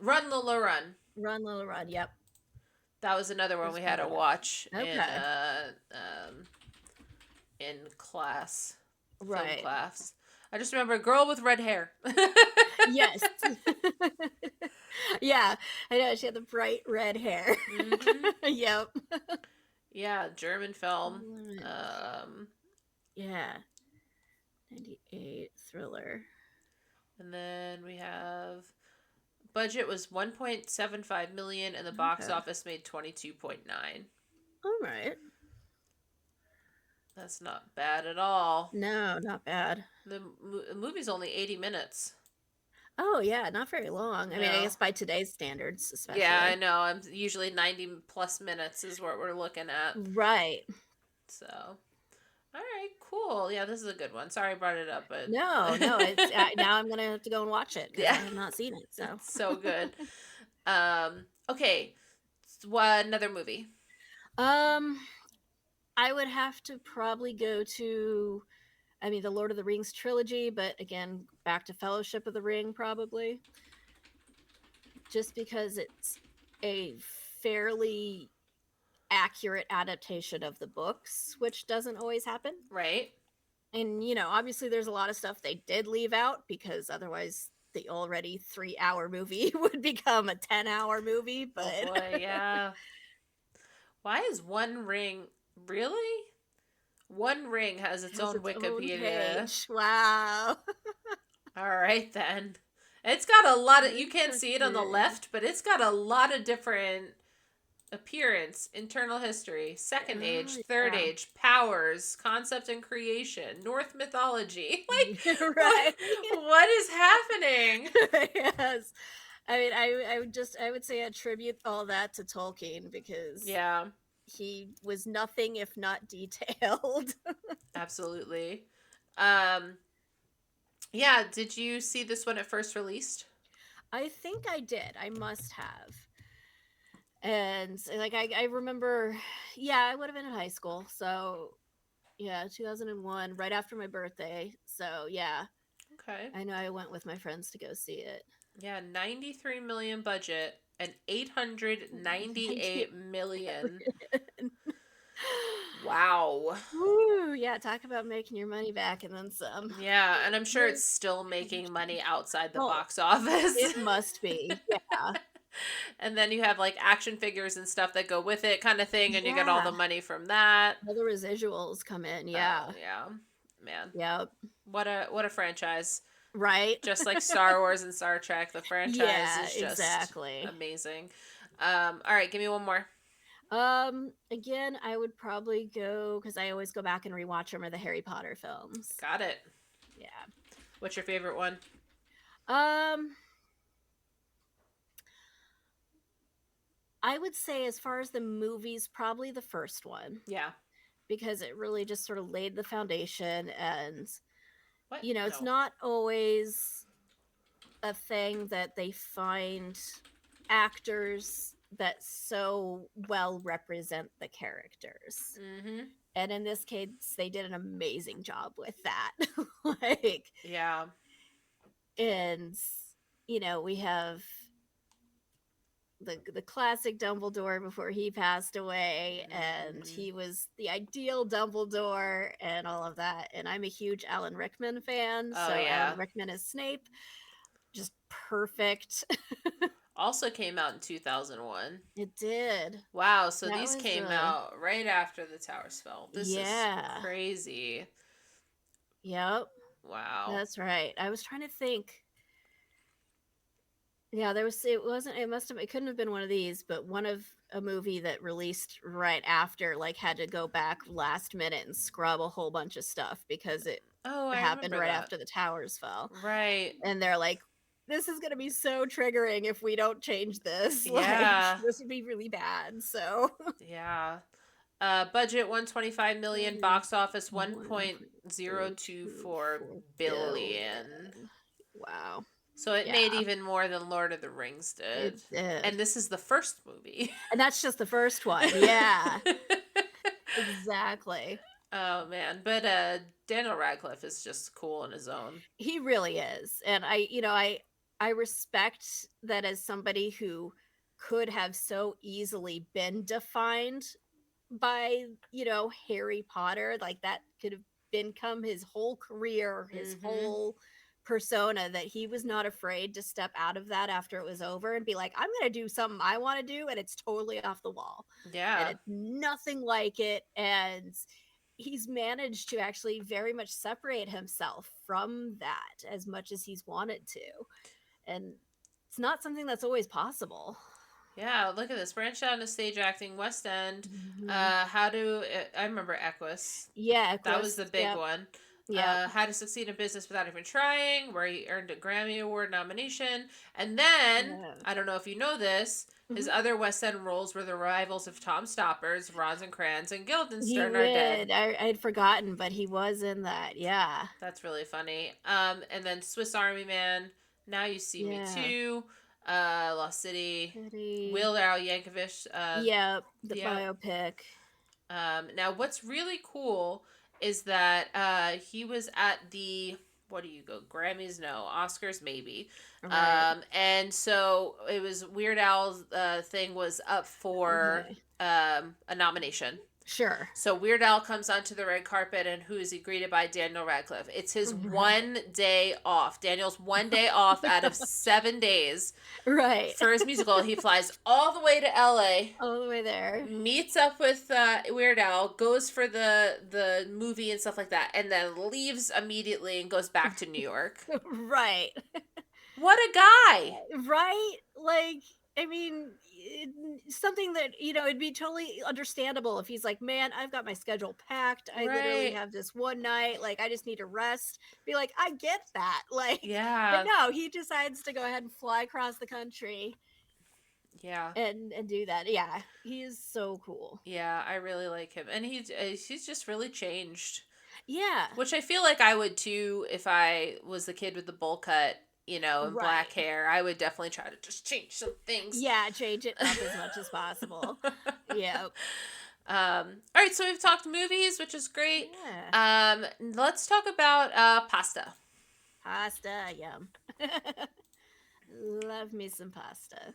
[SPEAKER 2] Run, Lola, Run.
[SPEAKER 3] Run, Little Run. Yep.
[SPEAKER 2] That was another one
[SPEAKER 3] That's
[SPEAKER 2] we had to
[SPEAKER 3] part of
[SPEAKER 2] watch
[SPEAKER 3] it. Okay.
[SPEAKER 2] in class, film
[SPEAKER 3] Right.
[SPEAKER 2] class. I just remember a girl with red hair.
[SPEAKER 3] Yes. Yeah, I know. She had the bright red hair.
[SPEAKER 2] Mm-hmm.
[SPEAKER 3] Yep.
[SPEAKER 2] Yeah, German film.
[SPEAKER 3] Yeah. 98 thriller.
[SPEAKER 2] And then we have budget was 1.75 million and the box
[SPEAKER 3] Okay.
[SPEAKER 2] office made 22.9.
[SPEAKER 3] All right.
[SPEAKER 2] That's not bad at all.
[SPEAKER 3] No, not bad.
[SPEAKER 2] The movie's only 80 minutes.
[SPEAKER 3] Oh, yeah, not very long. I mean, I
[SPEAKER 2] No.
[SPEAKER 3] guess by today's standards, especially.
[SPEAKER 2] Yeah, I know. I'm usually 90 plus minutes is what we're looking at.
[SPEAKER 3] Right.
[SPEAKER 2] So, all right, cool. Yeah, this is a good one. Sorry I brought it up, but
[SPEAKER 3] No, it's now I'm gonna have to go and watch it because
[SPEAKER 2] Yeah.
[SPEAKER 3] I have not seen it. So
[SPEAKER 2] it's so good. Okay, what another movie?
[SPEAKER 3] I would have to probably go to, I mean, the Lord of the Rings trilogy, but again, back to Fellowship of the Ring, probably, just because it's a fairly accurate adaptation of the books, which doesn't always happen.
[SPEAKER 2] Right.
[SPEAKER 3] And obviously, there's a lot of stuff they did leave out because otherwise, the already 3-hour movie would become a 10-hour movie. But
[SPEAKER 2] Oh boy, yeah. Why is One Ring really? One Ring has its own Wikipedia.
[SPEAKER 3] page. Wow.
[SPEAKER 2] All right then. It's got a lot of. You can't see it on the left, but it's got a lot of different appearance, internal history, second age, third
[SPEAKER 3] Yeah.
[SPEAKER 2] age, powers, concept and creation, Norse mythology. Like,
[SPEAKER 3] Right.
[SPEAKER 2] what is happening?
[SPEAKER 3] Yes. I mean, I would say attribute all that to Tolkien because
[SPEAKER 2] Yeah,
[SPEAKER 3] he was nothing if not detailed.
[SPEAKER 2] absolutely. Yeah, did you see this one at first released?
[SPEAKER 3] I think I did. I must have. And like I remember, yeah, I would have been in high school. So yeah, 2001, right after my birthday. So yeah,
[SPEAKER 2] Okay.
[SPEAKER 3] I know I went with my friends to go see it.
[SPEAKER 2] Yeah, 93 million budget and 898 million. Wow.
[SPEAKER 3] Woo, yeah, talk about making your money back and then some.
[SPEAKER 2] Yeah, and I'm sure it's still making money outside the
[SPEAKER 3] Oh,
[SPEAKER 2] box office.
[SPEAKER 3] It must be. Yeah.
[SPEAKER 2] And then you have like action figures and stuff that go with it, kind of thing, and you get all the
[SPEAKER 3] Yeah.
[SPEAKER 2] money from that.
[SPEAKER 3] All the residuals come in. Yeah.
[SPEAKER 2] Oh, yeah, man.
[SPEAKER 3] Yep.
[SPEAKER 2] What a franchise!
[SPEAKER 3] Right.
[SPEAKER 2] Just like Star Wars and Star Trek, the franchise
[SPEAKER 3] Yeah,
[SPEAKER 2] is just
[SPEAKER 3] exactly.
[SPEAKER 2] amazing. All right, give me one more.
[SPEAKER 3] Again, I would probably go because I always go back and rewatch them, are the Harry Potter films.
[SPEAKER 2] Got it.
[SPEAKER 3] Yeah.
[SPEAKER 2] What's your favorite one?
[SPEAKER 3] I would say as far as the movies, probably the first one
[SPEAKER 2] Yeah.
[SPEAKER 3] because it really just sort of laid the foundation and
[SPEAKER 2] What?
[SPEAKER 3] it's
[SPEAKER 2] No.
[SPEAKER 3] not always a thing that they find actors that so well represent the characters.
[SPEAKER 2] Mm-hmm.
[SPEAKER 3] And in this case, they did an amazing job with that. Like,
[SPEAKER 2] Yeah.
[SPEAKER 3] and we have the classic Dumbledore before he passed away, and he was the ideal Dumbledore and all of that. And I'm a huge Alan Rickman fan,
[SPEAKER 2] Oh,
[SPEAKER 3] so
[SPEAKER 2] yeah.
[SPEAKER 3] Alan Rickman is Snape. just perfect.
[SPEAKER 2] Also came out in 2001.
[SPEAKER 3] It did.
[SPEAKER 2] Wow, so
[SPEAKER 3] That
[SPEAKER 2] these
[SPEAKER 3] was
[SPEAKER 2] came out right after the towers fell. This is
[SPEAKER 3] yeah.
[SPEAKER 2] crazy.
[SPEAKER 3] Yep.
[SPEAKER 2] Wow.
[SPEAKER 3] That's right. I was trying to think. Yeah, it couldn't have been one of these, but one of a movie that released right after, like, had to go back last minute and scrub a whole bunch of stuff because it
[SPEAKER 2] Oh, I
[SPEAKER 3] happened
[SPEAKER 2] remember
[SPEAKER 3] right
[SPEAKER 2] that.
[SPEAKER 3] after the towers fell.
[SPEAKER 2] Right.
[SPEAKER 3] And they're like, this is going to be so triggering if we don't change this. Like,
[SPEAKER 2] Yeah.
[SPEAKER 3] this would be really bad. So,
[SPEAKER 2] Yeah. Budget 125 million,
[SPEAKER 3] budget
[SPEAKER 2] box office 1.024
[SPEAKER 3] 1.024
[SPEAKER 2] billion.
[SPEAKER 3] billion. Wow.
[SPEAKER 2] So it
[SPEAKER 3] Yeah,
[SPEAKER 2] made even more than Lord of the Rings
[SPEAKER 3] it
[SPEAKER 2] did.
[SPEAKER 3] did.
[SPEAKER 2] And this is the first movie.
[SPEAKER 3] And that's just the first one. Yeah, exactly.
[SPEAKER 2] Oh man, but Daniel Radcliffe is just cool on his own.
[SPEAKER 3] He really is. And I respect that as somebody who could have so easily been defined by, Harry Potter, like that could have become his whole career, his
[SPEAKER 2] Mhm.
[SPEAKER 3] whole persona, that he was not afraid to step out of that after it was over and be like, I'm going to do something I want to do and it's totally off the wall. And
[SPEAKER 2] Yeah.
[SPEAKER 3] it's nothing like it, and he's managed to actually very much separate himself from that as much as he's wanted to. And it's not something that's always possible.
[SPEAKER 2] Yeah, look at this. Branched out into stage acting, West End.
[SPEAKER 3] Mhm.
[SPEAKER 2] I remember Equus.
[SPEAKER 3] Yeah,
[SPEAKER 2] That was
[SPEAKER 3] Equus.
[SPEAKER 2] the big
[SPEAKER 3] Yep.
[SPEAKER 2] one.
[SPEAKER 3] Yep.
[SPEAKER 2] How to Succeed in Business Without Even Trying, where he earned a Grammy Award nomination. And then,
[SPEAKER 3] Yeah.
[SPEAKER 2] I don't know if you know this, his
[SPEAKER 3] Mhm.
[SPEAKER 2] other West End roles were the rivals of Tom Stoppers, Rosencrantz, and
[SPEAKER 3] He
[SPEAKER 2] Guildenstern Are Dead.
[SPEAKER 3] did. I'd forgotten, but he was in that. Yeah.
[SPEAKER 2] That's really funny. And then Swiss Army Man, Now You See Me
[SPEAKER 3] Yeah.
[SPEAKER 2] Too, Lost City,
[SPEAKER 3] Pretty.
[SPEAKER 2] Weird Al Yankovic.
[SPEAKER 3] Yep. The
[SPEAKER 2] Yeah.
[SPEAKER 3] biopic.
[SPEAKER 2] Now, what's really cool is that he was at the, what do you go, Grammys? No, Oscars maybe.
[SPEAKER 3] Right.
[SPEAKER 2] And so it was Weird Al's thing was up for
[SPEAKER 3] Okay.
[SPEAKER 2] a nomination.
[SPEAKER 3] Sure.
[SPEAKER 2] So Weird Al comes onto the red carpet, and who is he greeted by? Daniel Radcliffe. It's his
[SPEAKER 3] Right.
[SPEAKER 2] 1 day off. Daniel's 1 day off out of 7 days
[SPEAKER 3] Right.
[SPEAKER 2] for his musical. He flies all the way to LA,
[SPEAKER 3] All the way there.
[SPEAKER 2] meets up with Weird Al, goes for the movie and stuff like that, and then leaves immediately and goes back to New York.
[SPEAKER 3] Right.
[SPEAKER 2] What a guy!
[SPEAKER 3] Right? Like, I mean, something that, it'd be totally understandable if he's like, man, I've got my schedule packed. I literally
[SPEAKER 2] Right.
[SPEAKER 3] have this one night. Like, I just need to rest. Be like, I get that. Like, but
[SPEAKER 2] Yeah.
[SPEAKER 3] no, he decides to go ahead and fly across the country
[SPEAKER 2] Yeah.
[SPEAKER 3] and do that. Yeah, he is so cool.
[SPEAKER 2] Yeah, I really like him, and he's just really changed.
[SPEAKER 3] Yeah.
[SPEAKER 2] Which I feel like I would too if I was the kid with the bowl cut, and black
[SPEAKER 3] Right.
[SPEAKER 2] hair. I would definitely try to just change some things.
[SPEAKER 3] Yeah, change it up as much as possible. Yeah.
[SPEAKER 2] All right, so we've talked movies, which is great.
[SPEAKER 3] Yeah.
[SPEAKER 2] Let's talk about pasta.
[SPEAKER 3] Pasta, yum. Love me some pasta.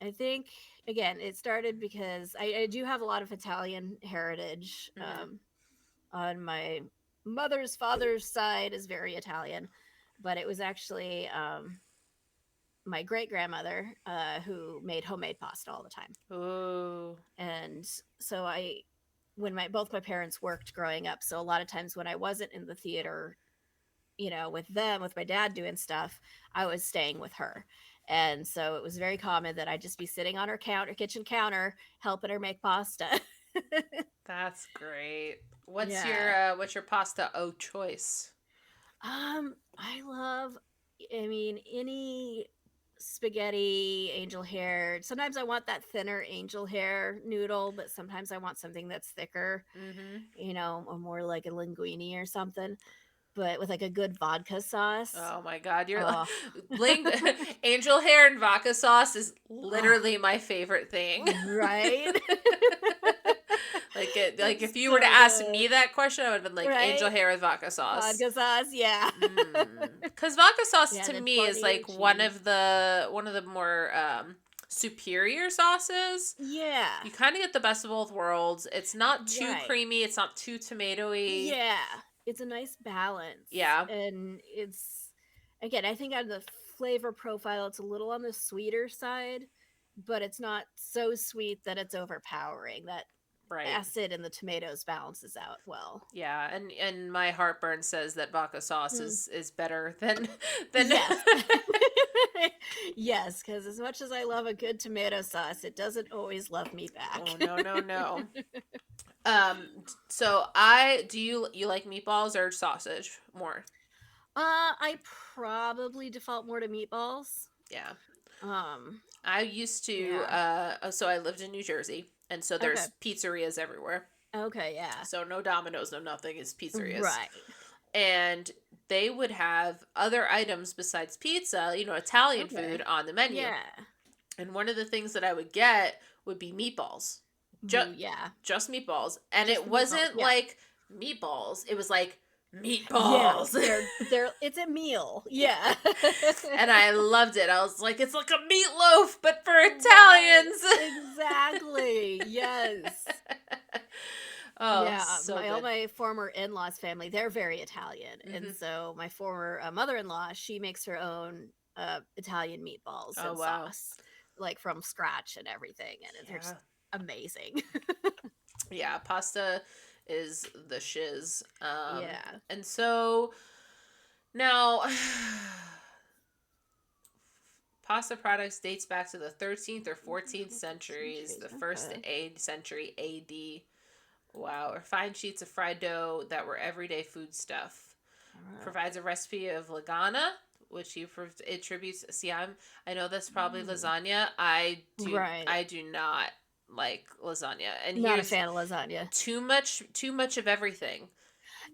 [SPEAKER 3] I think, again, it started because I do have a lot of Italian heritage.
[SPEAKER 2] Mhm.
[SPEAKER 3] On my mother's father's side is very Italian, but it was actually my great grandmother who made homemade pasta all the time.
[SPEAKER 2] Ooh.
[SPEAKER 3] And so when both my parents worked growing up, so a lot of times when I wasn't in the theater, with my dad doing stuff, I was staying with her. And so it was very common that I'd just be sitting on her kitchen counter, helping her make pasta.
[SPEAKER 2] That's great.
[SPEAKER 3] Yeah.
[SPEAKER 2] What's your pasta choice?
[SPEAKER 3] I mean, any spaghetti, angel hair. Sometimes I want that thinner angel hair noodle, but sometimes I want something that's thicker,
[SPEAKER 2] Mm-hmm.
[SPEAKER 3] or more like a linguine or something, but with like a good vodka sauce.
[SPEAKER 2] Oh my God, you're
[SPEAKER 3] Oh.
[SPEAKER 2] ling angel hair and vodka sauce is
[SPEAKER 3] Oh,
[SPEAKER 2] literally my favorite thing.
[SPEAKER 3] right?
[SPEAKER 2] Like
[SPEAKER 3] It's
[SPEAKER 2] if you were to
[SPEAKER 3] so
[SPEAKER 2] ask
[SPEAKER 3] good.
[SPEAKER 2] me that question, I would have been like angel
[SPEAKER 3] Right?
[SPEAKER 2] hair with vodka sauce.
[SPEAKER 3] Vodka sauce, yeah.
[SPEAKER 2] Because vodka sauce
[SPEAKER 3] Yeah,
[SPEAKER 2] to
[SPEAKER 3] then
[SPEAKER 2] me is
[SPEAKER 3] plenty
[SPEAKER 2] like
[SPEAKER 3] of
[SPEAKER 2] one
[SPEAKER 3] cheese.
[SPEAKER 2] of the more superior sauces.
[SPEAKER 3] Yeah.
[SPEAKER 2] You kind of get the best of both worlds. It's not too
[SPEAKER 3] Right.
[SPEAKER 2] creamy. It's not too tomatoey.
[SPEAKER 3] Yeah. It's a nice balance.
[SPEAKER 2] Yeah.
[SPEAKER 3] And again, I think on the flavor profile, it's a little on the sweeter side, but it's not so sweet that it's overpowering. That
[SPEAKER 2] Right.
[SPEAKER 3] acid in the tomatoes balances out well.
[SPEAKER 2] Yeah, and my heartburn says that vodka sauce
[SPEAKER 3] Mm.
[SPEAKER 2] is better than
[SPEAKER 3] Yes. Yes, because as much as I love a good tomato sauce, it doesn't always love me back.
[SPEAKER 2] Oh no. So do you like meatballs or sausage more?
[SPEAKER 3] I probably default more to meatballs.
[SPEAKER 2] Yeah.
[SPEAKER 3] Um,
[SPEAKER 2] I used to
[SPEAKER 3] yeah.
[SPEAKER 2] so I lived in New Jersey, and so
[SPEAKER 3] Okay.
[SPEAKER 2] there's pizzerias everywhere.
[SPEAKER 3] Okay, yeah.
[SPEAKER 2] So no Domino's, no nothing, is pizzerias.
[SPEAKER 3] Right.
[SPEAKER 2] And they would have other items besides pizza, Italian
[SPEAKER 3] Okay.
[SPEAKER 2] food on the menu.
[SPEAKER 3] Yeah.
[SPEAKER 2] And one of the things that I would get would be meatballs.
[SPEAKER 3] Ooh, yeah.
[SPEAKER 2] Just meatballs. And
[SPEAKER 3] Just
[SPEAKER 2] it
[SPEAKER 3] the
[SPEAKER 2] wasn't
[SPEAKER 3] meatballs, yeah.
[SPEAKER 2] like meatballs. It was like
[SPEAKER 3] Yeah,
[SPEAKER 2] meatballs.
[SPEAKER 3] it's a meal. Yeah.
[SPEAKER 2] And I loved it. I was like, it's like a meatloaf, but for Italians.
[SPEAKER 3] Exactly. Yes.
[SPEAKER 2] Oh,
[SPEAKER 3] Yeah,
[SPEAKER 2] so
[SPEAKER 3] all
[SPEAKER 2] good.
[SPEAKER 3] my former in-laws family, they're very Italian. And so my former mother-in-law, she makes her own Italian meatballs
[SPEAKER 2] Oh,
[SPEAKER 3] and
[SPEAKER 2] wow.
[SPEAKER 3] sauce, like from scratch and everything, and they're just amazing.
[SPEAKER 2] Yeah, pasta is the shiz.
[SPEAKER 3] Yeah.
[SPEAKER 2] And so now pasta products dates back to the 13th or 14th centuries, the first century AD. Wow. Refined sheets of fried dough that were everyday food stuff. Provides a recipe of lagana, which he attributes. See, I know that's probably lasagna. I do not like lasagna, and
[SPEAKER 3] Not a
[SPEAKER 2] here's
[SPEAKER 3] fan of lasagna.
[SPEAKER 2] too much of everything.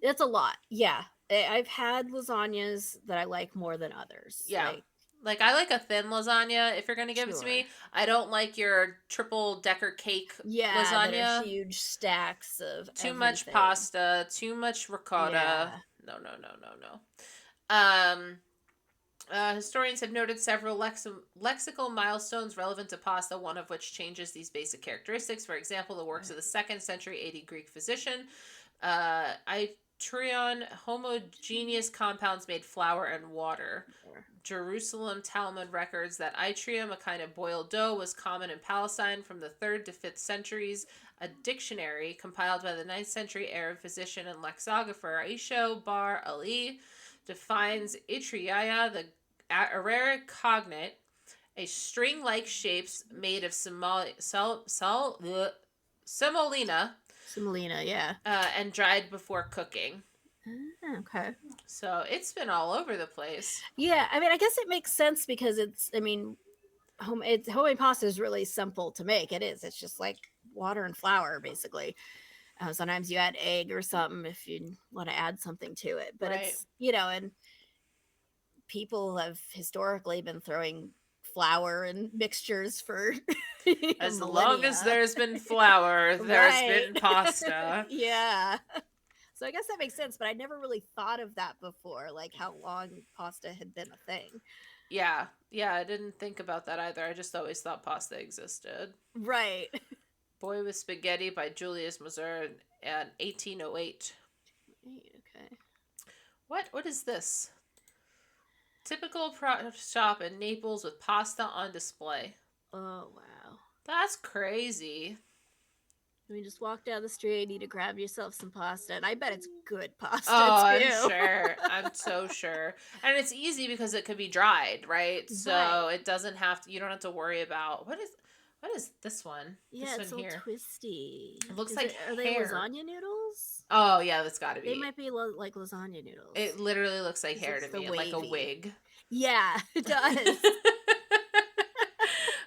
[SPEAKER 3] It's a lot. Yeah. I've had lasagnas that I like more than others.
[SPEAKER 2] Yeah. Like I like a thin lasagna if you're gonna give it to me. I don't like your triple decker cake lasagna.
[SPEAKER 3] That are huge stacks of
[SPEAKER 2] too much pasta, too much ricotta.
[SPEAKER 3] Yeah.
[SPEAKER 2] No. Historians have noted several lexical milestones relevant to pasta, one of which changes these basic characteristics. For example, the works of the 2nd century AD Greek physician Ittrion, homogeneous compounds made flour and water. Jerusalem Talmud records that itrium, a kind of boiled dough, was common in Palestine from the 3rd to 5th centuries. A dictionary compiled by the 9th century Arab physician and lexicographer Aisho Bar Ali defines itriaya, the Arabic cognate, a string-like shapes made of semolina,
[SPEAKER 3] yeah.
[SPEAKER 2] And dried before cooking.
[SPEAKER 3] Okay.
[SPEAKER 2] So it's been all over the place.
[SPEAKER 3] Yeah, I mean, I guess it makes sense because homemade pasta is really simple to make. It is. It's just like water and flour, basically. Sometimes you add egg or something if you want to add something to it. But it's, and people have historically been throwing flour and mixtures for
[SPEAKER 2] as
[SPEAKER 3] millennia.
[SPEAKER 2] Long as there's been flour, there's been pasta.
[SPEAKER 3] Yeah. So I guess that makes sense, but I never really thought of that before, like how long pasta had been a thing.
[SPEAKER 2] Yeah, I didn't think about that either. I just always thought pasta existed.
[SPEAKER 3] Right.
[SPEAKER 2] Boy with Spaghetti by Julius Mazur in 1808.
[SPEAKER 3] Okay.
[SPEAKER 2] What is this? Typical shop in Naples with pasta on display.
[SPEAKER 3] Oh, wow.
[SPEAKER 2] That's crazy.
[SPEAKER 3] I mean, just walk down the street, need to grab yourself some pasta, and I bet it's good pasta,
[SPEAKER 2] oh,
[SPEAKER 3] too.
[SPEAKER 2] I'm sure. I'm so sure. And it's easy because it could be dried, right? So it doesn't have to, you don't have to worry about, what is this one?
[SPEAKER 3] Yeah,
[SPEAKER 2] this
[SPEAKER 3] it's
[SPEAKER 2] one
[SPEAKER 3] all
[SPEAKER 2] here.
[SPEAKER 3] twisty.
[SPEAKER 2] It looks like
[SPEAKER 3] Are they lasagna noodles?
[SPEAKER 2] Oh, yeah, that's gotta be.
[SPEAKER 3] They might be like lasagna noodles.
[SPEAKER 2] It literally looks like hair to me, like a wig.
[SPEAKER 3] Yeah, it does.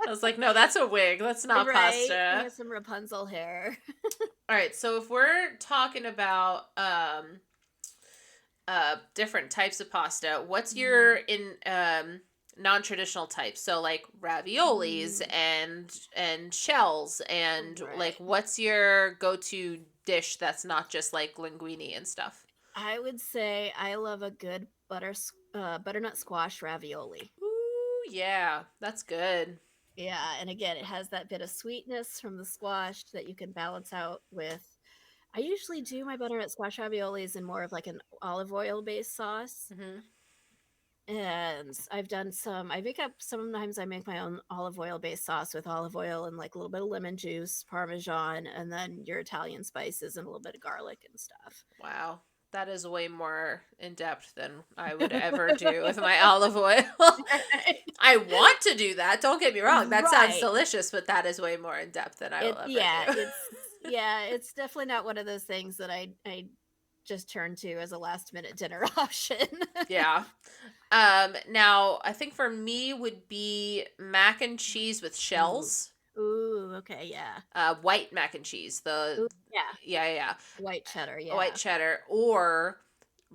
[SPEAKER 2] I was like, no, that's a wig. That's not pasta.
[SPEAKER 3] I have some Rapunzel hair.
[SPEAKER 2] All right, so if we're talking about different types of pasta, what's your non-traditional types? So like raviolis and shells and like what's your go-to dish that's not just like linguine and stuff?
[SPEAKER 3] I would say I love a good butternut squash ravioli.
[SPEAKER 2] Ooh, yeah, that's good.
[SPEAKER 3] Yeah, and again, it has that bit of sweetness from the squash that you can balance out with. I usually do my butternut squash raviolis in more of like an olive oil based sauce. And I've done some. Sometimes I make my own olive oil based sauce with olive oil and like a little bit of lemon juice, Parmesan, and then your Italian spices and a little bit of garlic and stuff.
[SPEAKER 2] Wow. That is way more in depth than I would ever do with my olive oil. I want to do that. Don't get me wrong. That sounds
[SPEAKER 3] Right.
[SPEAKER 2] delicious, but that is way more in depth than I will ever do.
[SPEAKER 3] It's definitely not one of those things that I just turn to as a last minute dinner option.
[SPEAKER 2] Yeah. Now I think for me would be mac and cheese with shells.
[SPEAKER 3] Ooh, okay, yeah.
[SPEAKER 2] White mac and cheese.
[SPEAKER 3] Ooh, yeah.
[SPEAKER 2] Yeah.
[SPEAKER 3] White cheddar, yeah.
[SPEAKER 2] White cheddar or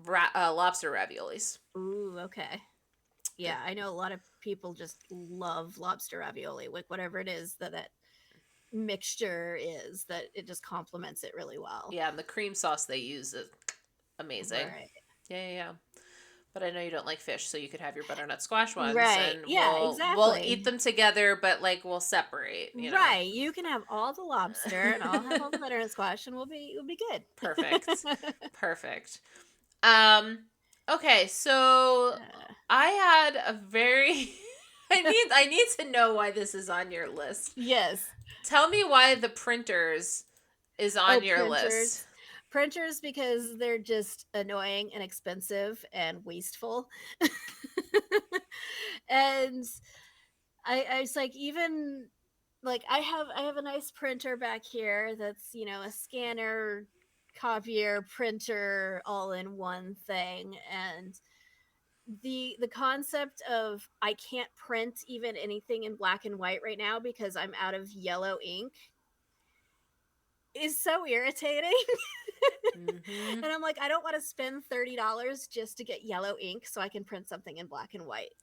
[SPEAKER 2] lobster raviolis.
[SPEAKER 3] Ooh, okay. Yeah, I know a lot of people just love lobster ravioli, like whatever it is that mixture is, that it just complements it really well.
[SPEAKER 2] Yeah, and the cream sauce they use is amazing.
[SPEAKER 3] Right.
[SPEAKER 2] Yeah. But I know you don't like fish, so you could have your butternut squash ones.
[SPEAKER 3] Right.
[SPEAKER 2] And
[SPEAKER 3] Yeah,
[SPEAKER 2] we'll
[SPEAKER 3] exactly.
[SPEAKER 2] eat them together, but like we'll separate. You know?
[SPEAKER 3] Right. You can have all the lobster and I'll have all the butternut squash and we'll be good.
[SPEAKER 2] Perfect. Perfect. Okay, so I had a very I need to know why this is on your list.
[SPEAKER 3] Yes.
[SPEAKER 2] Tell me why the printers is on your list.
[SPEAKER 3] Printers, because they're just annoying and expensive and wasteful. And I was like, even like I have a nice printer back here that's, a scanner, copier, printer all in one thing. And the concept of I can't print even anything in black and white right now because I'm out of yellow ink is so irritating.
[SPEAKER 2] Mm-hmm.
[SPEAKER 3] And I'm like, I don't want to spend $30 just to get yellow ink so I can print something in black and white.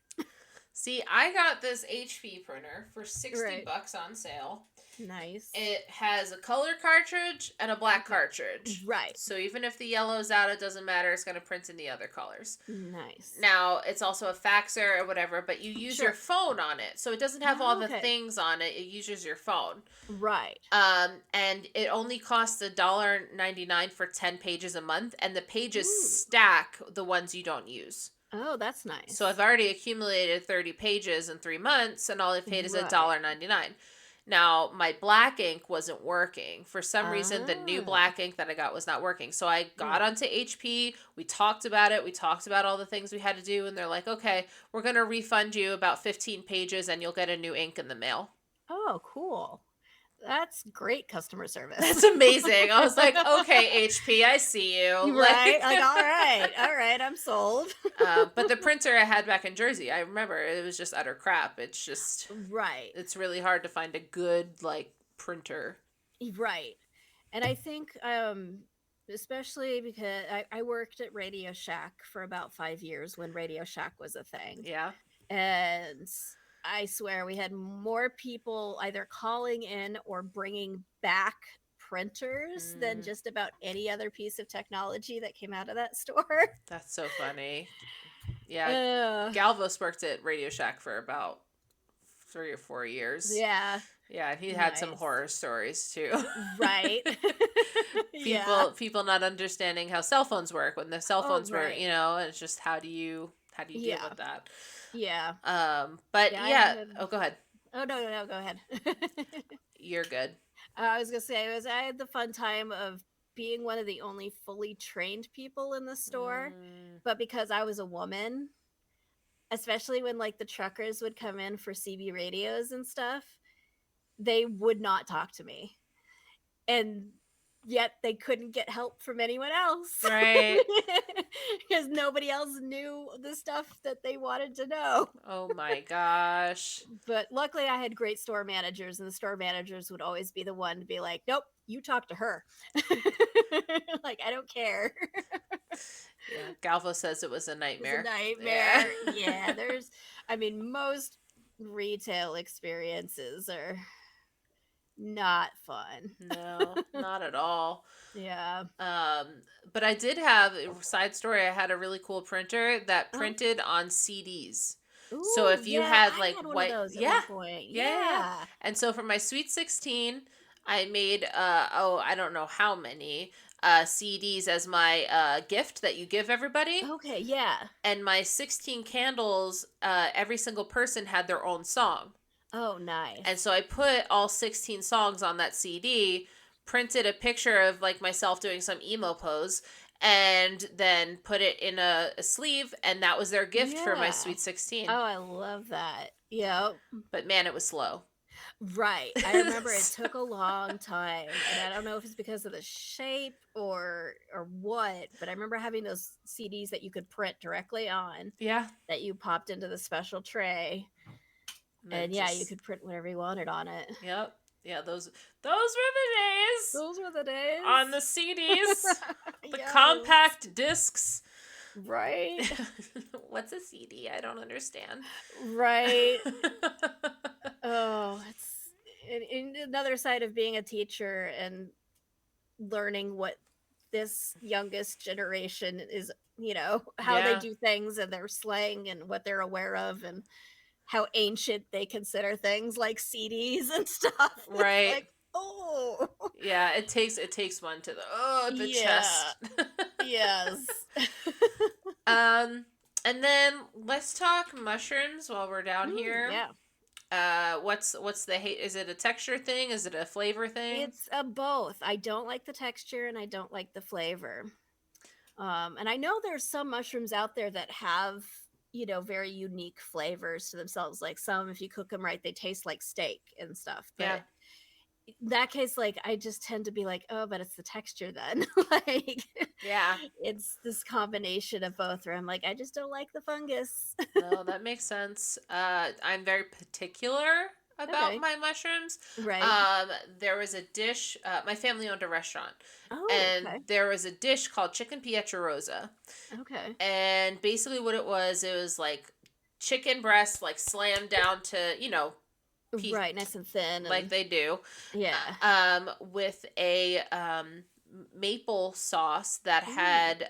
[SPEAKER 2] See, I got this HP printer for $60
[SPEAKER 3] Right.
[SPEAKER 2] on sale.
[SPEAKER 3] Nice.
[SPEAKER 2] It has a color cartridge and a black cartridge.
[SPEAKER 3] Right.
[SPEAKER 2] So even if the yellow's out, it doesn't matter. It's going to print in the other colors.
[SPEAKER 3] Nice.
[SPEAKER 2] Now, it's also a faxer or whatever, but you use your phone on it. So it doesn't have all the things on it. It uses your phone.
[SPEAKER 3] Right.
[SPEAKER 2] And it only costs $1.99 for 10 pages a month, and the pages stack the ones you don't use.
[SPEAKER 3] Oh, that's nice.
[SPEAKER 2] So I've already accumulated 30 pages in 3 months, and all I've paid is $1.99. Now, my black ink wasn't working. For some reason, the new black ink that I got was not working. So I got onto HP. We talked about it. We talked about all the things we had to do. And they're like, okay, we're going to refund you about 15 pages and you'll get a new ink in the mail.
[SPEAKER 3] Oh, cool. That's great customer service.
[SPEAKER 2] That's amazing. I was like, okay, HP, I see you.
[SPEAKER 3] Right? Like, all right, I'm sold.
[SPEAKER 2] But the printer I had back in Jersey, I remember it was just utter crap. It's just...
[SPEAKER 3] Right.
[SPEAKER 2] It's really hard to find a good, printer.
[SPEAKER 3] Right. And I think, especially because I worked at Radio Shack for about 5 years when Radio Shack was a thing.
[SPEAKER 2] Yeah.
[SPEAKER 3] And I swear we had more people either calling in or bringing back printers than just about any other piece of technology that came out of that store.
[SPEAKER 2] That's so funny. Yeah. Galvos worked at Radio Shack for about 3 or 4 years.
[SPEAKER 3] Yeah.
[SPEAKER 2] Yeah, he had some horror stories too.
[SPEAKER 3] Right.
[SPEAKER 2] People not understanding how cell phones work when the cell phones were, it's just how do you deal with that?
[SPEAKER 3] Yeah.
[SPEAKER 2] But oh, go ahead.
[SPEAKER 3] Oh, no, go ahead.
[SPEAKER 2] You're good.
[SPEAKER 3] I was going to say, I had the fun time of being one of the only fully trained people in the store, but because I was a woman, especially when the truckers would come in for CB radios and stuff, they would not talk to me. And yet they couldn't get help from anyone else.
[SPEAKER 2] Right.
[SPEAKER 3] Because nobody else knew the stuff that they wanted to know.
[SPEAKER 2] Oh my gosh.
[SPEAKER 3] But luckily I had great store managers, and the store managers would always be the one to be like, nope, you talk to her. I don't care.
[SPEAKER 2] Yeah, Galvo says it was a nightmare.
[SPEAKER 3] It was a nightmare. Yeah, most retail experiences are not fun.
[SPEAKER 2] No, not at all.
[SPEAKER 3] Yeah.
[SPEAKER 2] But I did have a side story. I had a really cool printer that printed on CDs.
[SPEAKER 3] Ooh,
[SPEAKER 2] so if you had white,
[SPEAKER 3] yeah.
[SPEAKER 2] And so for my Sweet 16, I made I don't know how many. CDs as my gift that you give everybody.
[SPEAKER 3] Okay, yeah.
[SPEAKER 2] And my 16 candles, every single person had their own song.
[SPEAKER 3] Oh, nice.
[SPEAKER 2] And so I put all 16 songs on that CD, printed a picture of like myself doing some emo pose, and then put it in a sleeve, and that was their gift for my
[SPEAKER 3] Yeah.
[SPEAKER 2] Sweet 16.
[SPEAKER 3] Oh, I love that. Yep.
[SPEAKER 2] But man, it was slow.
[SPEAKER 3] Right. I remember it took a long time, and I don't know if it's because of the shape or what, but I remember having those CDs that you could print directly on
[SPEAKER 2] Yeah.
[SPEAKER 3] that you popped into the special tray. And yeah, you could print whatever you wanted on it.
[SPEAKER 2] Yep. Yeah, those were the days.
[SPEAKER 3] Those were the days.
[SPEAKER 2] On the CDs. The
[SPEAKER 3] Yes.
[SPEAKER 2] compact discs.
[SPEAKER 3] Right.
[SPEAKER 2] What's a CD? I don't understand.
[SPEAKER 3] Right. Oh, it's another side of being a teacher and learning what this youngest generation is, how they
[SPEAKER 2] Yeah.
[SPEAKER 3] do things and their slang and what they're aware of and how ancient they consider things like CDs and stuff. It's
[SPEAKER 2] Right.
[SPEAKER 3] like, oh.
[SPEAKER 2] Yeah, it takes one to the
[SPEAKER 3] Yeah.
[SPEAKER 2] chest.
[SPEAKER 3] Yes.
[SPEAKER 2] And then let's talk mushrooms while we're down here.
[SPEAKER 3] Yeah.
[SPEAKER 2] What's the hate? Is it a texture thing? Is it a flavor thing?
[SPEAKER 3] It's both. I don't like the texture and I don't like the flavor. And I know there's some mushrooms out there that have, very unique flavors to themselves. Like some, if you cook them right, they taste like steak and stuff. But
[SPEAKER 2] Yeah.
[SPEAKER 3] in that case, like I just tend to be like, oh, but it's the texture then. Like,
[SPEAKER 2] Yeah.
[SPEAKER 3] it's this combination of both where I'm like, I just don't like the fungus.
[SPEAKER 2] No, that makes sense. I'm very particular about
[SPEAKER 3] Okay.
[SPEAKER 2] my mushrooms.
[SPEAKER 3] Right.
[SPEAKER 2] There was a dish. My family owned a restaurant,
[SPEAKER 3] Oh,
[SPEAKER 2] and
[SPEAKER 3] okay.
[SPEAKER 2] there was a dish called chicken pietra rosa.
[SPEAKER 3] Okay.
[SPEAKER 2] And basically, what it was like chicken breast, like slammed down to
[SPEAKER 3] Right, nice and thin.
[SPEAKER 2] like
[SPEAKER 3] And,
[SPEAKER 2] they do.
[SPEAKER 3] yeah.
[SPEAKER 2] With a maple sauce that had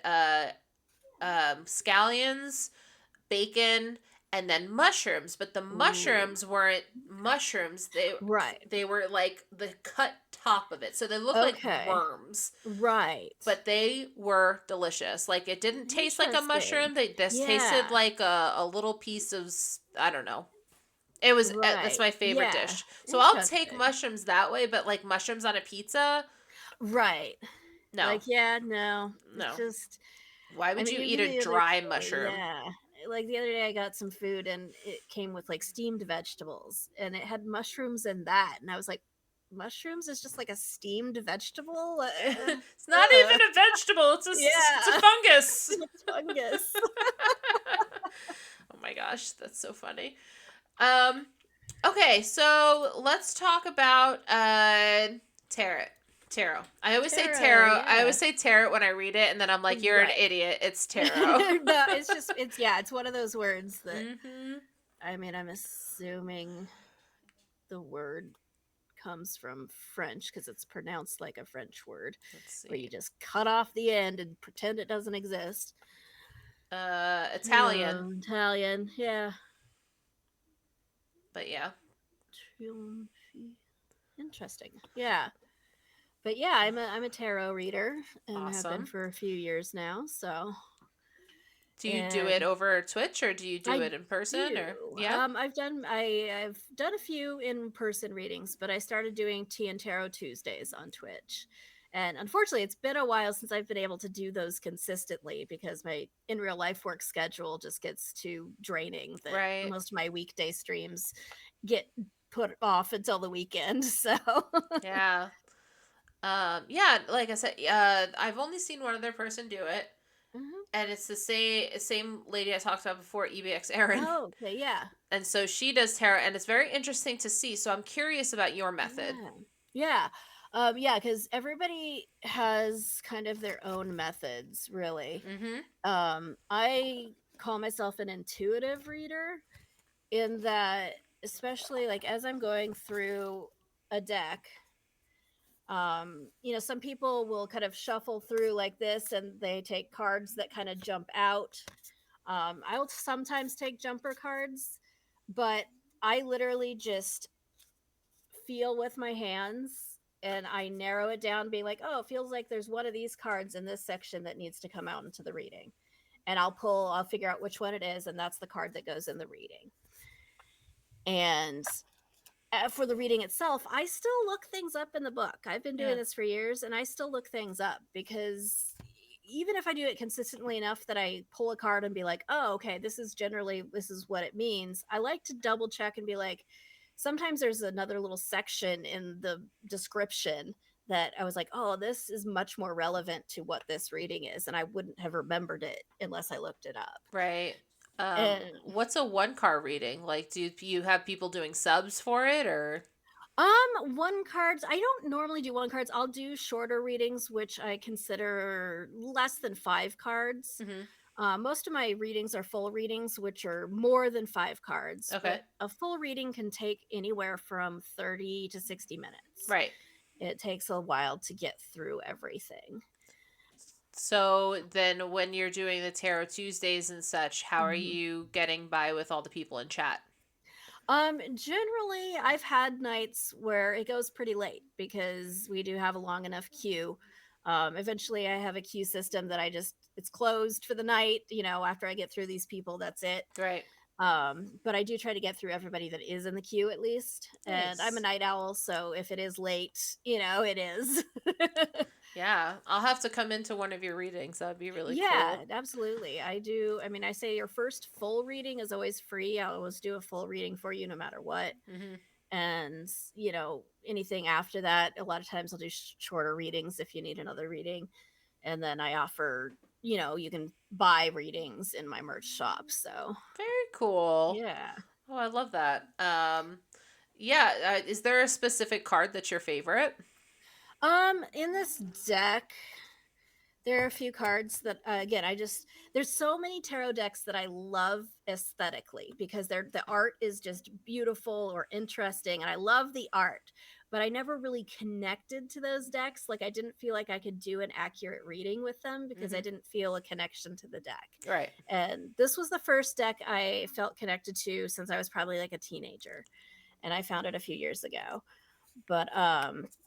[SPEAKER 2] scallions, bacon, and then mushrooms. But the mushrooms weren't mushrooms.
[SPEAKER 3] Right.
[SPEAKER 2] They were like the cut top of it, so they looked
[SPEAKER 3] Okay.
[SPEAKER 2] like worms.
[SPEAKER 3] Right.
[SPEAKER 2] But they were delicious. Like it didn't taste like a mushroom. This tasted
[SPEAKER 3] Yeah.
[SPEAKER 2] like a little piece of I don't know. It was that's my
[SPEAKER 3] Right.
[SPEAKER 2] favorite
[SPEAKER 3] Yeah.
[SPEAKER 2] dish. So I'll take
[SPEAKER 3] Interesting.
[SPEAKER 2] mushrooms that way, but like mushrooms on a pizza,
[SPEAKER 3] Right.
[SPEAKER 2] no,
[SPEAKER 3] Like, yeah, no.
[SPEAKER 2] no.
[SPEAKER 3] It's just,
[SPEAKER 2] Why would you eat
[SPEAKER 3] even
[SPEAKER 2] a
[SPEAKER 3] the other
[SPEAKER 2] dry
[SPEAKER 3] day,
[SPEAKER 2] mushroom?
[SPEAKER 3] yeah. Like the other day, I got some food and it came with like steamed vegetables and it had mushrooms in that. And I was like, mushrooms is just like a steamed vegetable?
[SPEAKER 2] It's not even a vegetable. It's a
[SPEAKER 3] Yeah.
[SPEAKER 2] fungus.
[SPEAKER 3] It's fungus.
[SPEAKER 2] Oh my gosh, that's so funny. Okay, so let's talk about tarot. Tarot. I always say tarot.
[SPEAKER 3] Tarot,
[SPEAKER 2] I
[SPEAKER 3] yeah.
[SPEAKER 2] always say tarot when I read it, and then I'm like, "You're an
[SPEAKER 3] Right.
[SPEAKER 2] idiot." It's tarot.
[SPEAKER 3] No, it's one of those words that,
[SPEAKER 2] Mm-hmm.
[SPEAKER 3] I'm assuming the word comes from French because it's pronounced like a French word
[SPEAKER 2] Let's
[SPEAKER 3] where you
[SPEAKER 2] see.
[SPEAKER 3] just cut off the end and pretend it doesn't exist.
[SPEAKER 2] Italian,
[SPEAKER 3] Italian, yeah.
[SPEAKER 2] but yeah.
[SPEAKER 3] Interesting. Yeah. But yeah, I'm a tarot reader and have
[SPEAKER 2] Awesome.
[SPEAKER 3] been for a few years now. So
[SPEAKER 2] Do you do it over Twitch or do you do
[SPEAKER 3] I
[SPEAKER 2] it in person? Or
[SPEAKER 3] do.
[SPEAKER 2] yeah.
[SPEAKER 3] I've done a few in person readings, but I started doing Tea and Tarot Tuesdays on Twitch. And unfortunately, it's been a while since I've been able to do those consistently because my in real life work schedule just gets too draining that
[SPEAKER 2] Right.
[SPEAKER 3] most of my weekday streams get put off until the weekend. So
[SPEAKER 2] Yeah. Yeah, like I said, I've only seen one other person do it,
[SPEAKER 3] Mhm.
[SPEAKER 2] and it's the same lady I talked about before, EBX Erin.
[SPEAKER 3] Oh, okay, yeah.
[SPEAKER 2] And so she does tarot, and it's very interesting to see. So I'm curious about your method.
[SPEAKER 3] Yeah. Yeah, because everybody has kind of their own methods, really.
[SPEAKER 2] Mm-hmm.
[SPEAKER 3] I call myself an intuitive reader in that, especially like as I'm going through a deck, some people will kind of shuffle through like this and they take cards that kind of jump out. I'll sometimes take jumper cards, but I literally just feel with my hands and I narrow it down, being like, oh, it feels like there's one of these cards in this section that needs to come out into the reading. And I'll figure out which one it is, and that's the card that goes in the reading. And for the reading itself, I still look things up in the book. I've been doing this for years, and I still look things up, because even if I do it consistently enough that I pull a card and be like, oh, okay, this is what it means, I like to double check and be like, sometimes there's another little section in the description that I was like, oh, this is much more relevant to what this reading is, and I wouldn't have remembered it unless I looked it up.
[SPEAKER 2] Right.
[SPEAKER 3] And
[SPEAKER 2] What's a one card reading? Like, do you have people doing subs for it, or?
[SPEAKER 3] one cards. I don't normally do one cards. I'll do shorter readings, which I consider less than 5 cards. Most of my readings are full readings, which are more than 5 cards.
[SPEAKER 2] Okay.
[SPEAKER 3] But a full reading can take anywhere from 30 to 60 minutes.
[SPEAKER 2] Right.
[SPEAKER 3] It takes a while to get through everything.
[SPEAKER 2] So then when you're doing the Tarot Tuesdays and such, how are you getting by with all the people in chat?
[SPEAKER 3] Generally, I've had nights where it goes pretty late because we do have a long enough queue. Eventually I have a queue system that it's closed for the night. After I get through these people, that's it.
[SPEAKER 2] Right.
[SPEAKER 3] But I do try to get through everybody that is in the queue at least.
[SPEAKER 2] Nice.
[SPEAKER 3] And I'm a night owl, so if it is late, it is.
[SPEAKER 2] Yeah, I'll have to come into one of your readings. That'd be really
[SPEAKER 3] Yeah,
[SPEAKER 2] cool.
[SPEAKER 3] absolutely. I do. I mean, I say your first full reading is always free. I'll always do a full reading for you no matter what. And, anything after that, a lot of times I'll do shorter readings if you need another reading. And then I offer, you can buy readings in my merch shop. So
[SPEAKER 2] Very cool.
[SPEAKER 3] yeah.
[SPEAKER 2] Oh, I love that. Yeah. Is there a specific card that's your favorite?
[SPEAKER 3] In this deck, there are a few cards that, again, there's so many tarot decks that I love aesthetically because the art is just beautiful or interesting, and I love the art, but I never really connected to those decks. Like, I didn't feel like I could do an accurate reading with them because I didn't feel a connection to the deck.
[SPEAKER 2] Right.
[SPEAKER 3] And this was the first deck I felt connected to since I was probably like a teenager, and I found it a few years ago. But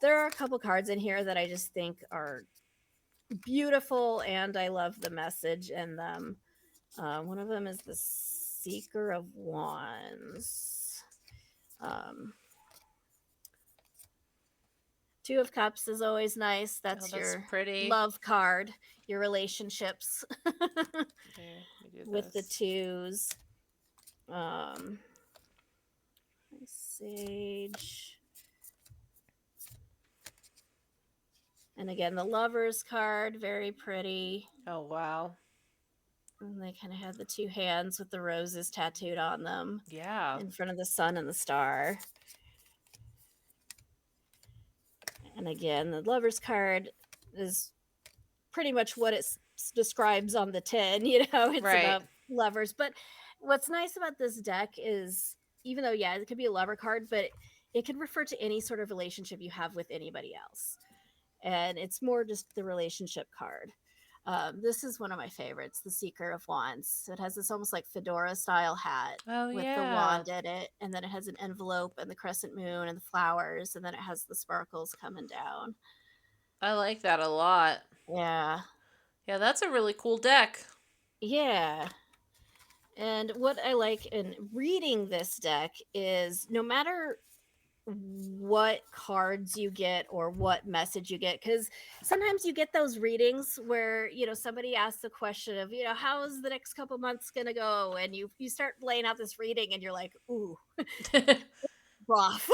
[SPEAKER 3] there are a couple cards in here that I just think are beautiful, and I love the message in them. One of them is the Seeker of Wands. Two of Cups is always nice. That's your
[SPEAKER 2] pretty
[SPEAKER 3] love card, your relationships.
[SPEAKER 2] Okay, let me do
[SPEAKER 3] with the
[SPEAKER 2] this.
[SPEAKER 3] twos. Sage. And again, the Lovers card, very pretty.
[SPEAKER 2] Oh, wow.
[SPEAKER 3] And they kind of have the two hands with the roses tattooed on them.
[SPEAKER 2] Yeah.
[SPEAKER 3] In front of the sun and the star. And again, the Lovers card is pretty much what it describes on the tin. It's
[SPEAKER 2] Right.
[SPEAKER 3] about lovers. But what's nice about this deck is, even though, yeah, it could be a lover card, but it can refer to any sort of relationship you have with anybody else. And it's more just the relationship card. This is one of my favorites, the Seeker of Wands. It has this almost like fedora style hat with the wand in it, and then it has an envelope and the crescent moon and the flowers, and then it has the sparkles coming down.
[SPEAKER 2] I like that a lot.
[SPEAKER 3] Yeah.
[SPEAKER 2] Yeah, that's a really cool deck.
[SPEAKER 3] Yeah. And what I like in reading this deck is no matter what cards you get or what message you get, because sometimes you get those readings where somebody asks a question of how is the next couple months gonna go, and you start laying out this reading and you're like, ooh, rough.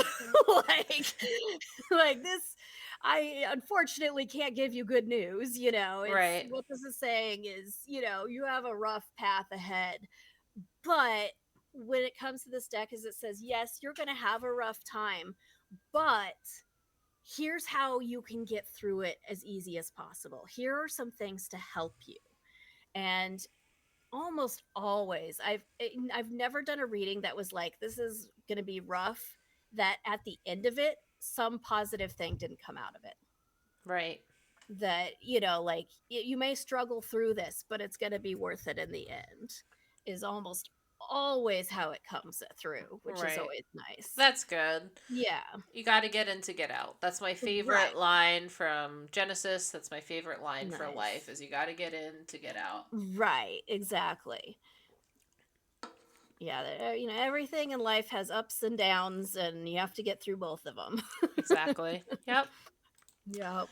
[SPEAKER 3] like this, I unfortunately can't give you good news.
[SPEAKER 2] Right.
[SPEAKER 3] What this is saying is you have a rough path ahead. But when it comes to this deck, is it says, yes, you're going to have a rough time, but here's how you can get through it as easy as possible. Here are some things to help you. And almost always, I've never done a reading that was like, this is going to be rough, that at the end of it, some positive thing didn't come out of it.
[SPEAKER 2] Right.
[SPEAKER 3] That, you may struggle through this, but it's going to be worth it in the end, is almost always how it comes through, which is
[SPEAKER 2] Right.
[SPEAKER 3] always nice.
[SPEAKER 2] That's good.
[SPEAKER 3] Yeah.
[SPEAKER 2] You got to get in to get out. That's my
[SPEAKER 3] Right.
[SPEAKER 2] favorite line from Genesis. That's my favorite line for life
[SPEAKER 3] Nice.
[SPEAKER 2] is you got to get in to get out.
[SPEAKER 3] Right. Exactly. Yeah, everything in life has ups and downs, and you have to get through both of them.
[SPEAKER 2] Exactly. Yep.
[SPEAKER 3] Yep.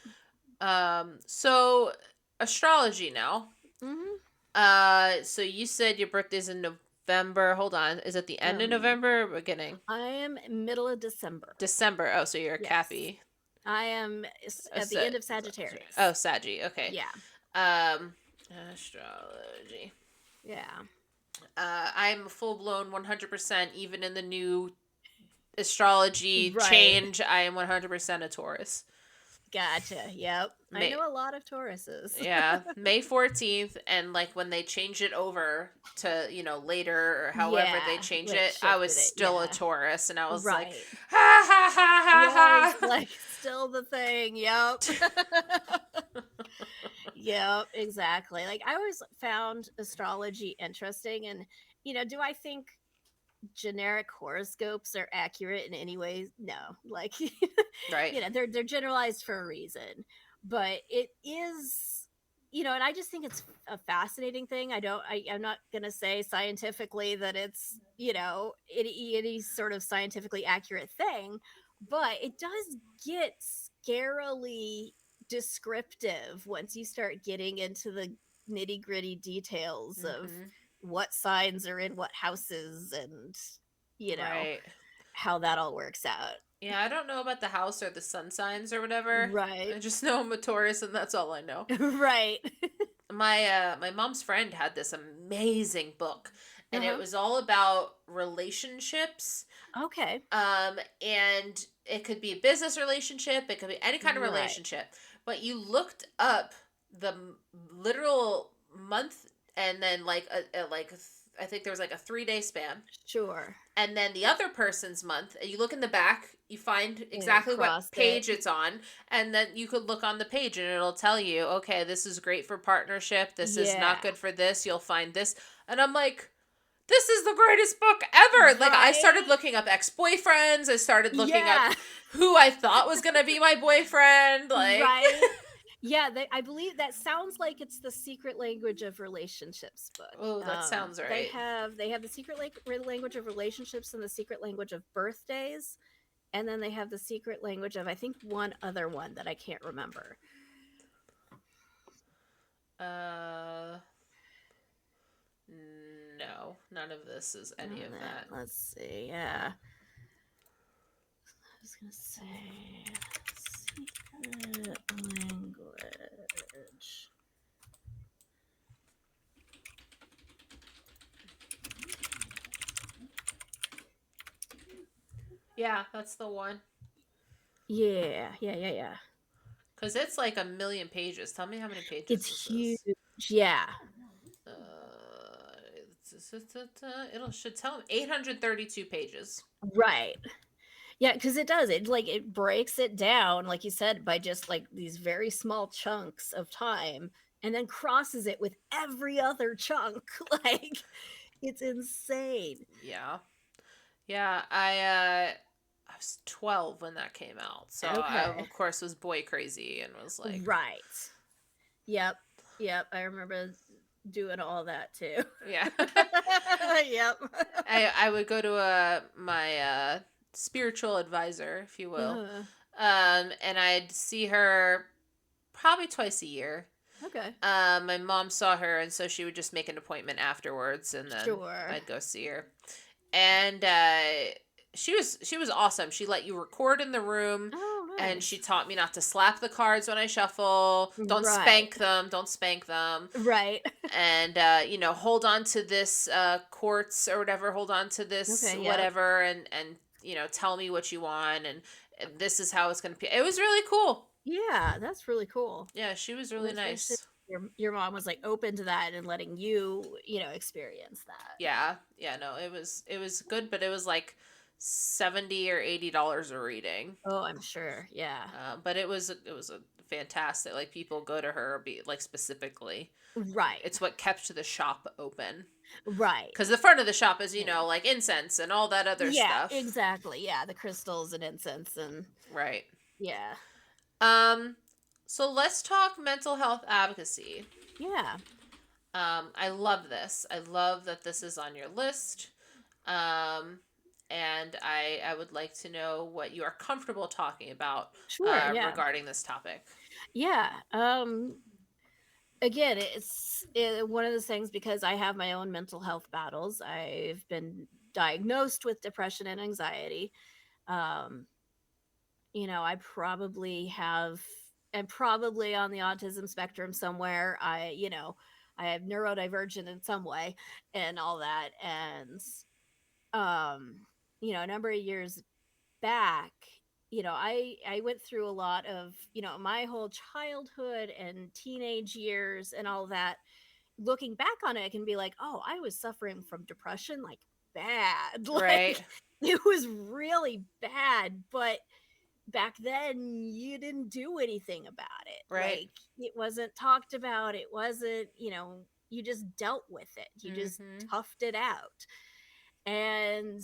[SPEAKER 2] So astrology now.
[SPEAKER 3] Hmm.
[SPEAKER 2] So you said your birthday's in November. Hold on. Is it the end of November or beginning?
[SPEAKER 3] I am middle of December.
[SPEAKER 2] December. Oh, so you're a
[SPEAKER 3] Yes.
[SPEAKER 2] Cappy.
[SPEAKER 3] I am at the end of Sagittarius.
[SPEAKER 2] Oh, Saggy. Okay.
[SPEAKER 3] Yeah.
[SPEAKER 2] Astrology.
[SPEAKER 3] Yeah.
[SPEAKER 2] I'm full blown 100%. Even in the new astrology
[SPEAKER 3] Right.
[SPEAKER 2] change, I am 100% a Taurus.
[SPEAKER 3] Gotcha. Yep. I know a lot of Tauruses.
[SPEAKER 2] Yeah, May 14th, and like when they changed it over to, later or however they change it, I was still a Taurus, and I was like, ha ha ha ha ha.
[SPEAKER 3] Like still the thing. Yep. Yep, exactly. Like I always found astrology interesting, and do I think generic horoscopes are accurate in any way? No. Like
[SPEAKER 2] Right.
[SPEAKER 3] they're generalized for a reason, but it is, and I just think it's a fascinating thing. I'm not gonna say scientifically that it's any sort of scientifically accurate thing, but it does get scarily descriptive once you start getting into the nitty gritty details of what signs are in what houses, and
[SPEAKER 2] Right.
[SPEAKER 3] how that all works out.
[SPEAKER 2] Yeah, I don't know about the house or the sun signs or whatever.
[SPEAKER 3] Right.
[SPEAKER 2] I just know I'm a Taurus, and that's all I know.
[SPEAKER 3] Right.
[SPEAKER 2] My mom's friend had this amazing book, and it was all about relationships.
[SPEAKER 3] Okay.
[SPEAKER 2] And it could be a business relationship, it could be any kind of
[SPEAKER 3] Right.
[SPEAKER 2] relationship, but you looked up the literal month, and then I think there was like a 3-day span,
[SPEAKER 3] Sure.
[SPEAKER 2] and then the other person's month, and you look in the back, you find exactly what
[SPEAKER 3] crossed
[SPEAKER 2] page
[SPEAKER 3] it.
[SPEAKER 2] it's on, and then you could look on the page and it'll tell you, okay, this is great for partnership, this is not
[SPEAKER 3] Yeah.
[SPEAKER 2] good for this, you'll find this. And I'm like, this is the greatest book ever. Like, I started
[SPEAKER 3] Right?
[SPEAKER 2] looking up ex-boyfriends, I started looking
[SPEAKER 3] Yeah.
[SPEAKER 2] up who I thought was gonna be my boyfriend, like
[SPEAKER 3] Right. Yeah, I believe that sounds like it's the secret language of relationships book.
[SPEAKER 2] Oh, that sounds
[SPEAKER 3] They
[SPEAKER 2] right.
[SPEAKER 3] have the secret language of relationships and the secret language of birthdays, and then they have the secret language of, I think, one other one that I can't remember.
[SPEAKER 2] No, none of this is any of that.
[SPEAKER 3] Let's see. Yeah. I was gonna say secret language.
[SPEAKER 2] Yeah, that's the one.
[SPEAKER 3] Yeah.
[SPEAKER 2] Because it's like 1,000,000 pages. Tell me how many pages
[SPEAKER 3] It's
[SPEAKER 2] this is.
[SPEAKER 3] huge. Yeah.
[SPEAKER 2] It should tell me 832 pages.
[SPEAKER 3] Right. Yeah, because it does. It breaks it down, like you said, by just like these very small chunks of time, and then crosses it with every other chunk. Like, it's insane.
[SPEAKER 2] Yeah. I was 12 when that came out, so I
[SPEAKER 3] Okay.
[SPEAKER 2] of course was boy crazy and was like,
[SPEAKER 3] Right. Yep. I remember doing all that too.
[SPEAKER 2] yeah.
[SPEAKER 3] Yep.
[SPEAKER 2] I would go to my spiritual advisor, if you will, and I'd see her probably twice a year.
[SPEAKER 3] Okay.
[SPEAKER 2] My mom saw her, and so she would just make an appointment afterwards, and then
[SPEAKER 3] Sure.
[SPEAKER 2] I'd go see her. And she was awesome. She let you record in the room.
[SPEAKER 3] Oh, nice.
[SPEAKER 2] And she taught me not to slap the cards when I shuffle. Don't spank them. Don't spank them.
[SPEAKER 3] Right.
[SPEAKER 2] And hold on to this quartz or whatever. Hold on to this whatever, and tell me what you want, and this is how it's gonna be. It was really cool.
[SPEAKER 3] Yeah, that's really cool.
[SPEAKER 2] Yeah, she was really nice.
[SPEAKER 3] Your mom was like open to that and letting you experience that.
[SPEAKER 2] Yeah, no, it was good, but it was like $70 or $80 a reading.
[SPEAKER 3] Oh, I'm sure. Yeah.
[SPEAKER 2] But it was a fantastic. Like, people go to her specifically.
[SPEAKER 3] Right.
[SPEAKER 2] It's what kept the shop open.
[SPEAKER 3] Right.
[SPEAKER 2] Because the front of the shop is,
[SPEAKER 3] Yeah.
[SPEAKER 2] like incense and all that other
[SPEAKER 3] Yeah,
[SPEAKER 2] stuff.
[SPEAKER 3] exactly. Yeah, the crystals and incense and
[SPEAKER 2] Right.
[SPEAKER 3] yeah.
[SPEAKER 2] Um, so let's talk mental health advocacy.
[SPEAKER 3] Yeah.
[SPEAKER 2] I love this. I love that this is on your list. Um, and I would like to know what you are comfortable talking about
[SPEAKER 3] Sure, yeah.
[SPEAKER 2] regarding this topic.
[SPEAKER 3] Yeah. Again, one of those things because I have my own mental health battles. I've been diagnosed with depression and anxiety. Um, I probably have I'm probably on the autism spectrum somewhere. I have neurodivergent in some way and all that. And a number of years back, I went through a lot of, my whole childhood and teenage years and all that. Looking back on it, I can be like, "Oh, I was suffering from depression like bad."
[SPEAKER 2] Right.
[SPEAKER 3] Like it was really bad, but back then you didn't do anything about it.
[SPEAKER 2] Right.
[SPEAKER 3] Like it wasn't talked about, it wasn't, you just dealt with it. You just
[SPEAKER 2] Mm-hmm.
[SPEAKER 3] toughed it out. And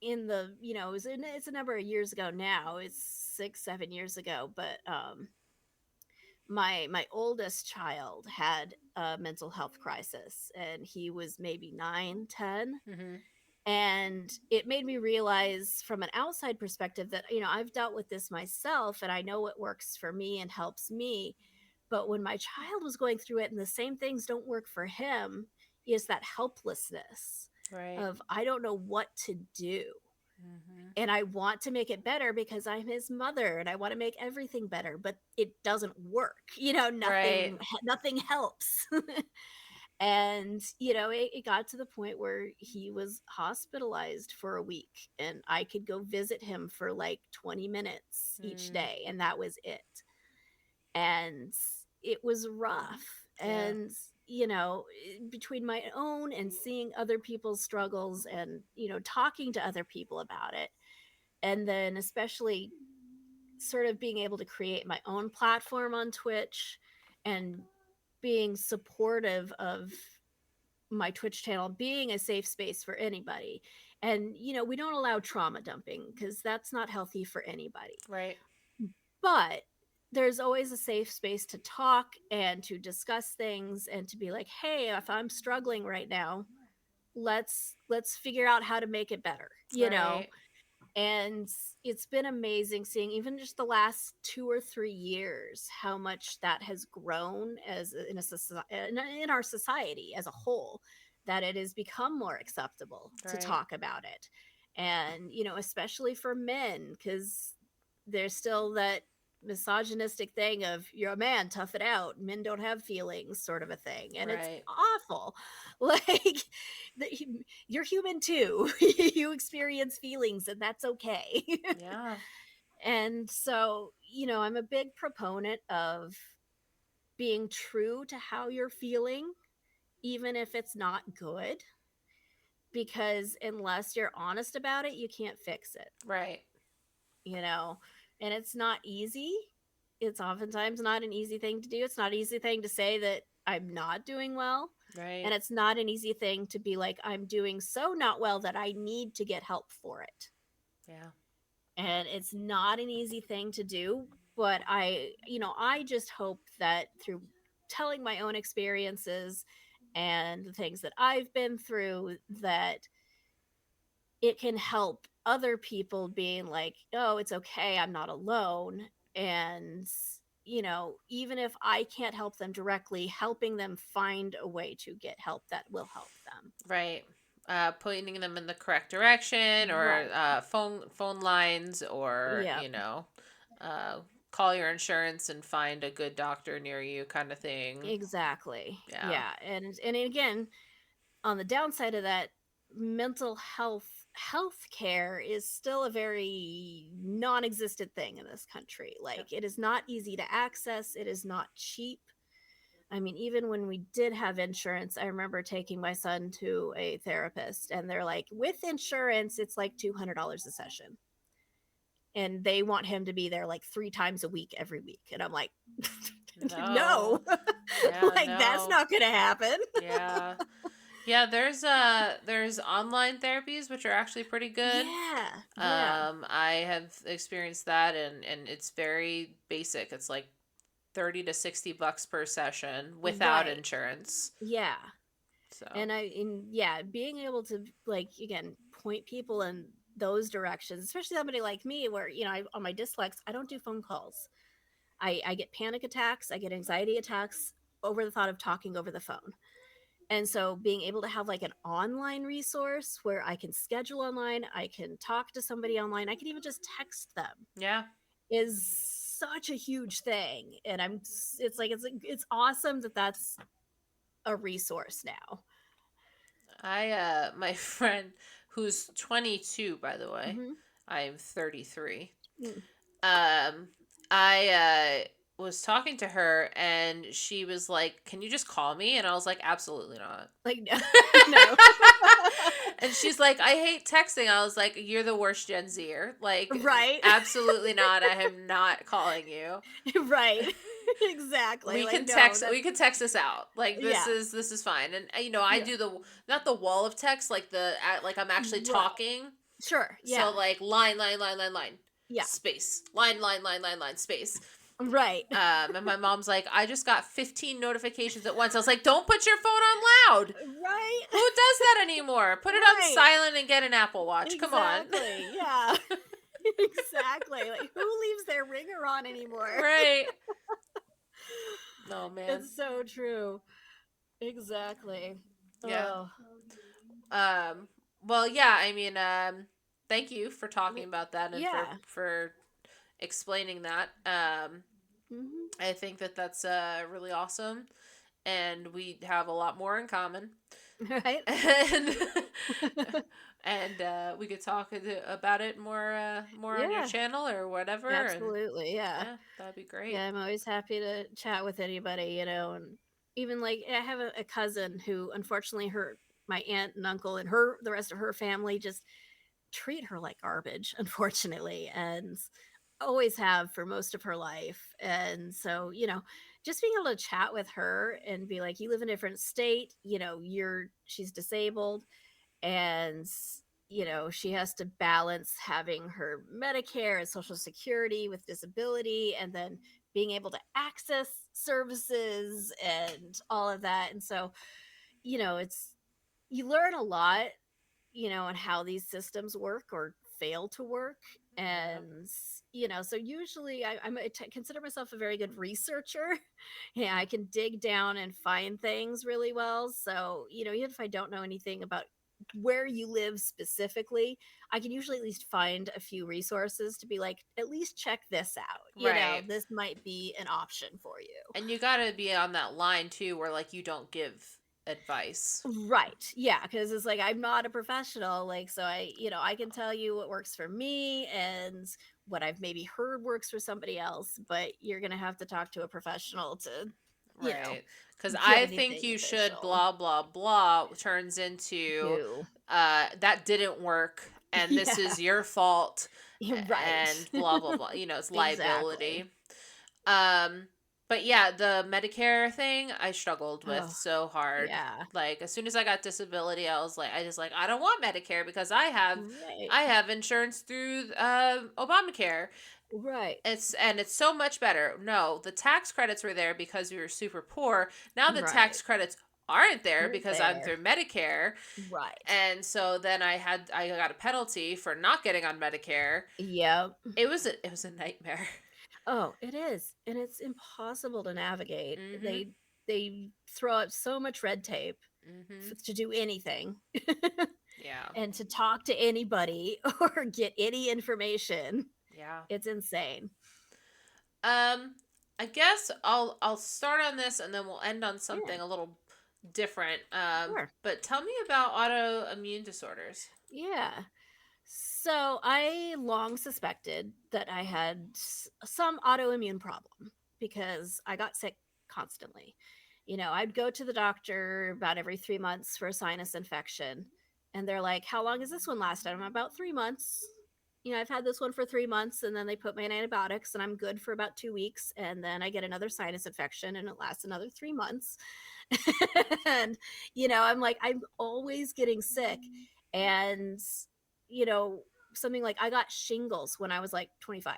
[SPEAKER 3] it's a number of years ago now. It's 6, 7 years ago, but my oldest child had a mental health crisis, and he was maybe 9, 10.
[SPEAKER 2] Mm-hmm.
[SPEAKER 3] And it made me realize from an outside perspective that, I've dealt with this myself and I know what works for me and helps me. But when my child was going through it and the same things don't work for him, is that helplessness
[SPEAKER 2] Right.
[SPEAKER 3] of I don't know what to do.
[SPEAKER 2] Mm-hmm.
[SPEAKER 3] And I want to make it better because I'm his mother and I want to make everything better, but it doesn't work.
[SPEAKER 2] Right.
[SPEAKER 3] Nothing helps. And it got to the point where he was hospitalized for a week and I could go visit him for like 20 minutes each
[SPEAKER 2] Mm,
[SPEAKER 3] day, and that was it. And it was rough.
[SPEAKER 2] yeah.
[SPEAKER 3] And between my own and seeing other people's struggles and talking to other people about it, and then especially sort of being able to create my own platform on Twitch and being supportive of my Twitch channel being a safe space for anybody. And, we don't allow trauma dumping because that's not healthy for anybody.
[SPEAKER 2] Right.
[SPEAKER 3] But there's always a safe space to talk and to discuss things and to be like, hey, if I'm struggling right now, let's figure out how to make it better,
[SPEAKER 2] Right.
[SPEAKER 3] And it's been amazing seeing even just the last 2 or 3 years how much that has grown as in our society as a whole, that it has become more acceptable to
[SPEAKER 2] Right.
[SPEAKER 3] talk about it. And especially for men, because there's still that misogynistic thing of you're a man, tough it out, men don't have feelings, sort of a thing, and it's
[SPEAKER 2] Right.
[SPEAKER 3] awful. Like you're human too. You experience feelings and that's okay.
[SPEAKER 2] Yeah.
[SPEAKER 3] And so, I'm a big proponent of being true to how you're feeling, even if it's not good, because unless you're honest about it, you can't fix it,
[SPEAKER 2] Right.
[SPEAKER 3] you know? And it's not easy. It's oftentimes not an easy thing to do. It's not an easy thing to say that I'm not doing well.
[SPEAKER 2] Right.
[SPEAKER 3] And it's not an easy thing to be like, I'm doing so not well that I need to get help for it.
[SPEAKER 2] Yeah.
[SPEAKER 3] And it's not an easy thing to do. But I just hope that through telling my own experiences and the things that I've been through, that it can help other people being like, oh, it's okay, I'm not alone. And, even if I can't help them directly, helping them find a way to get help that will help them.
[SPEAKER 2] Right. Pointing them in the correct direction, or
[SPEAKER 3] Right.
[SPEAKER 2] phone lines, or
[SPEAKER 3] Yeah,
[SPEAKER 2] uh, call your insurance and find a good doctor near you, kind of thing.
[SPEAKER 3] exactly.
[SPEAKER 2] Yeah.
[SPEAKER 3] Yeah. And again, on the downside of that, mental health care is still a very non-existent thing in this country.
[SPEAKER 2] Yep.
[SPEAKER 3] Like it is not easy to access, it is not cheap. I mean, even when we did have insurance, I remember taking my son to a therapist and they're like, with insurance, it's like $200 a session. And they want him to be there like 3 times a week every week. And I'm like,
[SPEAKER 2] No.
[SPEAKER 3] No.
[SPEAKER 2] Yeah,
[SPEAKER 3] Like, that's
[SPEAKER 2] no.
[SPEAKER 3] not gonna happen.
[SPEAKER 2] Yeah. Yeah, there's online therapies which are actually pretty good.
[SPEAKER 3] Yeah, yeah.
[SPEAKER 2] I have experienced that, and it's very basic. It's like 30 to 60 bucks per session without
[SPEAKER 3] Right.
[SPEAKER 2] insurance.
[SPEAKER 3] Yeah.
[SPEAKER 2] So,
[SPEAKER 3] And yeah, being able to, like, again, point people in those directions, especially somebody like me where, on my Dislex, I don't do phone calls. I get panic attacks, I get anxiety attacks over the thought of talking over the phone. And so being able to have like an online resource where I can schedule online, I can talk to somebody online, I can even just text them
[SPEAKER 2] yeah.
[SPEAKER 3] is such a huge thing. And it's awesome that that's a resource now.
[SPEAKER 2] My friend who's 22, by the way.
[SPEAKER 3] Mm-hmm.
[SPEAKER 2] I'm 33.
[SPEAKER 3] Mm.
[SPEAKER 2] Um I was talking to her and she was like, "Can you just call me?" And I was like, "Absolutely not."
[SPEAKER 3] Like, no. No.
[SPEAKER 2] And she's like, "I hate texting." I was like, "You're the worst Gen Zer. Like,
[SPEAKER 3] Right.
[SPEAKER 2] absolutely not. I am not calling you."
[SPEAKER 3] Right. Exactly. Like, no, that's,
[SPEAKER 2] We can text this out. Like,
[SPEAKER 3] yeah.
[SPEAKER 2] this is fine. And I
[SPEAKER 3] Yeah.
[SPEAKER 2] do the not the wall of text, like like I'm actually
[SPEAKER 3] Right.
[SPEAKER 2] talking.
[SPEAKER 3] Sure.
[SPEAKER 2] So
[SPEAKER 3] Yeah.
[SPEAKER 2] like line,
[SPEAKER 3] Yeah.
[SPEAKER 2] space, line, space.
[SPEAKER 3] Right.
[SPEAKER 2] And my mom's like, "I just got 15 notifications at once." I was like, "Don't put your phone on loud.
[SPEAKER 3] Right.
[SPEAKER 2] Who does that anymore? Put it on
[SPEAKER 3] Right.
[SPEAKER 2] silent and get an Apple Watch. Come on."
[SPEAKER 3] Exactly. Yeah. Exactly. Like, who leaves their ringer on anymore?
[SPEAKER 2] Right. Oh man.
[SPEAKER 3] It's so true. Exactly.
[SPEAKER 2] Yeah.
[SPEAKER 3] Oh.
[SPEAKER 2] Well, yeah, I mean, thank you for talking about that and
[SPEAKER 3] Yeah.
[SPEAKER 2] for explaining that.
[SPEAKER 3] Hmm.
[SPEAKER 2] I think that that's really awesome, and we have a lot more in common.
[SPEAKER 3] Right.
[SPEAKER 2] And we could talk about it more on your
[SPEAKER 3] Yeah.
[SPEAKER 2] channel or whatever. And
[SPEAKER 3] Absolutely. Yeah.
[SPEAKER 2] yeah, that'd be great.
[SPEAKER 3] Yeah. I'm always happy to chat with anybody, and even like I have a cousin who unfortunately my aunt and uncle and the rest of her family just treat her like garbage, unfortunately, and always have for most of her life. And so, just being able to chat with her and be like, you live in a different state, she's disabled, and she has to balance having her Medicare and Social Security with disability, and then being able to access services and all of that. And so, it's you learn a lot, on how these systems work or fail to work.
[SPEAKER 2] Yep.
[SPEAKER 3] And, so usually consider myself a very good researcher. Yeah, I can dig down and find things really well. So, even if I don't know anything about where you live specifically, I can usually at least find a few resources to be like, at least check this out.
[SPEAKER 2] Right.
[SPEAKER 3] This might be an option for you.
[SPEAKER 2] And you got to be on that line too, where like you don't give advice.
[SPEAKER 3] Right. Yeah, because it's like I'm not a professional. Like, so I can tell you what works for me and what I've maybe heard works for somebody else, but you're gonna have to talk to a professional to,
[SPEAKER 2] Right. Because
[SPEAKER 3] give
[SPEAKER 2] I think
[SPEAKER 3] anything
[SPEAKER 2] you should
[SPEAKER 3] official.
[SPEAKER 2] blah, blah, blah turns into
[SPEAKER 3] You.
[SPEAKER 2] that didn't work and this
[SPEAKER 3] Yeah.
[SPEAKER 2] is your fault
[SPEAKER 3] Right.
[SPEAKER 2] and blah, blah, blah. It's liability.
[SPEAKER 3] Exactly.
[SPEAKER 2] But yeah, the Medicare thing I struggled with
[SPEAKER 3] Oh,
[SPEAKER 2] so hard.
[SPEAKER 3] yeah.
[SPEAKER 2] Like as soon as I got disability, I was like, I don't want Medicare because
[SPEAKER 3] Right.
[SPEAKER 2] I have insurance through Obamacare.
[SPEAKER 3] Right.
[SPEAKER 2] It's so much better. No, the tax credits were there because we were super poor. Now the
[SPEAKER 3] Right.
[SPEAKER 2] tax credits aren't there
[SPEAKER 3] Aren't
[SPEAKER 2] because I'm
[SPEAKER 3] there.
[SPEAKER 2] through Medicare.
[SPEAKER 3] Right.
[SPEAKER 2] And so then I got a penalty for not getting on Medicare.
[SPEAKER 3] Yep.
[SPEAKER 2] It was a nightmare.
[SPEAKER 3] Oh, it is. And it's impossible to navigate.
[SPEAKER 2] Mhm.
[SPEAKER 3] They throw up so much red tape
[SPEAKER 2] Mhm.
[SPEAKER 3] to do anything
[SPEAKER 2] Yeah.
[SPEAKER 3] and to talk to anybody or get any information.
[SPEAKER 2] Yeah.
[SPEAKER 3] It's insane.
[SPEAKER 2] Um I guess I'll start on this and then we'll end on
[SPEAKER 3] Yeah,
[SPEAKER 2] something a little different.
[SPEAKER 3] sure.
[SPEAKER 2] But tell me about autoimmune disorders.
[SPEAKER 3] Yeah. So I long suspected that I had some autoimmune problem because I got sick constantly. I'd go to the doctor about every 3 months for a sinus infection, and they're like, "How long has this one lasted?" I'm about 3 months. I've had this one for 3 months, and then they put me on antibiotics, and I'm good for about 2 weeks, and then I get another sinus infection, and it lasts another 3 months. And I'm like, I'm always getting sick. And you know something like, I got shingles when I was like 25.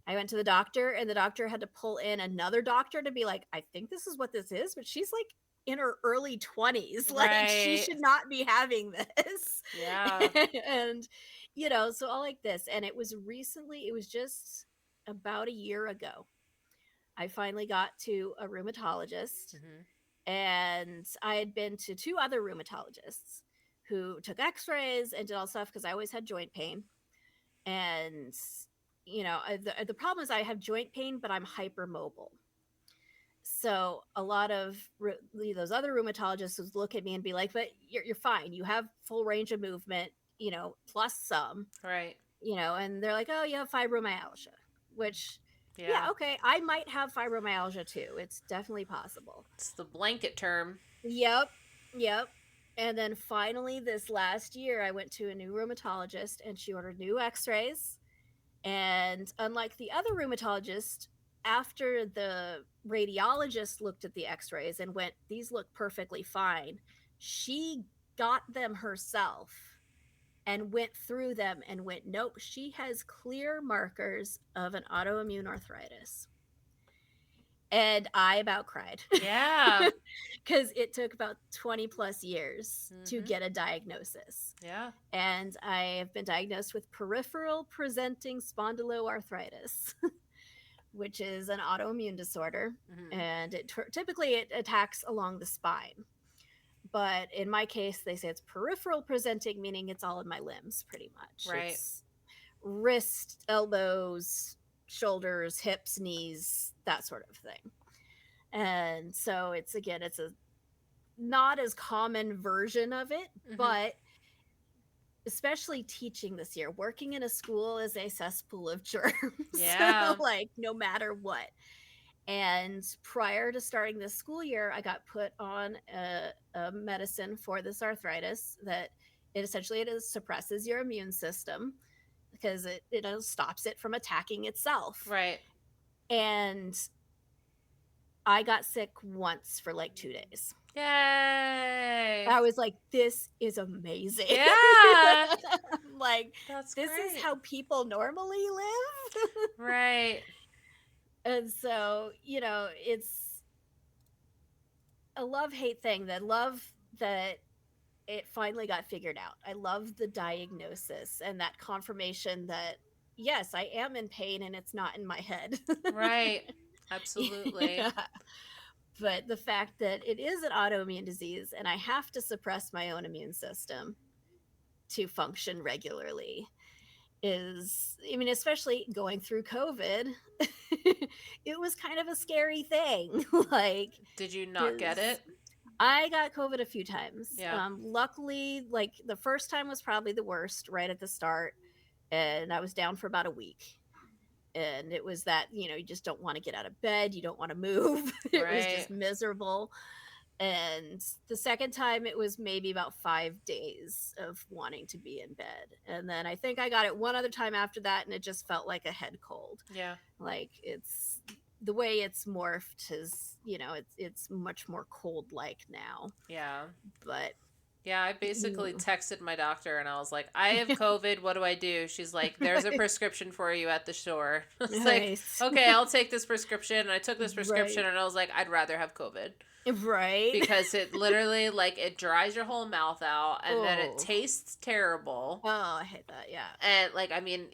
[SPEAKER 3] I went to the doctor, and the doctor had to pull in another doctor to be like, I think this is what this is, but she's like in her early 20s. Like, she
[SPEAKER 2] Right.
[SPEAKER 3] should not be having this.
[SPEAKER 2] Yeah.
[SPEAKER 3] And, so all like this. And it was just about a year ago, I finally got to a rheumatologist,
[SPEAKER 2] Mhm.
[SPEAKER 3] and I had been to two other rheumatologists who took x-rays and did all stuff because I always had joint pain. And the problem is I have joint pain, but I'm hypermobile. So a lot of those other rheumatologists would look at me and be like, but you're fine, you have full range of movement, plus some,
[SPEAKER 2] Right.
[SPEAKER 3] and they're like, oh, you have fibromyalgia, which, yeah,
[SPEAKER 2] Yeah.
[SPEAKER 3] okay, I might have fibromyalgia too. It's definitely possible.
[SPEAKER 2] It's the blanket term.
[SPEAKER 3] Yep. Yep. And then finally, this last year, I went to a new rheumatologist, and she ordered new x-rays. And unlike the other rheumatologist, after the radiologist looked at the x-rays and went, these look perfectly fine, she got them herself and went through them and went, nope, she has clear markers of an autoimmune arthritis. And I about cried.
[SPEAKER 2] Yeah.
[SPEAKER 3] Because it took about 20 plus years to
[SPEAKER 2] Mhm.
[SPEAKER 3] get a diagnosis.
[SPEAKER 2] Yeah.
[SPEAKER 3] And I have been diagnosed with peripheral presenting spondyloarthritis, which is an autoimmune disorder.
[SPEAKER 2] Mhm.
[SPEAKER 3] And typically it attacks along the spine. But in my case, they say it's peripheral presenting, meaning it's all in my limbs pretty much.
[SPEAKER 2] Right.
[SPEAKER 3] It's wrist, elbows, shoulders, hips, knees, that sort of thing. And so it's a not as common version of it,
[SPEAKER 2] Mhm.
[SPEAKER 3] but especially teaching this year, working in a school is a cesspool of germs.
[SPEAKER 2] Yeah.
[SPEAKER 3] Like, no matter what. And prior to starting this school year, I got put on a medicine for this arthritis that it suppresses your immune system because it stops it from attacking itself.
[SPEAKER 2] Right.
[SPEAKER 3] And I got sick once for like 2 days.
[SPEAKER 2] Yay.
[SPEAKER 3] I was like, this is amazing.
[SPEAKER 2] Yeah.
[SPEAKER 3] Like,
[SPEAKER 2] That's
[SPEAKER 3] this is
[SPEAKER 2] great.
[SPEAKER 3] how people normally live.
[SPEAKER 2] Right.
[SPEAKER 3] And so, it's a love-hate thing. That love that it finally got figured out. I love the diagnosis and that confirmation that, yes, I am in pain and it's not in my head.
[SPEAKER 2] Right. Absolutely.
[SPEAKER 3] Yeah. But the fact that it is an autoimmune disease and I have to suppress my own immune system to function regularly is, I mean, especially going through COVID, it was kind of a scary thing. Like,
[SPEAKER 2] Did you not get
[SPEAKER 3] because
[SPEAKER 2] it?
[SPEAKER 3] I got COVID a few times.
[SPEAKER 2] Yeah.
[SPEAKER 3] Luckily, like, the first time was probably the worst right at the start, and I was down for about a week. And it was that, you just don't want to get out of bed, you don't want to move. It was
[SPEAKER 2] Right.
[SPEAKER 3] just miserable. And the second time, it was maybe about 5 days of wanting to be in bed. And then I think I got it one other time after that, and it just felt like a head cold.
[SPEAKER 2] Yeah.
[SPEAKER 3] Like, it's the way it's morphed is, it's much more cold like now.
[SPEAKER 2] Yeah.
[SPEAKER 3] But
[SPEAKER 2] Yeah, I basically
[SPEAKER 3] you
[SPEAKER 2] texted my doctor and I was like, I have COVID. What do I do? She's like, there's a prescription for you at the store. It's like,
[SPEAKER 3] nice.
[SPEAKER 2] okay, I'll take this prescription. And I took this prescription
[SPEAKER 3] Right.
[SPEAKER 2] and I was like, I'd rather have COVID.
[SPEAKER 3] Right.
[SPEAKER 2] Because it literally, like, it dries your whole mouth out and then it
[SPEAKER 3] Oh.
[SPEAKER 2] tastes terrible.
[SPEAKER 3] Oh, I hate that. Yeah.
[SPEAKER 2] And, like, I mean,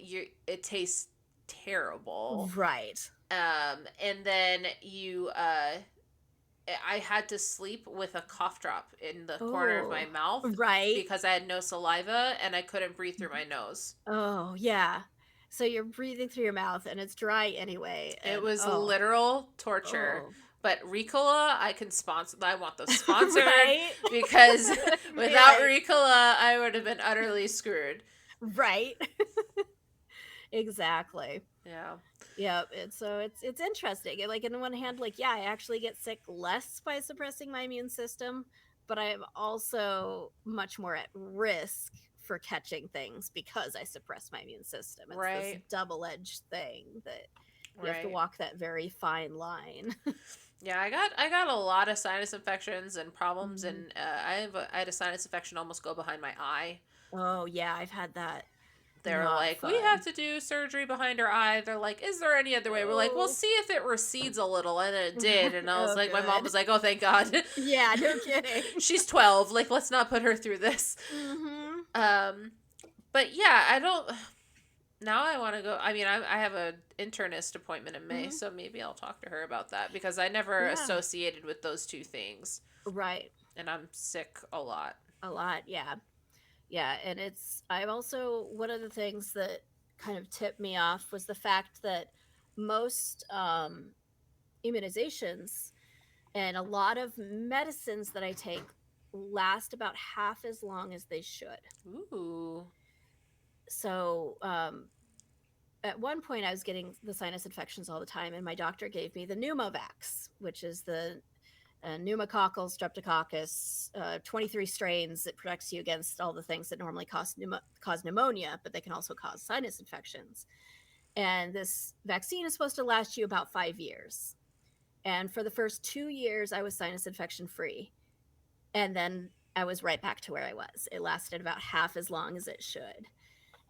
[SPEAKER 2] it tastes terrible.
[SPEAKER 3] Right.
[SPEAKER 2] And then I had to sleep with a cough drop in the corner of my
[SPEAKER 3] Oh.
[SPEAKER 2] mouth
[SPEAKER 3] Right.
[SPEAKER 2] because I had no saliva and I couldn't breathe through my nose.
[SPEAKER 3] Oh, yeah. So you're breathing through your mouth and it's dry anyway.
[SPEAKER 2] It
[SPEAKER 3] And
[SPEAKER 2] was literal torture.
[SPEAKER 3] oh.
[SPEAKER 2] But Ricola, I can sponsor. I want those sponsored
[SPEAKER 3] Right.
[SPEAKER 2] because without
[SPEAKER 3] Right.
[SPEAKER 2] Ricola, I would have been utterly screwed.
[SPEAKER 3] Right. Exactly.
[SPEAKER 2] Yeah.
[SPEAKER 3] Yeah. It's interesting. Like, on the one hand, like, yeah, I actually get sick less by suppressing my immune system, but I am also much more at risk for catching things because I suppress my immune system. It's this
[SPEAKER 2] Right.
[SPEAKER 3] double-edged thing that you have to
[SPEAKER 2] Right.
[SPEAKER 3] walk that very fine line.
[SPEAKER 2] Yeah, I got a lot of sinus infections and problems,
[SPEAKER 3] Mhm.
[SPEAKER 2] and I had a sinus infection almost go behind my eye.
[SPEAKER 3] Oh yeah, I've had that.
[SPEAKER 2] They were
[SPEAKER 3] Not
[SPEAKER 2] like, we have
[SPEAKER 3] fun.
[SPEAKER 2] to do surgery behind her eye. They're like, is there any other way? We're like, we'll
[SPEAKER 3] Oh.
[SPEAKER 2] see if it recedes a little, and it did. And I was
[SPEAKER 3] Oh,
[SPEAKER 2] like, my mom
[SPEAKER 3] good.
[SPEAKER 2] was like, oh, thank God.
[SPEAKER 3] Yeah, no kidding.
[SPEAKER 2] She's 12. Like, let's not put her through this.
[SPEAKER 3] Mm-hmm.
[SPEAKER 2] But yeah, I don't. Now I want to go. I mean, I have a internist appointment in May,
[SPEAKER 3] Mm-hmm.
[SPEAKER 2] so maybe I'll talk to her about that because I never
[SPEAKER 3] Yeah.
[SPEAKER 2] associated with those two things,
[SPEAKER 3] Right.
[SPEAKER 2] and I'm sick a lot.
[SPEAKER 3] A lot, yeah. Yeah, and I'm also, one of the things that kind of tipped me off was the fact that most immunizations and a lot of medicines that I take last about half as long as they should.
[SPEAKER 2] Ooh.
[SPEAKER 3] So, at one point I was getting the sinus infections all the time, and my doctor gave me the Pneumovax, which is the pneumococcal, streptococcus, 23 strains that protects you against all the things that normally cause pneumonia, but they can also cause sinus infections. And this vaccine is supposed to last you about 5 years. And for the first 2 years, I was sinus infection free. And then I was right back to where I was. It lasted about half as long as it should.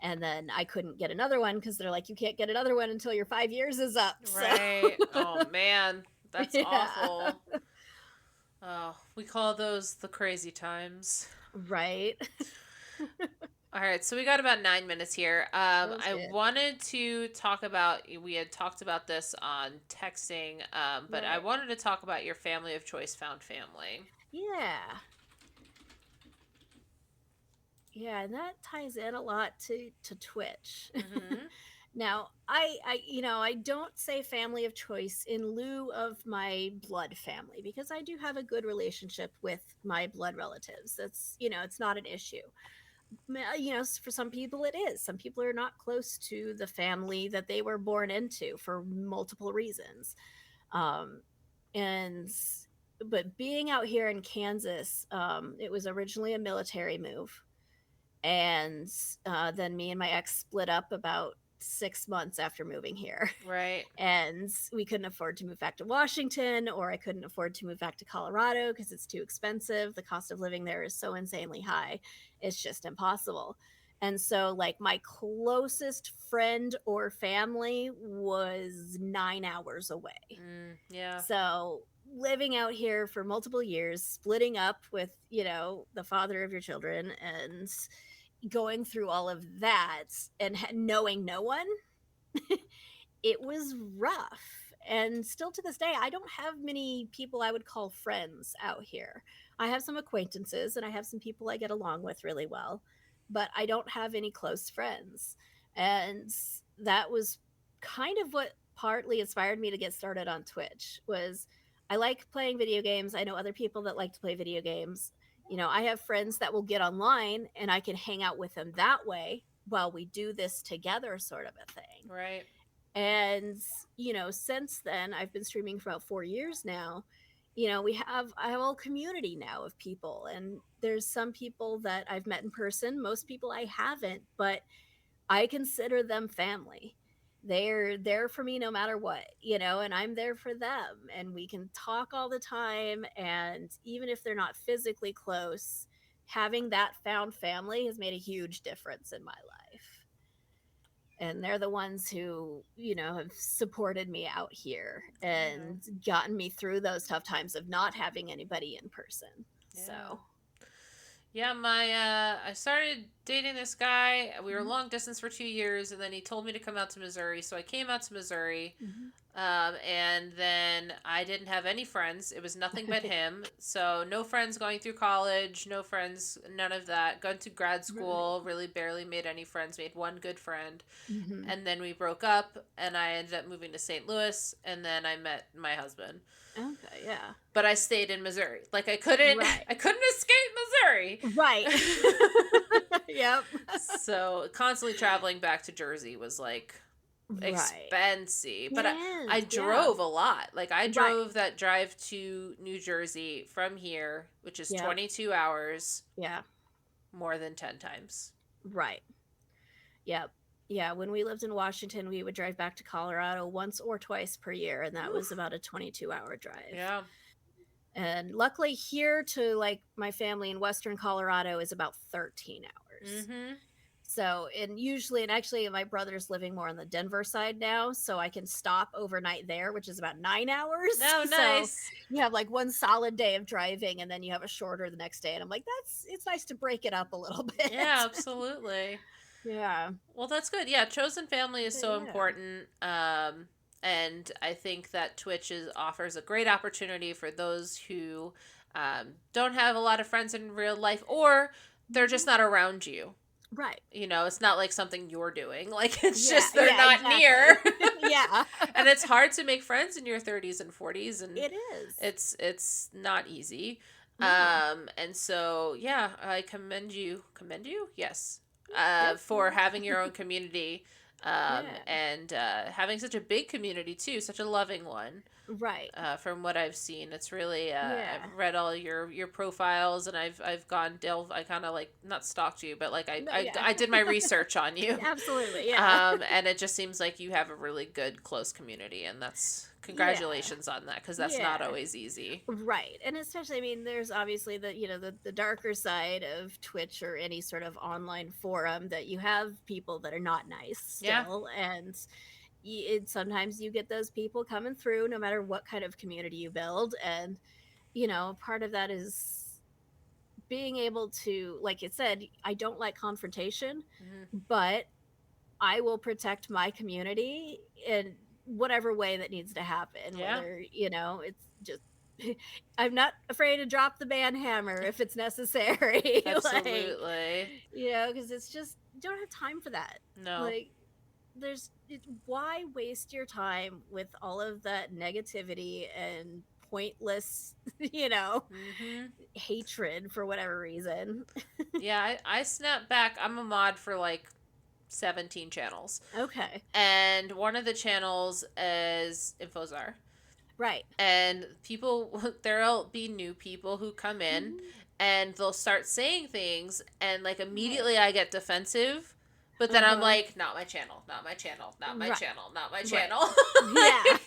[SPEAKER 3] And then I couldn't get another one because they're like, you can't get another one until your 5 years is up.
[SPEAKER 2] Right. Oh man, that's
[SPEAKER 3] Yeah.
[SPEAKER 2] awful. Oh, we call those the crazy times.
[SPEAKER 3] Right.
[SPEAKER 2] All right, so we got about 9 minutes here.
[SPEAKER 3] That was
[SPEAKER 2] I
[SPEAKER 3] good.
[SPEAKER 2] wanted to talk about, we had talked about this on texting, but I
[SPEAKER 3] Right.
[SPEAKER 2] wanted to talk about your family of choice found family.
[SPEAKER 3] Yeah. Yeah, and that ties in a lot to Twitch.
[SPEAKER 2] Mm-hmm.
[SPEAKER 3] Now, I don't say family of choice in lieu of my blood family because I do have a good relationship with my blood relatives. That's, it's not an issue. For some people it is. Some people are not close to the family that they were born into for multiple reasons. Um, and but being out here in Kansas, it was originally a military move, and then me and my ex split up about 6 months after moving here.
[SPEAKER 2] Right.
[SPEAKER 3] And we couldn't afford to move back to Washington, or I couldn't afford to move back to Colorado because it's too expensive. The cost of living there is so insanely high. It's just impossible. And so, like, my closest friend or family was 9 hours away.
[SPEAKER 2] Yeah.
[SPEAKER 3] So, living out here for multiple years, splitting up with, the father of your children, and going through all of that and knowing no one, it was rough. And still to this day, I don't have many people I would call friends out here. I have some acquaintances and I have some people I get along with really well, but I don't have any close friends. And that was kind of what partly inspired me to get started on Twitch. Was I like playing video games. I know other people that like to play video games. I have friends that will get online and I can hang out with them that way while we do this together, sort of a thing.
[SPEAKER 2] Right.
[SPEAKER 3] And since then I've been streaming for about 4 years now. I have a whole community now of people, and there's some people that I've met in person, most people I haven't, but I consider them family. They're there for me no matter what, and I'm there for them, and we can talk all the time. And even if they're not physically close, having that found family has made a huge difference in my life. And they're the ones who, have supported me out here and gotten me through those tough times of not having anybody in person.
[SPEAKER 2] Yeah.
[SPEAKER 3] So,
[SPEAKER 2] Yeah, I started dating this guy. We were long distance for 2 years, and then he told me to come out to Missouri. So I came out to Missouri, and then I didn't have any friends. It was nothing but him. So no friends going through college, no friends, none of that. Going to grad school, really barely made any friends. Made one good friend, and then we broke up, and I ended up moving to St. Louis, and then I met my husband.
[SPEAKER 3] Okay, yeah.
[SPEAKER 2] But I stayed in Missouri. Like I couldn't escape Missouri.
[SPEAKER 3] Right. Yep.
[SPEAKER 2] So constantly traveling back to Jersey was like expensive. But I drove a lot. Like I drove that drive to New Jersey from here, which is 22 hours.
[SPEAKER 3] Yeah.
[SPEAKER 2] More than 10 times.
[SPEAKER 3] Right. Yep. Yeah, when we lived in Washington, we would drive back to Colorado once or twice per year, and that was
[SPEAKER 2] Oof.
[SPEAKER 3] about a 22-hour drive.
[SPEAKER 2] Yeah.
[SPEAKER 3] And luckily here to like my family in Western Colorado is about 13 hours.
[SPEAKER 2] Mm-hmm.
[SPEAKER 3] So, and actually my brother's living more on the Denver side now, so I can stop overnight there, which is about 9 hours.
[SPEAKER 2] Oh,
[SPEAKER 3] So
[SPEAKER 2] nice.
[SPEAKER 3] you have like one solid day of driving and then you have a shorter the next day. And I'm like, it's nice to break it up a little bit.
[SPEAKER 2] Yeah, absolutely.
[SPEAKER 3] Yeah.
[SPEAKER 2] Well, that's good. Yeah, chosen family is
[SPEAKER 3] But
[SPEAKER 2] so
[SPEAKER 3] yeah.
[SPEAKER 2] important. And I think that Twitch offers a great opportunity for those who don't have a lot of friends in real life, or they're just not around you.
[SPEAKER 3] Right.
[SPEAKER 2] You know, it's not like something you're doing. Like, it's
[SPEAKER 3] Yeah.
[SPEAKER 2] just they're
[SPEAKER 3] Yeah,
[SPEAKER 2] not
[SPEAKER 3] exactly.
[SPEAKER 2] near.
[SPEAKER 3] Yeah.
[SPEAKER 2] And it's hard to make friends in your 30s and 40s, and
[SPEAKER 3] It is.
[SPEAKER 2] it's not easy.
[SPEAKER 3] No.
[SPEAKER 2] And so yeah, I commend you. Commend you? Yes.
[SPEAKER 3] Yep.
[SPEAKER 2] For having your own community,
[SPEAKER 3] Yeah.
[SPEAKER 2] and having such a big community too, such a loving one.
[SPEAKER 3] Right.
[SPEAKER 2] From what I've seen, it's really.
[SPEAKER 3] Yeah.
[SPEAKER 2] I've read all your profiles, and I've gone delve. I kind of like not stalked you, but like
[SPEAKER 3] No,
[SPEAKER 2] I
[SPEAKER 3] yeah.
[SPEAKER 2] did my research on you.
[SPEAKER 3] Absolutely. Yeah.
[SPEAKER 2] And it just seems like you have a really good close community, and that's congratulations on that, because that's not
[SPEAKER 3] Yeah.
[SPEAKER 2] always easy.
[SPEAKER 3] Right. And especially, I mean, there's obviously the darker side of Twitch or any sort of online forum that you have people that are not nice still.
[SPEAKER 2] Yeah.
[SPEAKER 3] And sometimes you get those people coming through no matter what kind of community you build. And, part of that is being able to, like it said, I don't like confrontation,
[SPEAKER 2] Mm-hmm.
[SPEAKER 3] but I will protect my community in whatever way that needs to happen.
[SPEAKER 2] Yeah.
[SPEAKER 3] Whether, it's just, I'm not afraid to drop the ban hammer if it's necessary.
[SPEAKER 2] Absolutely.
[SPEAKER 3] Because it's just, you don't have time for that.
[SPEAKER 2] No.
[SPEAKER 3] Like, why waste your time with all of that negativity and pointless,
[SPEAKER 2] Mm-hmm.
[SPEAKER 3] hatred for whatever reason?
[SPEAKER 2] Yeah, I snap back. I'm a mod for like 17 channels.
[SPEAKER 3] Okay.
[SPEAKER 2] And one of the channels is Infozar.
[SPEAKER 3] Right.
[SPEAKER 2] And there'll be new people who come in,
[SPEAKER 3] Mhm.
[SPEAKER 2] and they'll start saying things, and like immediately I get defensive. But then I'm like, not my channel, not my channel, not my
[SPEAKER 3] Right.
[SPEAKER 2] channel, not my
[SPEAKER 3] Right.
[SPEAKER 2] channel.
[SPEAKER 3] Yeah.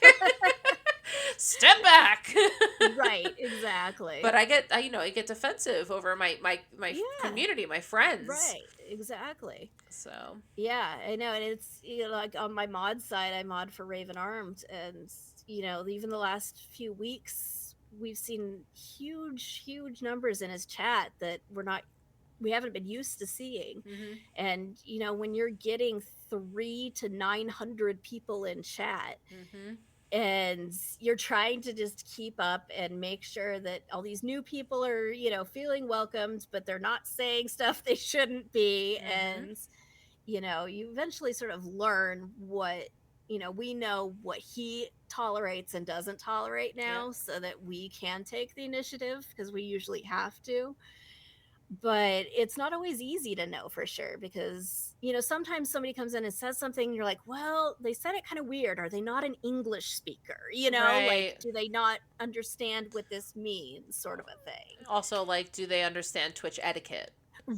[SPEAKER 2] Step back.
[SPEAKER 3] Right, exactly.
[SPEAKER 2] But I get defensive over my
[SPEAKER 3] Yeah.
[SPEAKER 2] community, my friends.
[SPEAKER 3] Right, exactly.
[SPEAKER 2] So
[SPEAKER 3] Yeah, I know. And it's, like on my mod side, I mod for Raven Armed. And, even the last few weeks, we've seen huge, huge numbers in his chat that we haven't been used to seeing.
[SPEAKER 2] mm-hmm.
[SPEAKER 3] And, when you're getting 300 to 900 people in chat,
[SPEAKER 2] Mm-hmm.
[SPEAKER 3] and you're trying to just keep up and make sure that all these new people are, feeling welcomed, but they're not saying stuff they shouldn't be.
[SPEAKER 2] Mm-hmm.
[SPEAKER 3] And, you eventually sort of learn what, we know what he tolerates and doesn't tolerate now,
[SPEAKER 2] Yep.
[SPEAKER 3] so that we can take the initiative, because we usually have to. But it's not always easy to know for sure, because sometimes somebody comes in and says something and you're like, well, they said it kind of weird. Are they not an English speaker?
[SPEAKER 2] Right.
[SPEAKER 3] Like, do they not understand what this means, sort of a thing?
[SPEAKER 2] Also, like, do they understand Twitch etiquette?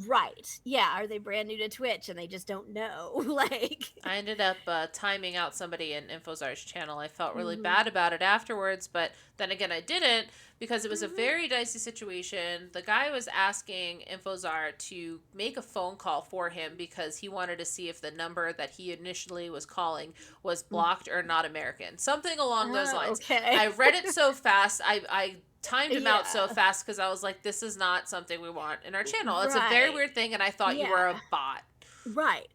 [SPEAKER 3] Right. Yeah. Are they brand new to Twitch and they just don't know? Like,
[SPEAKER 2] I ended up timing out somebody in Infozar's channel. I felt really
[SPEAKER 3] Mhm.
[SPEAKER 2] bad about it afterwards, but then again, I didn't, because it was
[SPEAKER 3] Mhm.
[SPEAKER 2] a very dicey situation. The guy was asking Infozar to make a phone call for him because he wanted to see if the number that he initially was calling was blocked or not American. Something along those lines.
[SPEAKER 3] Okay.
[SPEAKER 2] I read it so fast. I timed him out so
[SPEAKER 3] Yeah.
[SPEAKER 2] fast because I was like, this is not something we want in our channel. It's a very
[SPEAKER 3] Right.
[SPEAKER 2] weird thing, and I thought you were
[SPEAKER 3] Yeah.
[SPEAKER 2] a bot.
[SPEAKER 3] Right.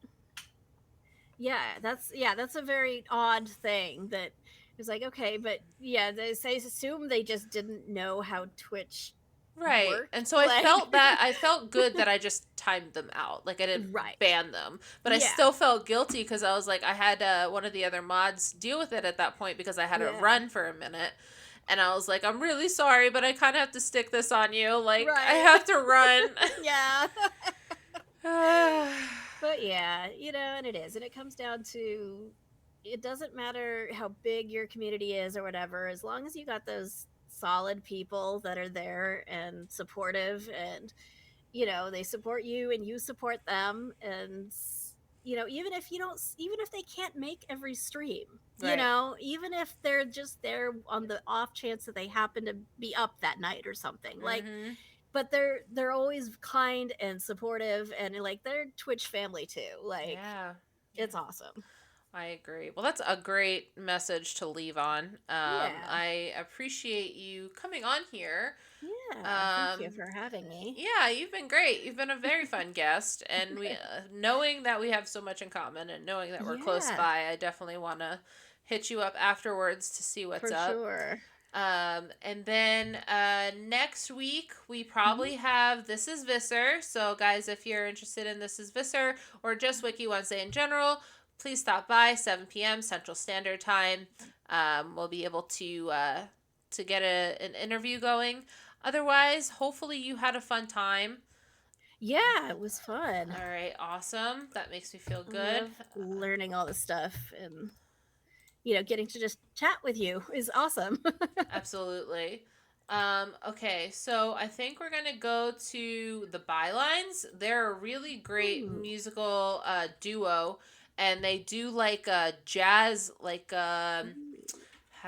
[SPEAKER 3] Yeah, that's a very odd thing that it's like, okay, but yeah, they assume they just didn't know how Twitch
[SPEAKER 2] Right.
[SPEAKER 3] worked.
[SPEAKER 2] And so I
[SPEAKER 3] Like-
[SPEAKER 2] felt bad. I felt good that I just timed them out. Like, I didn't
[SPEAKER 3] Right.
[SPEAKER 2] ban them. But I
[SPEAKER 3] Yeah.
[SPEAKER 2] still felt guilty because I was like, I had one of the other mods deal with it at that point because I had to
[SPEAKER 3] Yeah.
[SPEAKER 2] run for a minute. And I was like, I'm really sorry, but I kind of have to stick this on you. Like, I
[SPEAKER 3] Right.
[SPEAKER 2] have to run.
[SPEAKER 3] Yeah. But yeah, and it is. And it comes down to, it doesn't matter how big your community is or whatever, as long as you got those solid people that are there and supportive and, they support you and you support them, and even if they can't make every stream,
[SPEAKER 2] Right.
[SPEAKER 3] even if they're just there on the off chance that they happen to be up that night or something, like,
[SPEAKER 2] Mm-hmm.
[SPEAKER 3] but they're always kind and supportive, and like they're Twitch family too. Like,
[SPEAKER 2] Yeah.
[SPEAKER 3] it's awesome.
[SPEAKER 2] I agree. Well, that's a great message to leave on.
[SPEAKER 3] Yeah.
[SPEAKER 2] I appreciate you coming on here.
[SPEAKER 3] Yeah, thank you for having me.
[SPEAKER 2] Yeah, you've been great. You've been a very fun guest, and we, knowing that we have so much in common, and knowing that we're close
[SPEAKER 3] Yeah,
[SPEAKER 2] by, I definitely want to hit you up afterwards to see what's
[SPEAKER 3] for
[SPEAKER 2] up.
[SPEAKER 3] sure.
[SPEAKER 2] And then next week we
[SPEAKER 3] Mhm.
[SPEAKER 2] probably have This Is Visser. So guys, if you're interested in This Is Visser or just Wiki Wednesday in general, please stop by 7 p.m. Central Standard Time. We'll be able to get an interview going. Otherwise, hopefully you had a fun time.
[SPEAKER 3] Yeah, it was fun.
[SPEAKER 2] All right, awesome. That makes me feel
[SPEAKER 3] I
[SPEAKER 2] good.
[SPEAKER 3] love learning all this stuff, and getting to just chat with you is awesome.
[SPEAKER 2] Absolutely. Okay, so I think we're gonna go to the Bylines. They're a really great
[SPEAKER 3] Ooh.
[SPEAKER 2] musical duo, and they do like a jazz, like how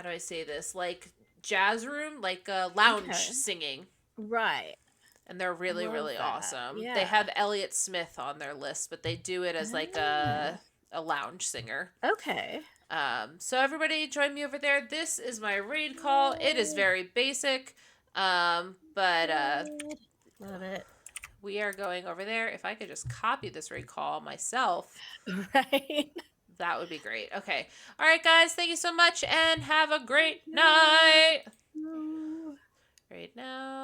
[SPEAKER 2] do I say this? Like jazz room, like lounge
[SPEAKER 3] Okay.
[SPEAKER 2] singing,
[SPEAKER 3] Right.
[SPEAKER 2] and they're
[SPEAKER 3] I
[SPEAKER 2] really
[SPEAKER 3] love
[SPEAKER 2] really
[SPEAKER 3] that.
[SPEAKER 2] awesome. They
[SPEAKER 3] Yeah.
[SPEAKER 2] have Elliott Smith on their list, but they do it as like
[SPEAKER 3] Ah,
[SPEAKER 2] a lounge singer.
[SPEAKER 3] okay.
[SPEAKER 2] So everybody join me over there. This is my raid call. It is very basic. But
[SPEAKER 3] Good. Love it.
[SPEAKER 2] we are going over there. If I could just copy this raid call myself,
[SPEAKER 3] Right.
[SPEAKER 2] that would be great. Okay. All right, guys. Thank you so much and have a great
[SPEAKER 3] Thank
[SPEAKER 2] night.
[SPEAKER 3] you.
[SPEAKER 2] Right now.